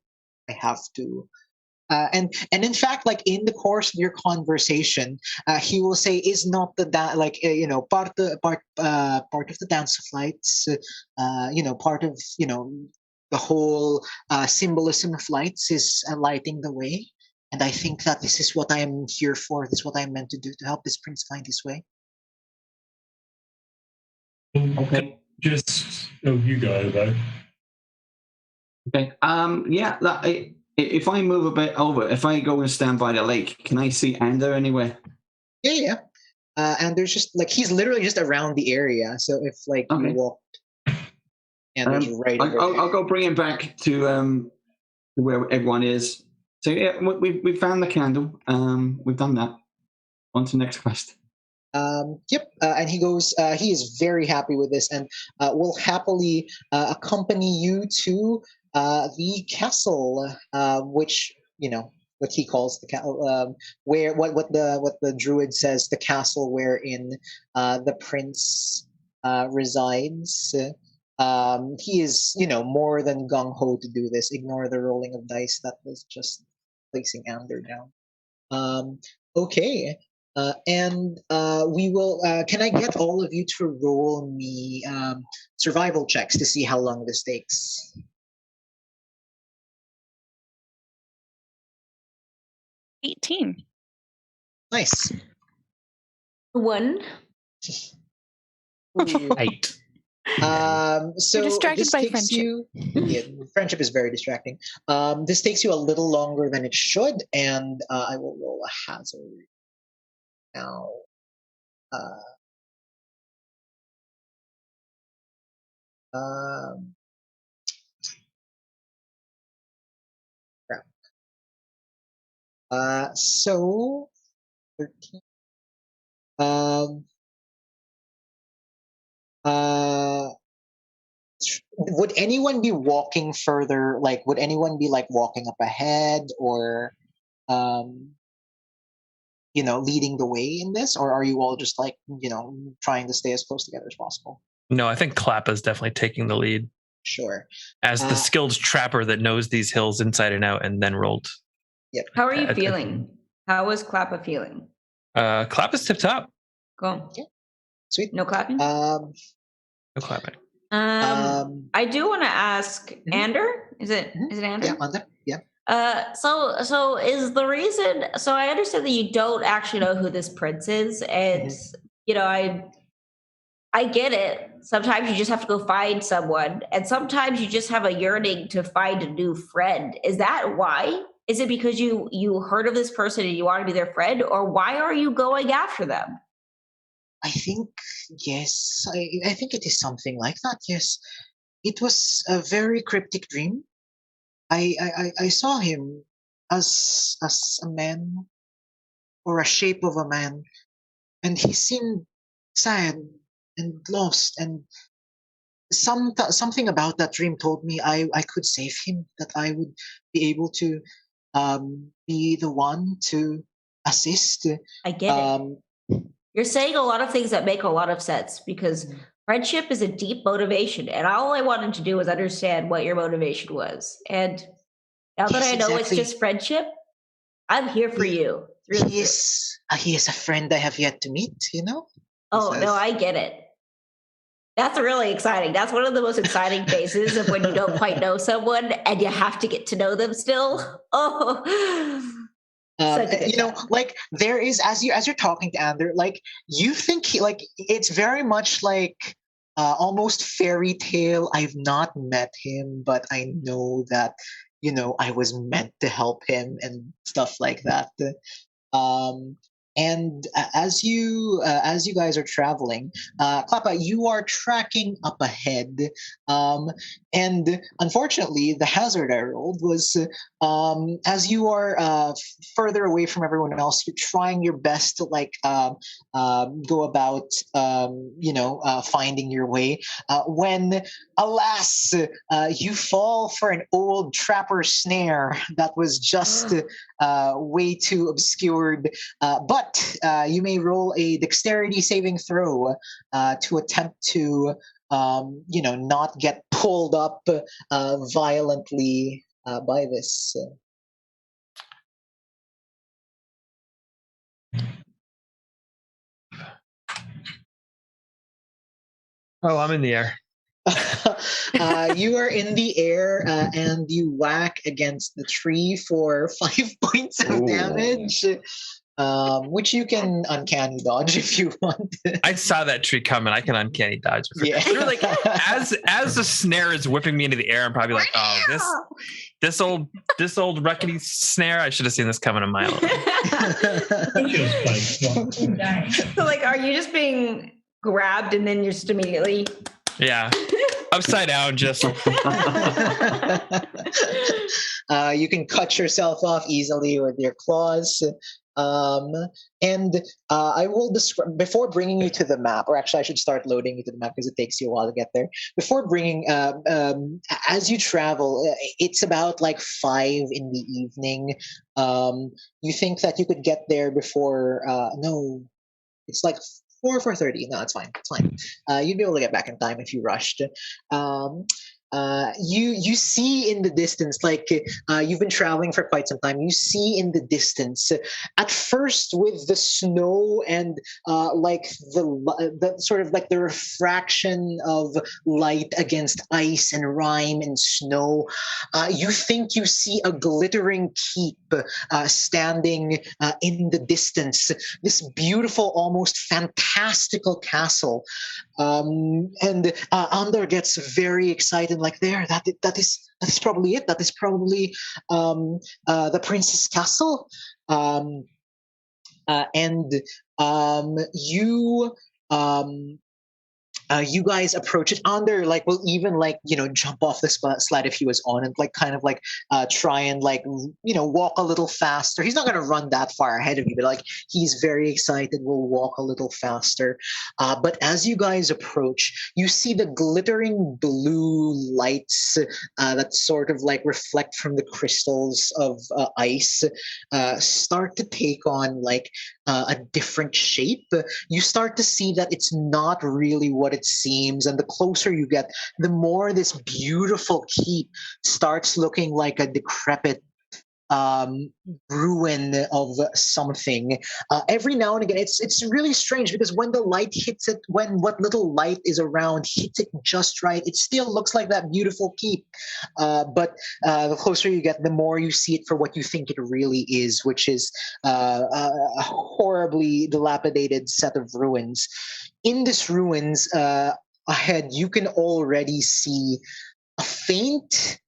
And in fact, like in the course of your conversation, he will say, "Is not part of the dance of lights, part of the whole symbolism of lights is lighting the way." And I think that this is what I am here for. This is what I am meant to do, to help this prince find his way. Okay. You go, though. Okay. If I move a bit over, if I go and stand by the lake, can I see Ander anywhere? Yeah. And there's just he's literally just around the area. So if you walk, and there's right. I'll go bring him back to where everyone is. So yeah, we found the candle. We've done that. On to the next quest. Yep. And he goes. He is very happy with this, and will happily accompany you to the castle, which what he calls the where what the druid says the castle wherein the prince resides. He is more than gung ho to do this. Ignore the rolling of dice. That was just placing Ander down. Okay. And we will. Can I get all of you to roll me survival checks to see how long this takes? 18. Nice. 1. Ooh. 8. So You're distracted this by takes friendship. you. Yeah, friendship is very distracting. This takes you a little longer than it should, and I will roll a hazard now. Crap. So 13. Would anyone be walking further? Like, would anyone be like walking up ahead, or leading the way in this, or are you all just like trying to stay as close together as possible? No, I think Klappa is definitely taking the lead. Sure. As the skilled trapper that knows these hills inside and out and then rolled. Yep. How are you feeling? How is Klappa feeling? Klappa's tip top. Cool. Yeah. Sweet. No clapping? No clapping. I do want to ask Ander. Is it Ander? Yeah, Ander. Yeah. So is the reason? So I understand that you don't actually know who this prince is, and I get it. Sometimes you just have to go find someone, and sometimes you just have a yearning to find a new friend. Is that why? Is it because you heard of this person and you want to be their friend, or why are you going after them? I think yes. I think it is something like that. Yes, it was a very cryptic dream. I saw him as a man, or a shape of a man, and he seemed sad and lost, and something about that dream told me I could save him, that I would be able to be the one to assist. I get it. You're saying a lot of things that make a lot of sense, because friendship is a deep motivation, and all I wanted to do was understand what your motivation was. And now that I know it's just friendship, I'm here for you. He is a friend I have yet to meet, Oh, no, I get it. That's really exciting. That's one of the most exciting phases of when you don't quite know someone and you have to get to know them still. Oh, like there is, as you're talking to Ander, like you think it's very much like almost fairy tale. I've not met him, but I know that I was meant to help him and stuff like that. And as you guys are traveling, Klappa, you are tracking up ahead, and unfortunately, the hazard I rolled was as you are further away from everyone else, you're trying your best to go about finding your way. When, alas, you fall for an old trapper snare that was just way too obscured, but you may roll a dexterity saving throw to attempt to, not get pulled up violently by this. Oh, I'm in the air. You are in the air and you whack against the tree for 5 points of damage. Which you can uncanny dodge if you want. I saw that tree coming. I can uncanny dodge. Yeah. Like as the snare is whipping me into the air, I'm probably like, oh, this old rickety snare. I should have seen this coming a mile away. So, are you just being grabbed and then you're just immediately? Yeah. Upside down, just. You can cut yourself off easily with your claws. I will describe before bringing you to the map, or actually, I should start loading you to the map because it takes you a while to get there. Before bringing, as you travel, it's about like 5 in the evening. You think that you could get there before? No, it's like 4:30. No, it's fine. It's fine. You'd be able to get back in time if you rushed. You see in the distance, like you've been traveling for quite some time. You see in the distance, at first with the snow and like the sort of like the refraction of light against ice and rime and snow, you think you see a glittering keep standing in the distance. This beautiful, almost fantastical castle. And Andor gets very excited, like that is probably it. That is probably the prince's castle. And you guys approach it. Under like will even like jump off the sled if he was on it, like kind of like try and like walk a little faster. He's not going to run that far ahead of you, but like he's very excited, will walk a little faster. But as you guys approach, you see the glittering blue lights that sort of like reflect from the crystals of ice start to take on like a different shape. You start to see that it's not really what it seems, and the closer you get, the more this beautiful keep starts looking like a decrepit ruin of something. Every now and again, it's really strange because when the light hits it, when what little light is around hits it just right, it still looks like that beautiful keep. But the closer you get, the more you see it for what you think it really is, which is a horribly dilapidated set of ruins. In this ruins, ahead, you can already see a faint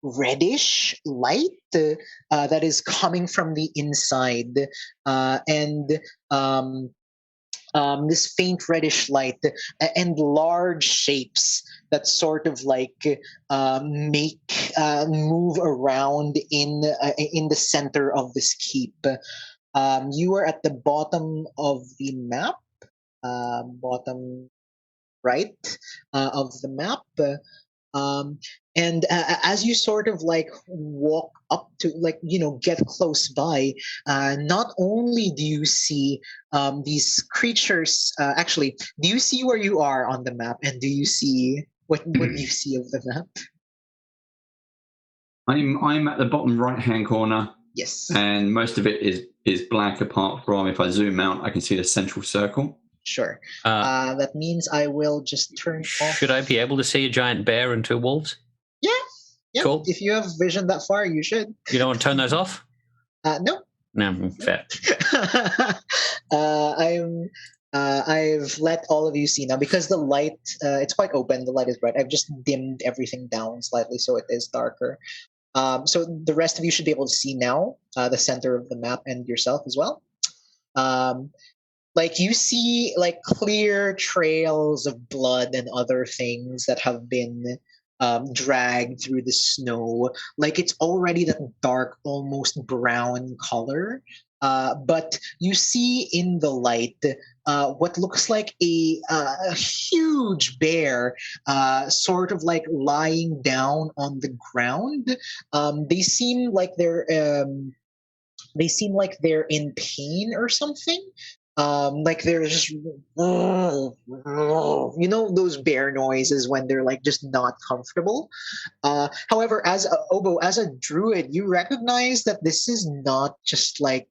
reddish light that is coming from the inside, and this faint reddish light and large shapes that sort of like make move around in the center of this keep. You are at the bottom of the map, bottom right of the map. And as you sort of like walk up to like get close by, not only do you see these creatures, actually, do you see where you are on the map, and do you see what do you see of the map? I'm at the bottom right hand corner. Yes. And most of it is black, apart from if I zoom out, I can see the central circle. Sure. That means I will just turn off. Should I be able to see a giant bear and 2 wolves? Yeah. Cool. If you have vision that far, you should. You don't want to turn those off? No. No, fair. I've let all of you see now because the light, it's quite open. The light is bright. I've just dimmed everything down slightly so it is darker. So the rest of you should be able to see now the center of the map and yourself as well. Like you see like clear trails of blood and other things that have been dragged through the snow. Like it's already that dark, almost brown color. But you see in the light what looks like a huge bear sort of like lying down on the ground. They seem like they're in pain or something. Like they're just those bear noises when they're like just not comfortable. However, as a druid, you recognize that this is not just like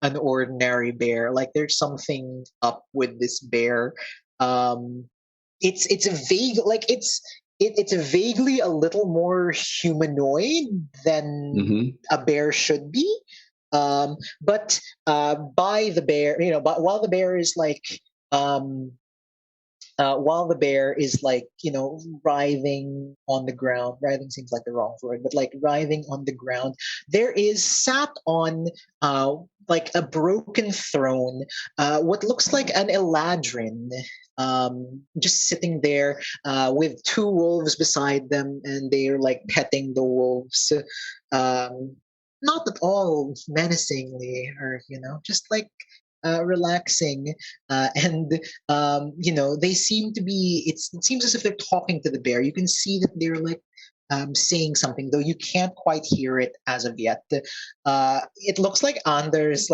an ordinary bear. Like there's something up with this bear. It's a vague, like it's vaguely a little more humanoid than a bear should be. But by the bear, but while the bear is like while the bear is like, writhing on the ground. Writhing seems like the wrong word, but like writhing on the ground, there is sat on like a broken throne, what looks like an eladrin, just sitting there with two wolves beside them, and they're like petting the wolves. Not at all menacingly, or just like relaxing, and they seem to be. It seems as if they're talking to the bear. You can see that they're like saying something, though you can't quite hear it as of yet. It looks like Anders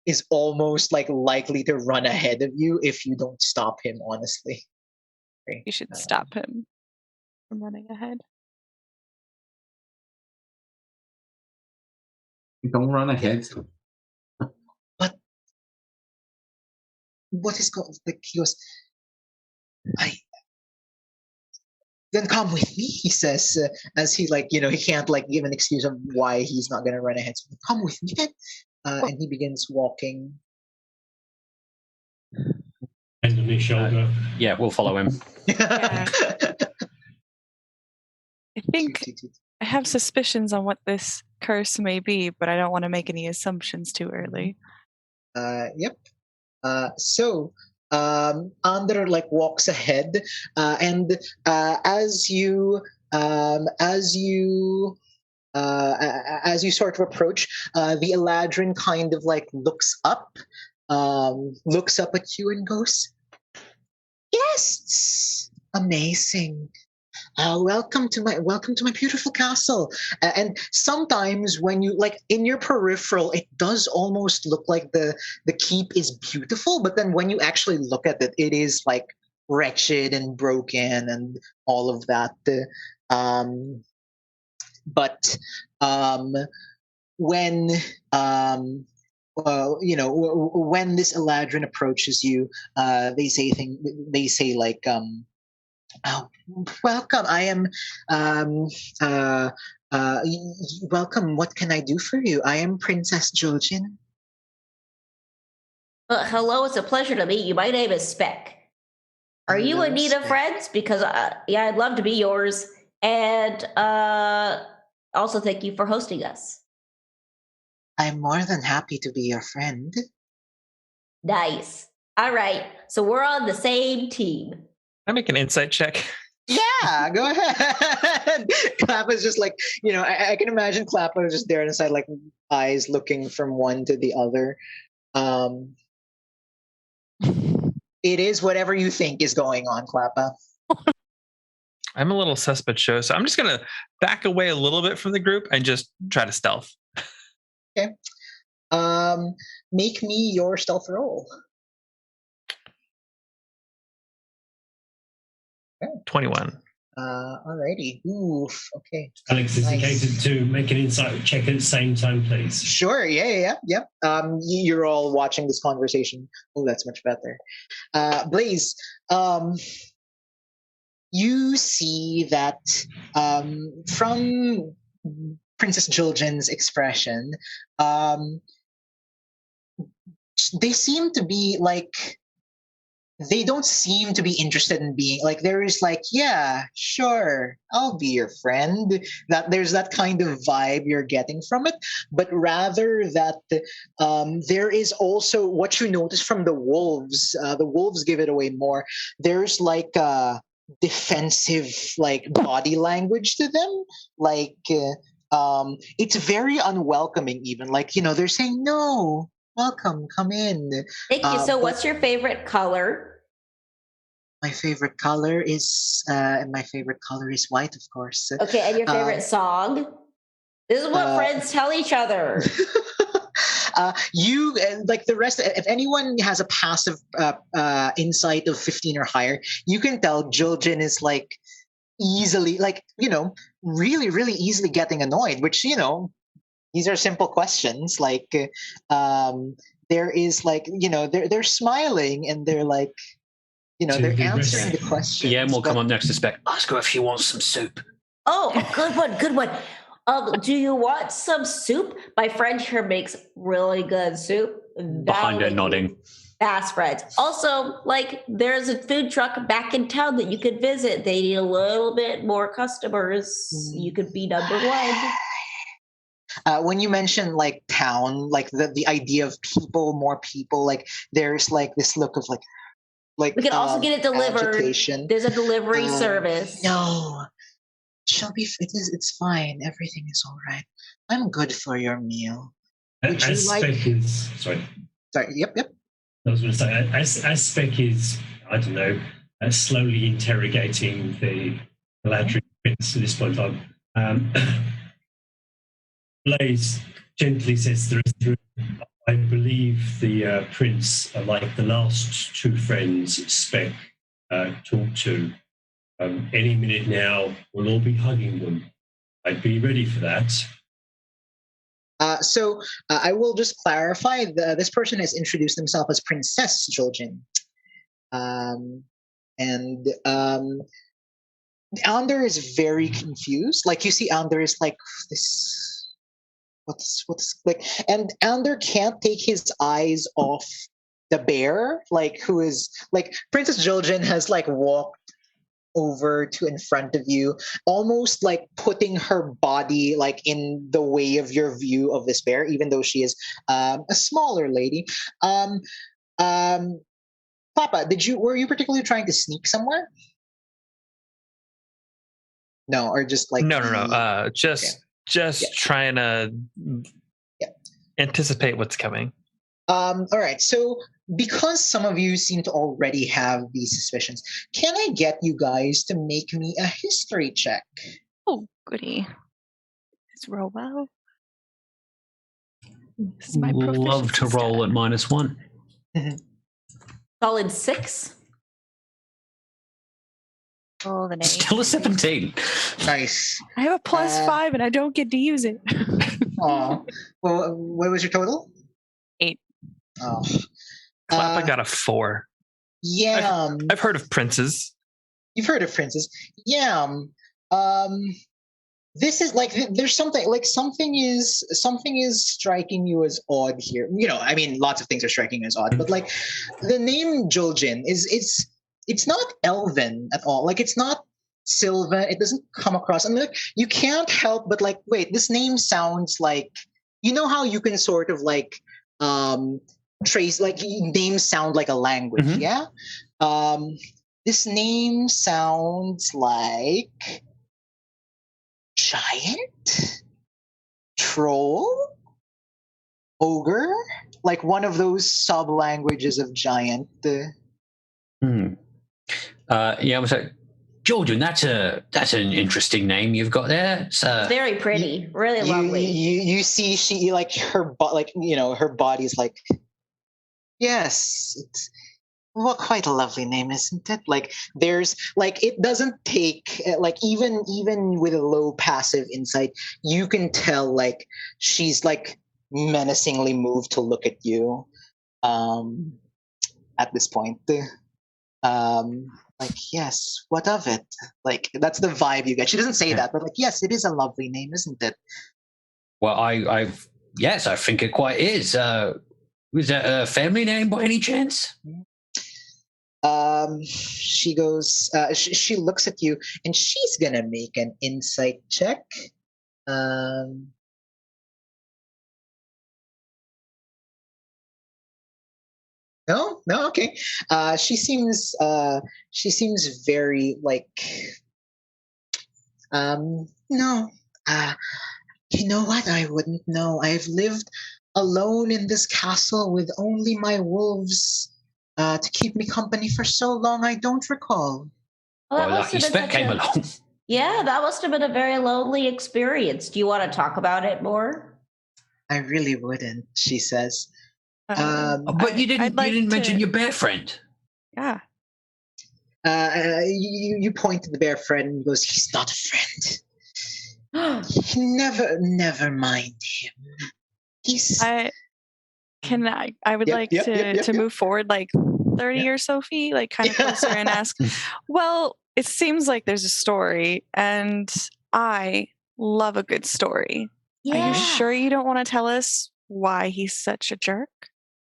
is almost like likely to run ahead of you if you don't stop him. Honestly, You should stop him from running ahead. Don't run ahead. But what is going? Like he goes, then come with me, he says, as he he can't like give an excuse of why he's not gonna run ahead. So come with me then, and he begins walking. Hand on his shoulder. Yeah, we'll follow him. Yeah. I think I have suspicions on what this curse may be, but I don't want to make any assumptions too early. Yep. So Ander like walks ahead, and as you sort of approach, the Eladrin kind of like looks up at you and goes, "Yes, amazing. Welcome to my beautiful castle." And sometimes when you like in your peripheral, it does almost look like the keep is beautiful, but then when you actually look at it, it is like wretched and broken and all of that. But when when this Eladrin approaches you, they say like. Oh, welcome. I am. Welcome. What can I do for you? I am Princess Juljin. Hello, it's a pleasure to meet you. My name is Speck. Are you in need of friends? Because I'd love to be yours. And also, thank you for hosting us. I'm more than happy to be your friend. Nice. All right. So we're on the same team. I make an insight check. Yeah, go ahead. Klappa's just like, I can imagine Klappa just there on the side, like eyes looking from one to the other. It is whatever you think is going on, Klappa. I'm a little suspect show, so I'm just gonna back away a little bit from the group and just try to stealth. Okay. Make me your stealth roll. 21. Alrighty. Oof. Okay. Alex, is indicated to make an insight check at the same time, please. Sure. Yeah. You're all watching this conversation. Oh, that's much better. Blaze, you see that from Princess Juljin's expression, they seem to be like. They don't seem to be interested in being like there is like, yeah, sure, I'll be your friend. That there's that kind of vibe you're getting from it, but rather that there is also what you notice from the wolves. The wolves give it away more. There's like defensive like body language to them, like it's very unwelcoming. Even like they're saying no. Welcome, come in. Thank you. So what's your favorite color? My favorite color is white, of course. Okay, and your favorite song? This is what friends tell each other. You like the rest. If anyone has a passive insight of 15 or higher, you can tell Juljin is like easily, like really, really easily getting annoyed. Which these are simple questions. Like there is like they're smiling and they're like they're answering the question. Yeah, we'll come up next to Spec. Ask her if she wants some soup. Oh, good one. Do you want some soup? My friend here makes really good soup. Behind her, nodding. fast breads. Also, like, there's a food truck back in town that you could visit. They need a little bit more customers. You could be number one. When you mention like town, like the idea of people, more people, like there's like this look of like We can also get it delivered. agitation. There's a delivery service. No, Shelby, it's fine. Everything is all right. I'm good for your meal. Would you like? Sorry. Yep. I was going to say, as Spec is, I don't know, slowly interrogating the Galadriel prince at this point in time. Blaze gently says through. I believe the prince, like the last two friends Spec talked to, any minute now we'll all be hugging them. I'd be ready for that. So I will just clarify. This person has introduced himself as Princess Joljin. And Ander is very confused. Like, you see Ander is like, this... What's like, and Ander can't take his eyes off the bear, like, who is like Princess Joljin has like walked over to in front of you, almost like putting her body like in the way of your view of this bear, even though she is a smaller lady. Papa, were you particularly trying to sneak somewhere? No, or just like no. Just trying to anticipate what's coming. All right. So because some of you seem to already have these suspicions, can I get you guys to make me a history check? Oh, goody. Let's roll well. This is my Love to roll at -1. Solid 6. Roll the name. Still a 17. Nice. I have a +5 and I don't get to use it. Well, what was your total? 8. Oh. Clappa got a 4. Yeah. I've heard of princes. You've heard of princes. Yeah. This is like, there's something like something is striking you as odd here. You know, I mean, lots of things are striking you as odd, but like the name Joljin it's not Elven at all. Like, it's not Sylvan. It doesn't come across. I mean, like, you can't help but like, wait, this name sounds like, you know how you can sort of like trace, like, names sound like a language, yeah? This name sounds like giant, troll, ogre, like one of those sub languages of giant. Yeah, I was like, Jordan, that's an interesting name you've got there. It's, very pretty, really lovely. You see, she like her her body's like, yes, it's quite a lovely name, isn't it? Like, there's like, it doesn't take like even with a low passive insight, you can tell like she's like menacingly moved to look at you. At this point. Like, yes, what of it? Like, that's the vibe you get. She doesn't say that, but like, yes, it is a lovely name, isn't it? Well, yes, I think it quite is. Was that a family name by any chance? She goes, she looks at you, and she's gonna make an insight check. No, okay. She seems very like, no. You know what? I wouldn't know. I've lived alone in this castle with only my wolves to keep me company for so long. I don't recall. Well, lucky Spec came along. Yeah, that must have been a very lonely experience. Do you want to talk about it more? I really wouldn't, she says. But you didn't mention your bear friend. Yeah. You point to the bear friend and goes, he's not a friend. Never mind him. I would like to move forward like 30 or so feet, like kind of closer, and ask, well, it seems like there's a story, and I love a good story. Yeah. Are you sure you don't want to tell us why he's such a jerk?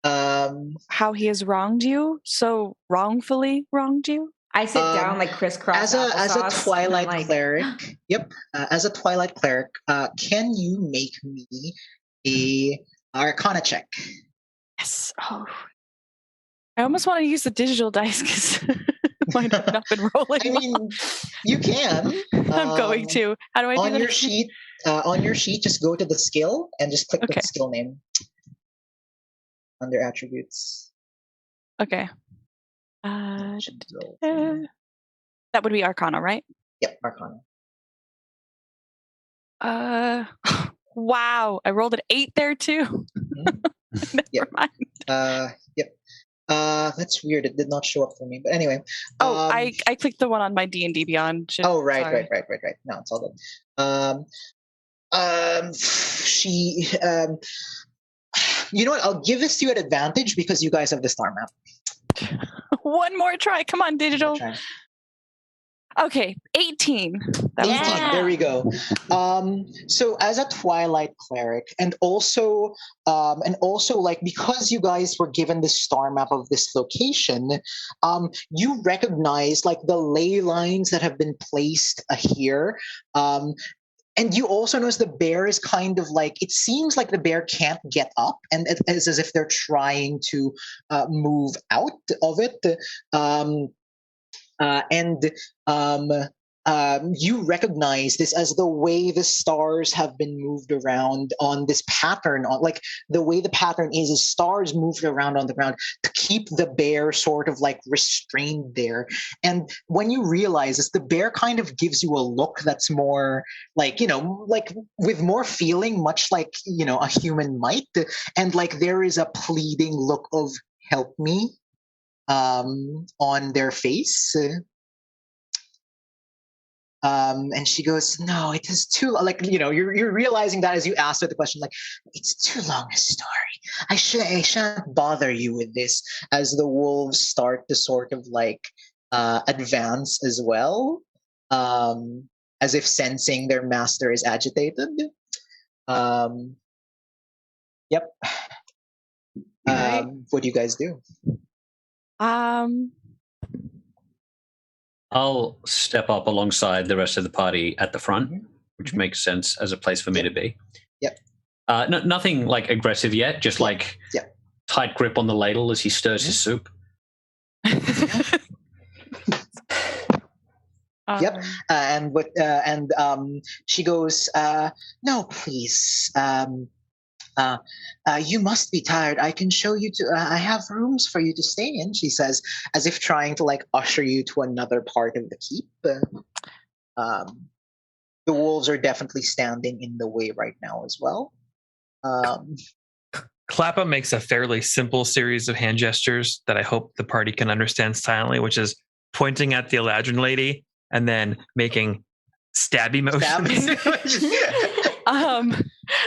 How he has wronged you, so wrongfully wronged you? I sit down like crisscross as a applesauce, Twilight and I'm like, cleric. Yep. As a Twilight cleric, can you make me a Arcana check? Yes. Oh. I almost want to use the digital dice because mine have not been rolling. I mean, you can. I'm going to. How do I do on that? your sheet? On your sheet, just go to the skill and just click the skill name under attributes. Okay. That would be Arcana, right? Yep, Arcana. Wow, I rolled an 8 there too. Never mind. Yep. That's weird. It did not show up for me. But anyway. I clicked the one on my D&D Beyond. Right. No, it's all good. She. You know what? I'll give this to you at advantage because you guys have the star map. One more try. Come on, digital. Okay, 18. There we go. So as a Twilight cleric, and also like because you guys were given the star map of this location, you recognize like the ley lines that have been placed here. And you also notice the bear is kind of like, it seems like the bear can't get up, and it's as if they're trying to move out of it. You recognize this as the way the stars have been moved around on this pattern. Like the way the pattern is stars moved around on the ground to keep the bear sort of like restrained there. And when you realize this, the bear kind of gives you a look that's more like, like with more feeling, much like, a human might. And like there is a pleading look of help me on their face. And she goes, no, it is too like, you're realizing that as you ask her the question, like, it's too long a story. I shan't bother you with this, as the wolves start to sort of like advance as well, as if sensing their master is agitated. Yep. What do you guys do? I'll step up alongside the rest of the party at the front, which makes sense as a place for me to be. Yep. Nothing like aggressive yet, just like tight grip on the ladle as he stirs his soup. Yep. And she goes, no, please. You must be tired. I can show you to. I have rooms for you to stay in, she says, as if trying to like usher you to another part of the keep. The wolves are definitely standing in the way right now as well. Klappa makes a fairly simple series of hand gestures that I hope the party can understand silently, which is pointing at the Eladrin lady and then making stabby motions.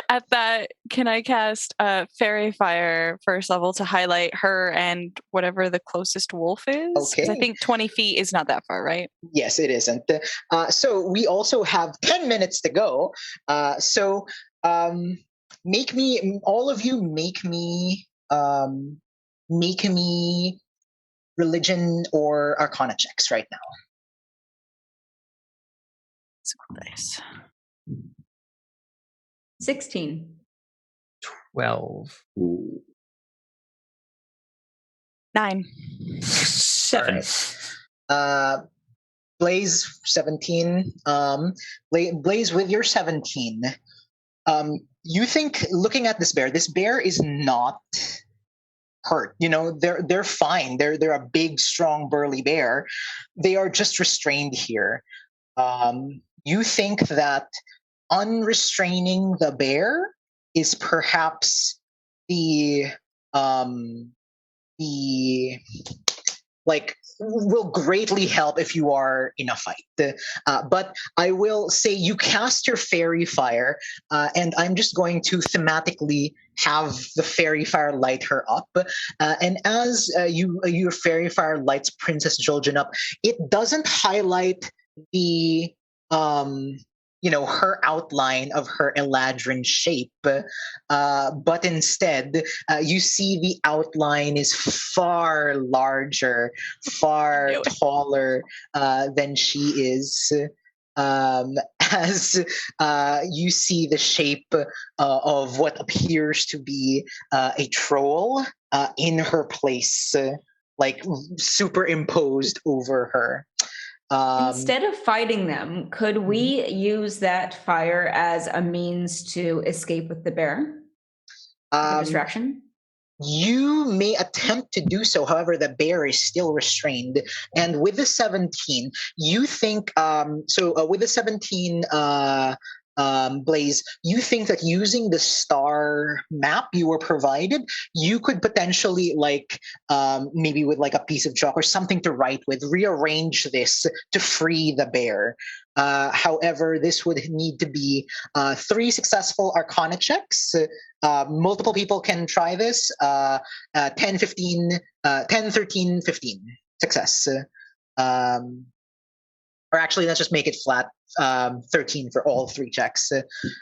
At that, can I cast Fairy Fire first level to highlight her and whatever the closest wolf is? Okay. I think 20 feet is not that far, right? Yes, it isn't. So we also have 10 minutes to go. Make me, all of you, make me religion or arcana checks right now. Nice. 16. 12. 9. 7. Blaze, 17. Blaze, with your 17, you think, looking at this bear is not hurt. They're fine. They're a big, strong, burly bear. They are just restrained here. You think that unrestraining the bear is perhaps will greatly help if you are in a fight. But I will say you cast your fairy fire, and I'm just going to thematically have the fairy fire light her up. And as your fairy fire lights Princess Joljin up, it doesn't highlight the her outline of her eladrin shape, but instead you see the outline is far larger, far taller than she is. As you see the shape of what appears to be a troll in her place, like superimposed over her. Instead of fighting them, could we use that fire as a means to escape with the bear? Like a distraction? You may attempt to do so, however, the bear is still restrained. And with the 17, you think, with the 17, Blaze, you think that using the star map you were provided, you could potentially, maybe with like a piece of chalk or something to write with, rearrange this to free the bear. However, this would need to be 3 successful Arcana checks. Multiple people can try this. 10, 15, 10, 13, 15 success. Or actually, let's just make it flat. 13 for all 3 checks.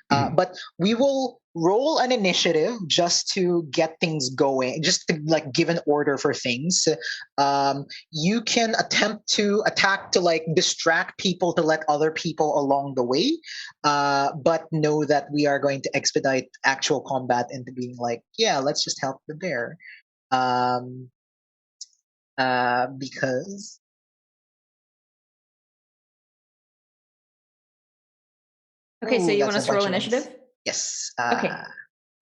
But we will roll an initiative just to get things going, just to give an order for things. You can attempt to attack to distract people to let other people along the way, but know that we are going to expedite actual combat into being let's just help the bear, because. Okay, so you want us to roll initiative? Yes. Okay.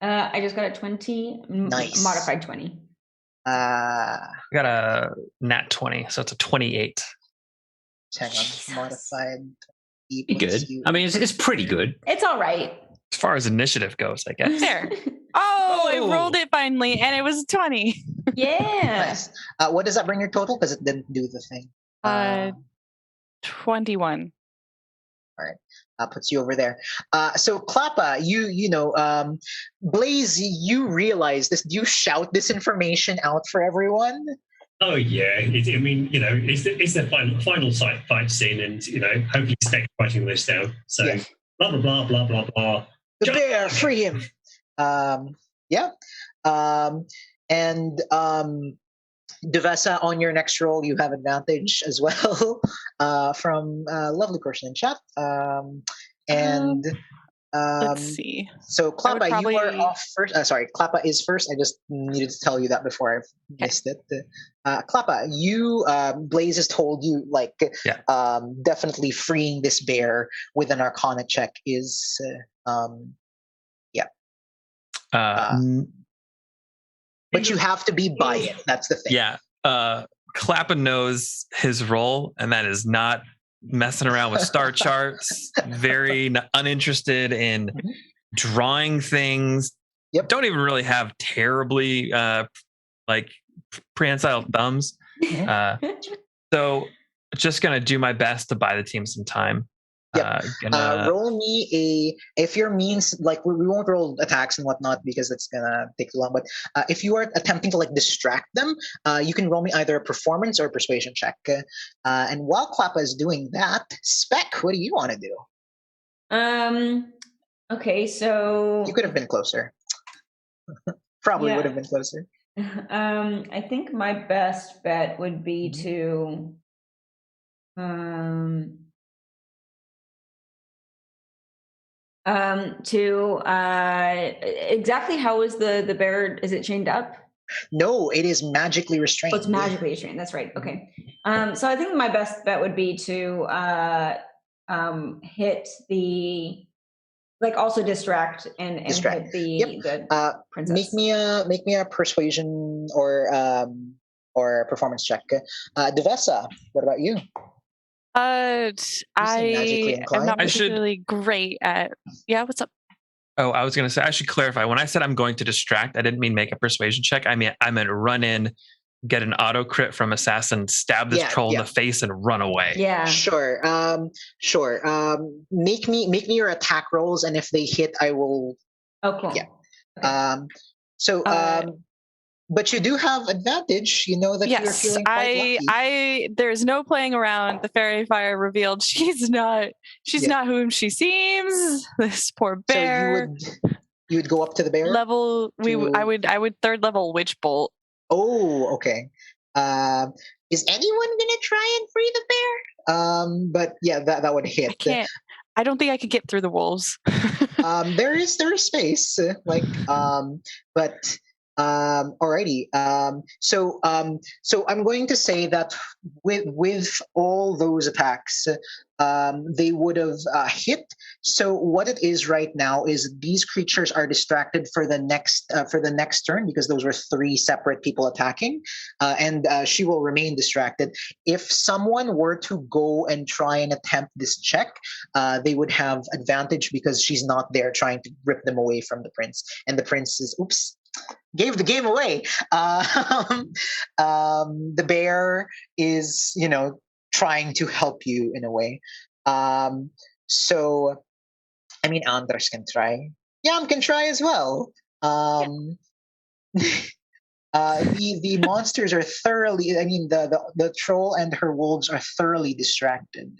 I just got a 20, nice. Modified 20. I got a nat 20, so it's a 28. Hang on, modified. Pretty good. I mean, it's pretty good. It's all right. As far as initiative goes, I guess. There. Oh, I rolled it finally, and it was 20. Yeah. Nice. What does that bring your total? Because it didn't do the thing. 21. All right, puts you over there. So Klappa, Blaze, you realize this. Do you shout this information out for everyone? Oh yeah, it's the final fight scene, and hopefully Spec writing this down. So blah blah blah blah blah blah. The bear, free him. And Devesa, on your next roll, you have advantage as well from lovely person in chat. Let's see. So Klappa, you are off first. Sorry, Klappa is first. I just needed to tell you that before I missed it. Klappa, you Blaze has told you definitely freeing this bear with an Arcana check is but you have to be by it. That's the thing. Yeah. Klappa knows his role, and that is not messing around with star charts. Very uninterested in drawing things. Yep. Don't even really have terribly prehensile thumbs. So just gonna do my best to buy the team some time. Roll me if your means we won't roll attacks and whatnot because it's gonna take too long, but if you are attempting to distract them, you can roll me either a performance or a persuasion check, and while Klappa is doing that, Spec, what do you want to do? Okay, so you could have been closer. Probably would have been closer. I think my best bet would be to exactly how is the bear, is it chained up? No, it is magically restrained. Oh, it's magically restrained, that's right. Okay. So I think my best bet would be to hit the also distract and hit the princess. Make me a persuasion or performance check. Devesa, what about you? I'm not particularly great at. Yeah, what's up? Oh, I was going to say, I should clarify. When I said I'm going to distract, I didn't mean make a persuasion check. I meant run in, get an auto crit from assassin, stab this troll in the face, and run away. Yeah, sure. Make me your attack rolls, and if they hit, I will. Oh, cool. Yeah. Okay. But you do have advantage. You know that you're Yes, feeling quite lucky. there's no playing around. The fairy fire revealed she's not Yeah. whom she seems. This poor So bear. you would go up to the bear. I would third level witch bolt. Oh, okay. Is anyone gonna try and free the bear? But yeah, that would hit. I can't. I don't think I could get through the wolves. There is space, but alrighty. So I'm going to say that with all those attacks, they would have hit. So what it is right now is these creatures are distracted for the next turn because those were 3 separate people attacking, and she will remain distracted. If someone were to go and try and attempt this check, they would have advantage because she's not there trying to rip them away from the prince, and the prince is gave the game away. The bear is trying to help you in a way. So I mean, Andres can try. Yam can try as well. The monsters are thoroughly. I mean, the troll and her wolves are thoroughly distracted.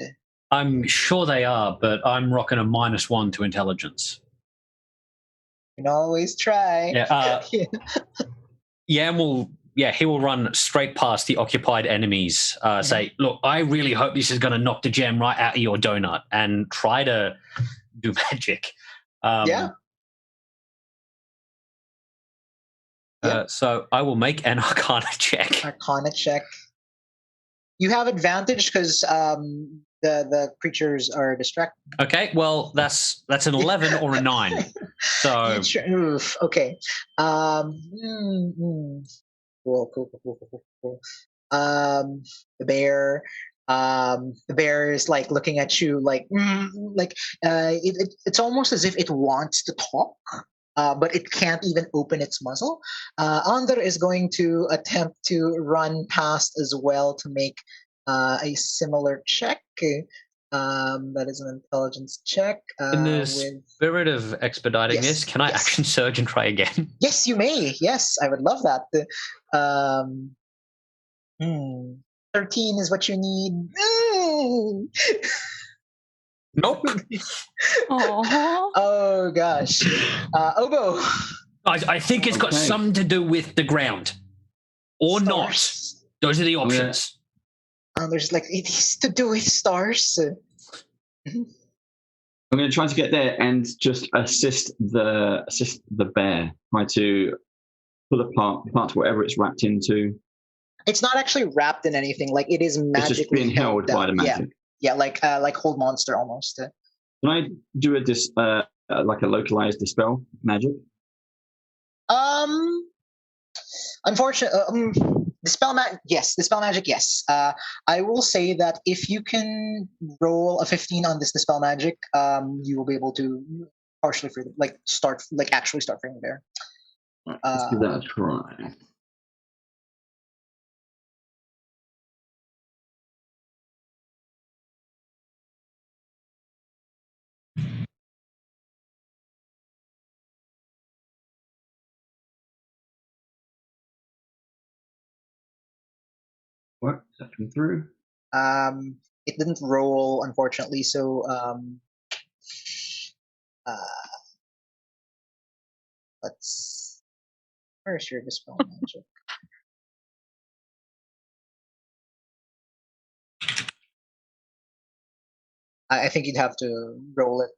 I'm sure they are, but I'm rocking a -1 to intelligence. You can always try. Yeah. He will run straight past the occupied enemies, say, look, I really hope this is going to knock the gem right out of your donut, and try to do magic. So I will make an Arcana check. Arcana check. You have advantage because the creatures are distracted. Okay, well, that's an 11 or a 9. So Oof, okay. Cool. The bear is like looking at you like it's almost as if it wants to talk, but it can't even open its muzzle. Ander is going to attempt to run past as well to make a similar check. That is an intelligence check. In the spirit of expediting this, can I action surge and try again? Yes, you may. Yes, I would love that. 13 is what you need. Nope. Oh gosh. Obo. I think it's got something to do with the ground, or stars. Not. Those are the options. There's like it is to do with stars. I'm going to try to get there and just assist the bear. Try to pull apart whatever it's wrapped into. It's not actually wrapped in anything. Like it is magically it's just being held by the magic. Yeah, like hold monster almost. Can I do like a localized dispel magic? Unfortunately, dispel magic. Yes. I will say that if you can roll a 15 on this dispel magic, you will be able to partially free, actually start freeing the bear. Let's give that a try. What? Is that come through? It didn't roll, unfortunately. So, where's your dispel magic? I think you'd have to roll it,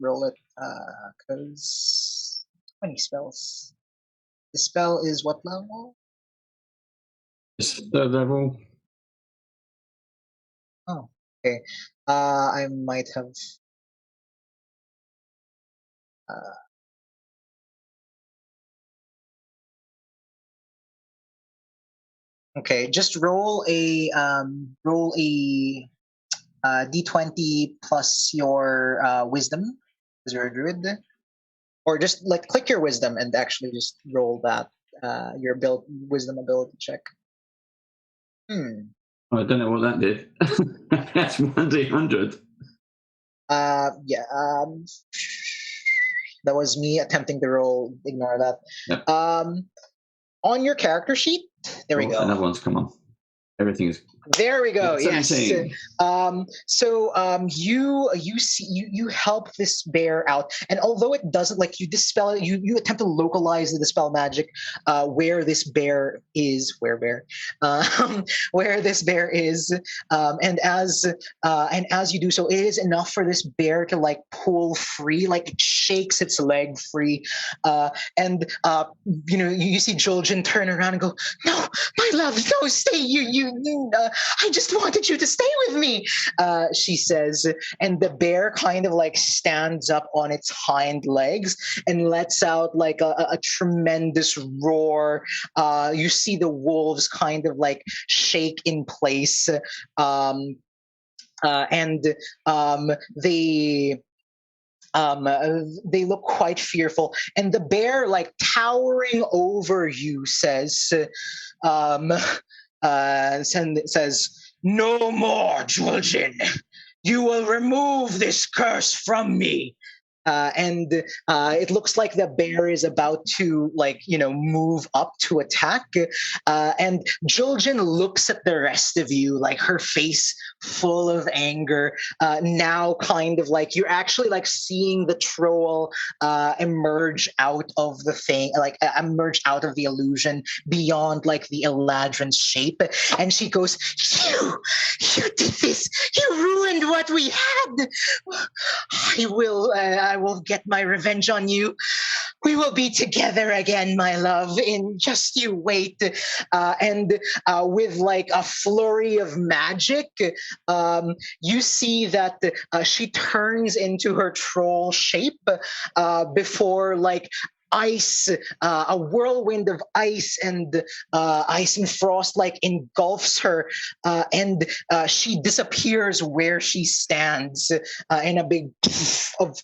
because 20 spells. The spell is what level? It's 3rd level. Oh, okay. I might have. Okay, just roll a d20 plus your wisdom, because you're a druid, or just like click your wisdom and actually just roll that your wisdom ability check. I don't know what that did. That's 1d100. That was me attempting to roll. Ignore that. Yep. on your character sheet, there we go. Another one's come on. Everything is. There we go. Yes. 17. You help this bear out, and although it doesn't like you dispel it, you attempt to localize the dispel magic where this bear is, where this bear is, and as you do so, it is enough for this bear to like pull free, like it shakes its leg free, and you see Juljan turn around and go, "No, my love, no, stay. I just wanted you to stay with me," she says, and the bear kind of like stands up on its hind legs and lets out like a tremendous roar. You see the wolves kind of like shake in place, and they look quite fearful. And the bear, like towering over you, says, "No more, Juljan. You will remove this curse from me." And it looks like the bear is about to move up to attack. And Juljan looks at the rest of you, like her face full of anger. Now kind of like you're actually like seeing the troll emerge out of the thing, like emerge out of the illusion beyond like the Eladrin's shape. And she goes, You did this. You ruined what we had. I will get my revenge on you. We will be together again, my love, in just you wait. And with like a flurry of magic, you see that she turns into her troll shape before like ice, a whirlwind of ice and frost like engulfs her, and she disappears where she stands in a big of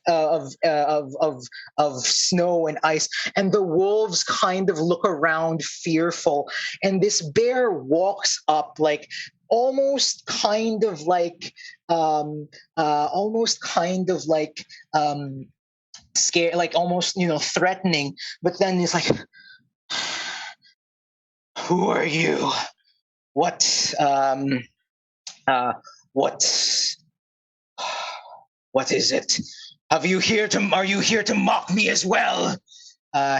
snow and ice. And the wolves kind of look around fearful, and this bear walks up like almost kind of like scared, like almost threatening, but then he's like, "Who are you? What is it? Are you here to mock me as well?"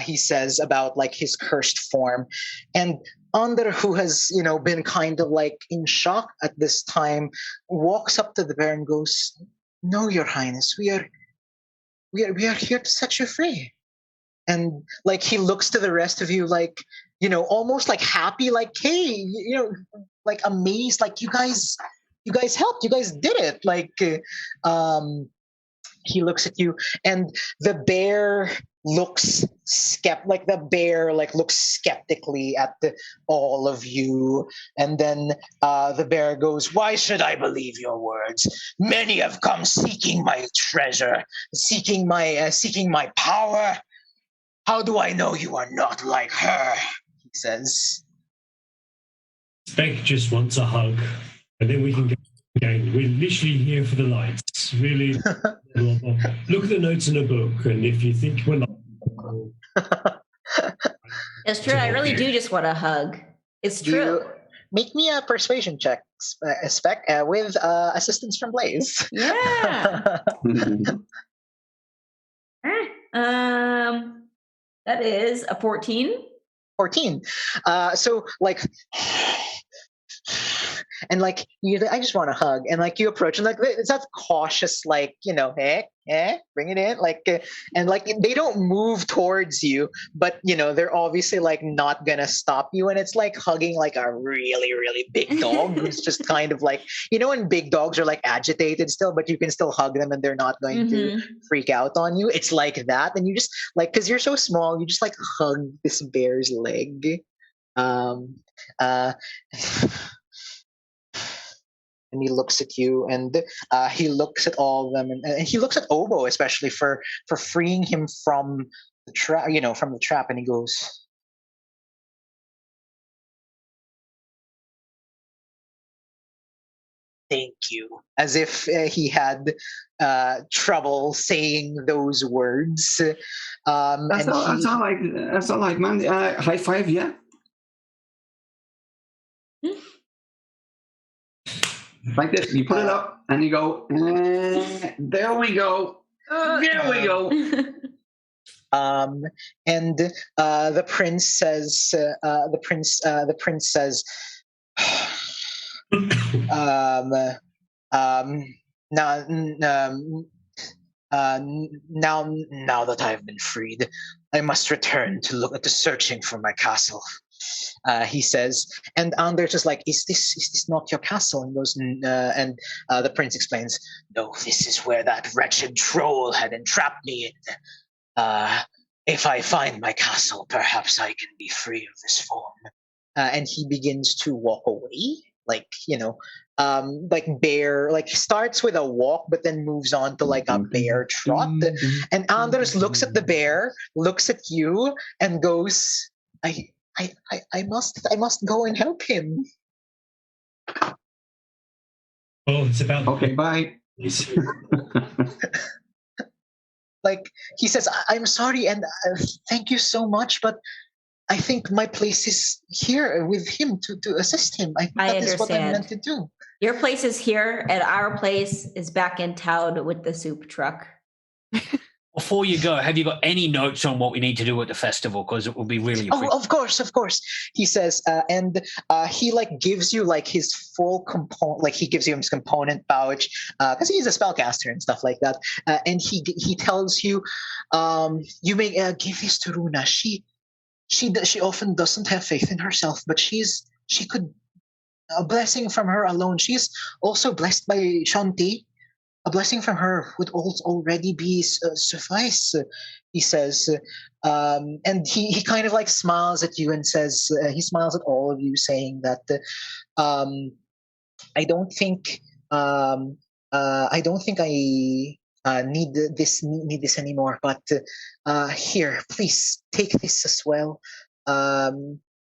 He says about like his cursed form. And Ander, who has been kind of like in shock at this time, walks up to the bear and goes, "No, Your Highness, we are here to set you free." And like he looks to the rest of you like almost like happy, like, "Hey, like amazed, like you guys helped, you guys did it." Like he looks at you, and the bear looks looks skeptically at all of you. And then the bear goes, "Why should I believe your words? Many have come seeking my treasure, seeking my power. How do I know you are not like her?" he says. Beck just wants a hug, and then we can go again. We're literally here for the lights. Really, look at the notes in the book, and if you think we're not. It's true. I really do just want a hug. It's true. Make me a persuasion check, Spec, with assistance from Blaze. Yeah. That is a 14. 14. So like, and like I just want a hug, and like you approach and like it's that cautious like bring it in, like and like they don't move towards you, but they're obviously like not gonna stop you. And it's like hugging like a really really big dog who's just kind of like when big dogs are like agitated still, but you can still hug them and they're not going to freak out on you. It's like that, and you just like, because you're so small, you just like hug this bear's leg. And he looks at you, and he looks at all of them, and he looks at Obo especially for freeing him from the trap, from the trap. And he goes, "Thank you," as if he had trouble saying those words. That's all right, man. High five, yeah. like this. You put it up and you go, there we go. There we go. And the prince says, the prince says, now, now that I've been freed, I must return to searching for my castle. He says, and Anders is like, is this not your castle? And goes, and the prince explains, no, this is where that wretched troll had entrapped me in. If I find my castle, perhaps I can be free of this form. And he begins to walk away, like bear, like starts with a walk, but then moves on to like a bear trot. And Anders looks at the bear, looks at you, and goes, I must go and help him. Oh, it's about okay. Bye. Like he says, I'm sorry and thank you so much, but I think my place is here with him to assist him. I think that is what I'm meant to do. Your place is here, and our place is back in town with the soup truck. Before you go, have you got any notes on what we need to do at the festival? Because it will be really appreciated. Of course. He says, and he like gives you like his full component, like he gives you his component pouch, because he's a spellcaster and stuff like that. And he tells you, you may give this to Runa. She often doesn't have faith in herself, but she could, a blessing from her alone. She's also blessed by Shanti. A blessing from her would already be suffice, he says. And he kind of like smiles at you and says, he smiles at all of you, saying that I don't think I need this anymore. But here, please take this as well.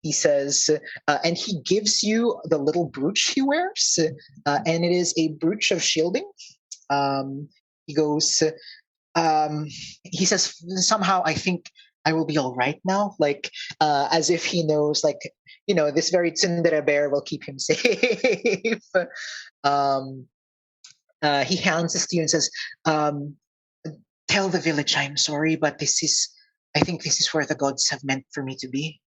He says, and he gives you the little brooch he wears, and it is a brooch of shielding. He goes, he says, somehow I think I will be all right now, like as if he knows, like, this very tsundere bear will keep him safe. He hands this to you and says, tell the village I'm sorry, but I think this is where the gods have meant for me to be.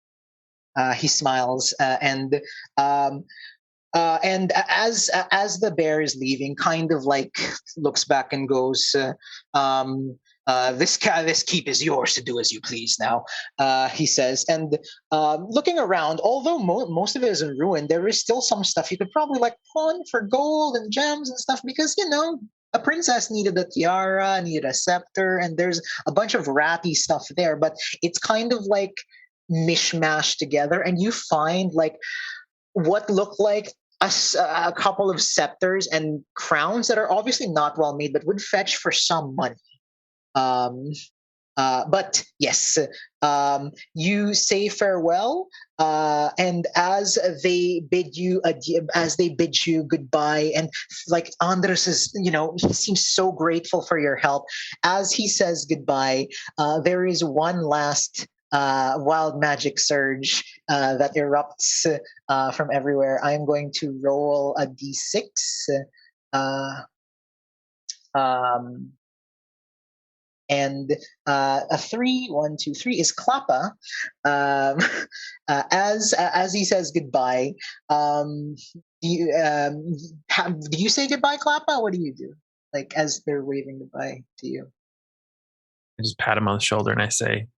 He smiles, and as the bear is leaving, kind of like looks back and goes, this keep is yours to do as you please now, he says. And looking around, although most of it is in ruin, there is still some stuff you could probably like pawn for gold and gems and stuff, because a princess needed a tiara, needed a scepter, and there's a bunch of ratty stuff there, but it's kind of like mishmashed together, and you find like what look like a couple of scepters and crowns that are obviously not well made, but would fetch for some money. But yes, you say farewell, and as they bid you goodbye, and like Andres is, he seems so grateful for your help. As he says goodbye, there is one last wild magic surge that erupts from everywhere. I'm going to roll a d6. And a 3, 1, 2, 3 is Klappa. As he says goodbye, do you say goodbye, Klappa? What do you do? Like as they're waving goodbye to you? I just pat him on the shoulder and I say,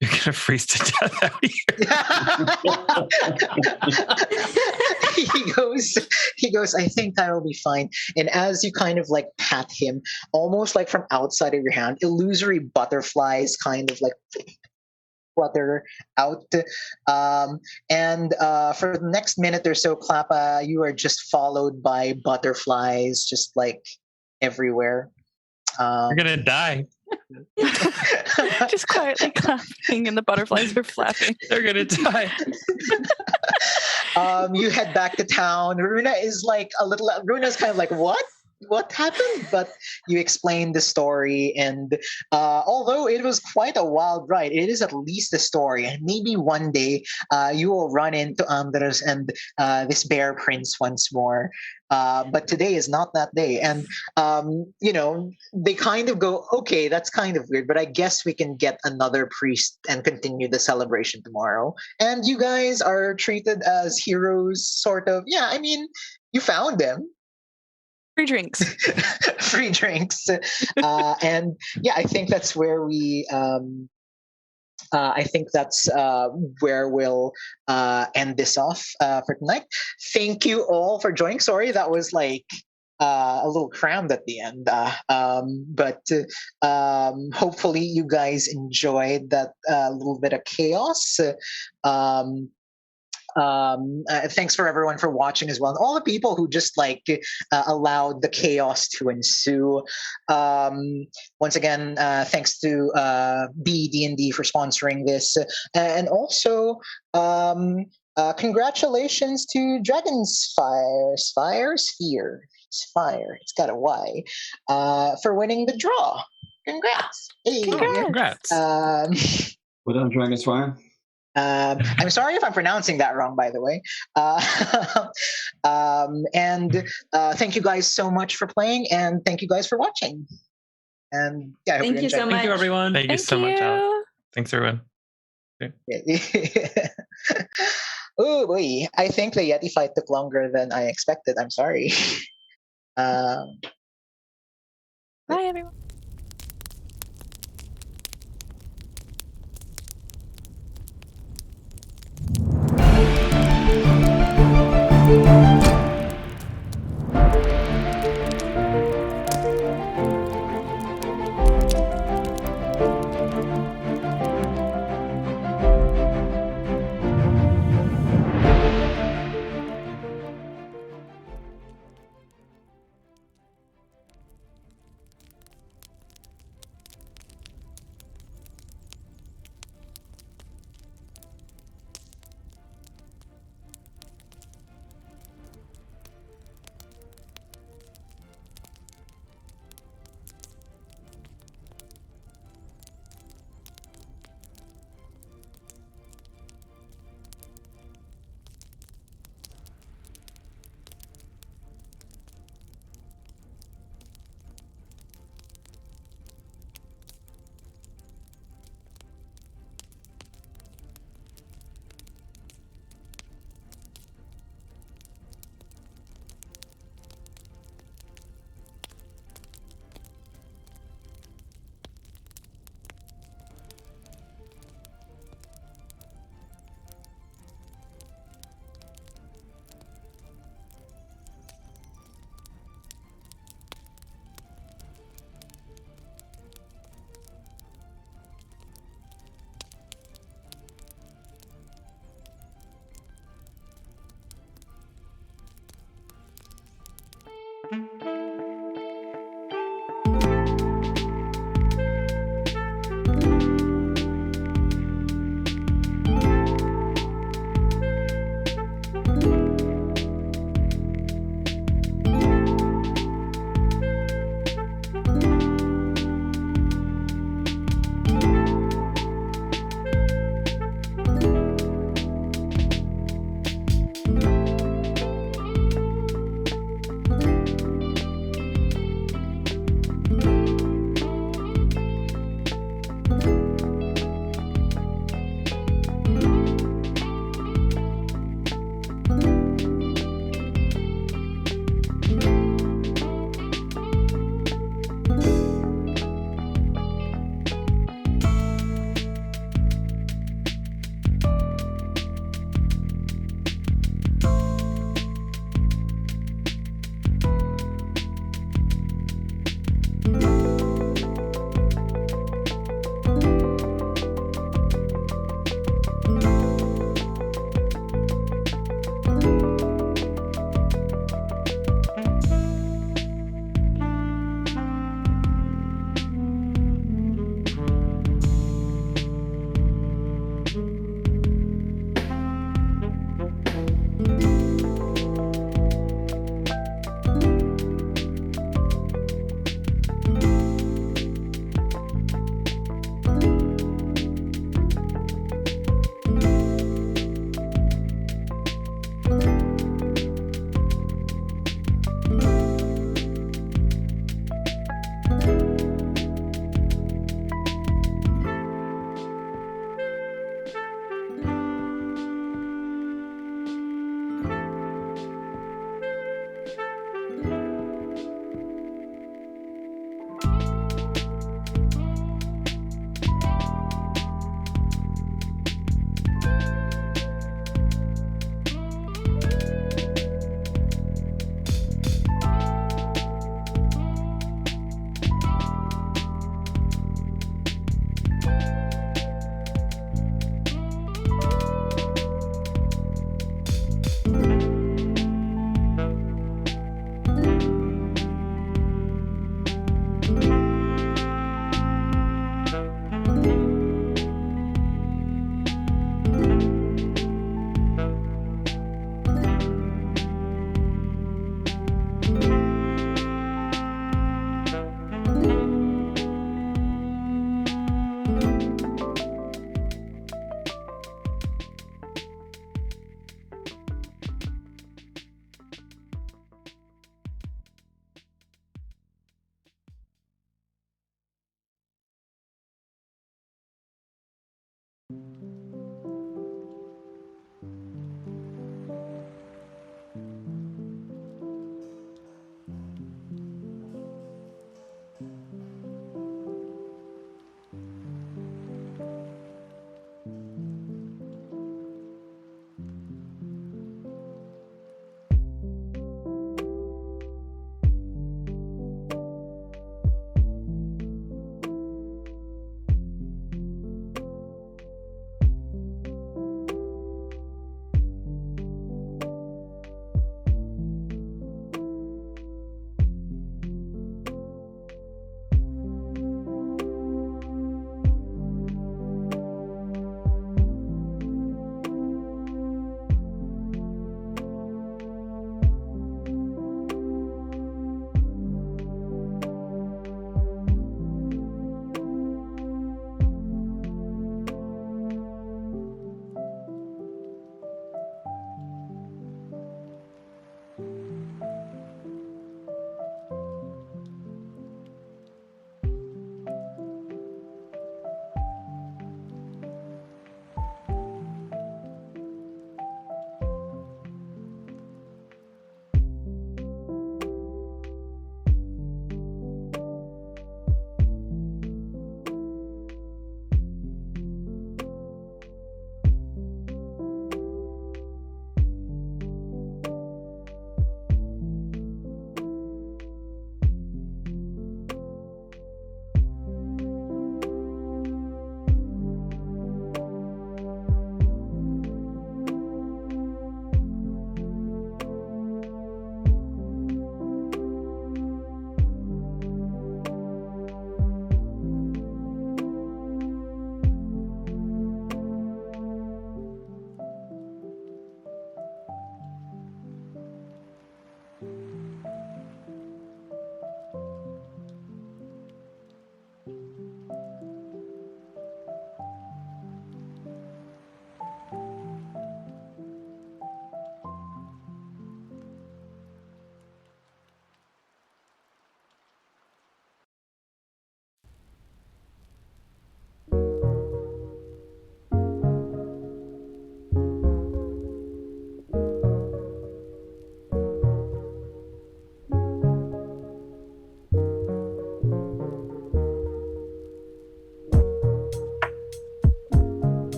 "You're gonna freeze to death out here." He goes, "I think I will be fine." And as you kind of like pat him, almost like from outside of your hand, illusory butterflies kind of like flutter out. And for the next minute or so, Klappa, you are just followed by butterflies, just like everywhere. You're gonna die. Just quietly clapping, and the butterflies are flapping. They're gonna die. You head back to town. Runa's kind of like, what? what happened, but you explained the story, and although it was quite a wild ride, it is at least a story, and maybe one day you will run into Andres and this bear prince once more. But today is not that day, and they kind of go, okay, that's kind of weird, but I guess we can get another priest and continue the celebration tomorrow. And you guys are treated as heroes, sort of. Yeah, I mean, you found them. Free drinks. Free drinks. And yeah, I think that's where we. I think that's where we'll end this off for tonight. Thank you all for joining. Sorry, that was like a little crammed at the end. But hopefully, you guys enjoyed that little bit of chaos. Thanks for everyone for watching as well, and all the people who just like allowed the chaos to ensue. Once again, thanks to BD&D for sponsoring this, and also congratulations to Dragon's Fire. It's got a Y, for winning the draw. Congrats! Hey. Congrats! Well done, Dragon's Fire. I'm sorry if I'm pronouncing that wrong, by the way. And thank you guys so much for playing, and thank you guys for watching. And yeah, I hope Thank you so much. Thank you, everyone. Thank you so much, Alex. Thanks, everyone. Oh boy, I think the Yeti fight took longer than I expected. I'm sorry. Bye, everyone.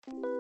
Bye.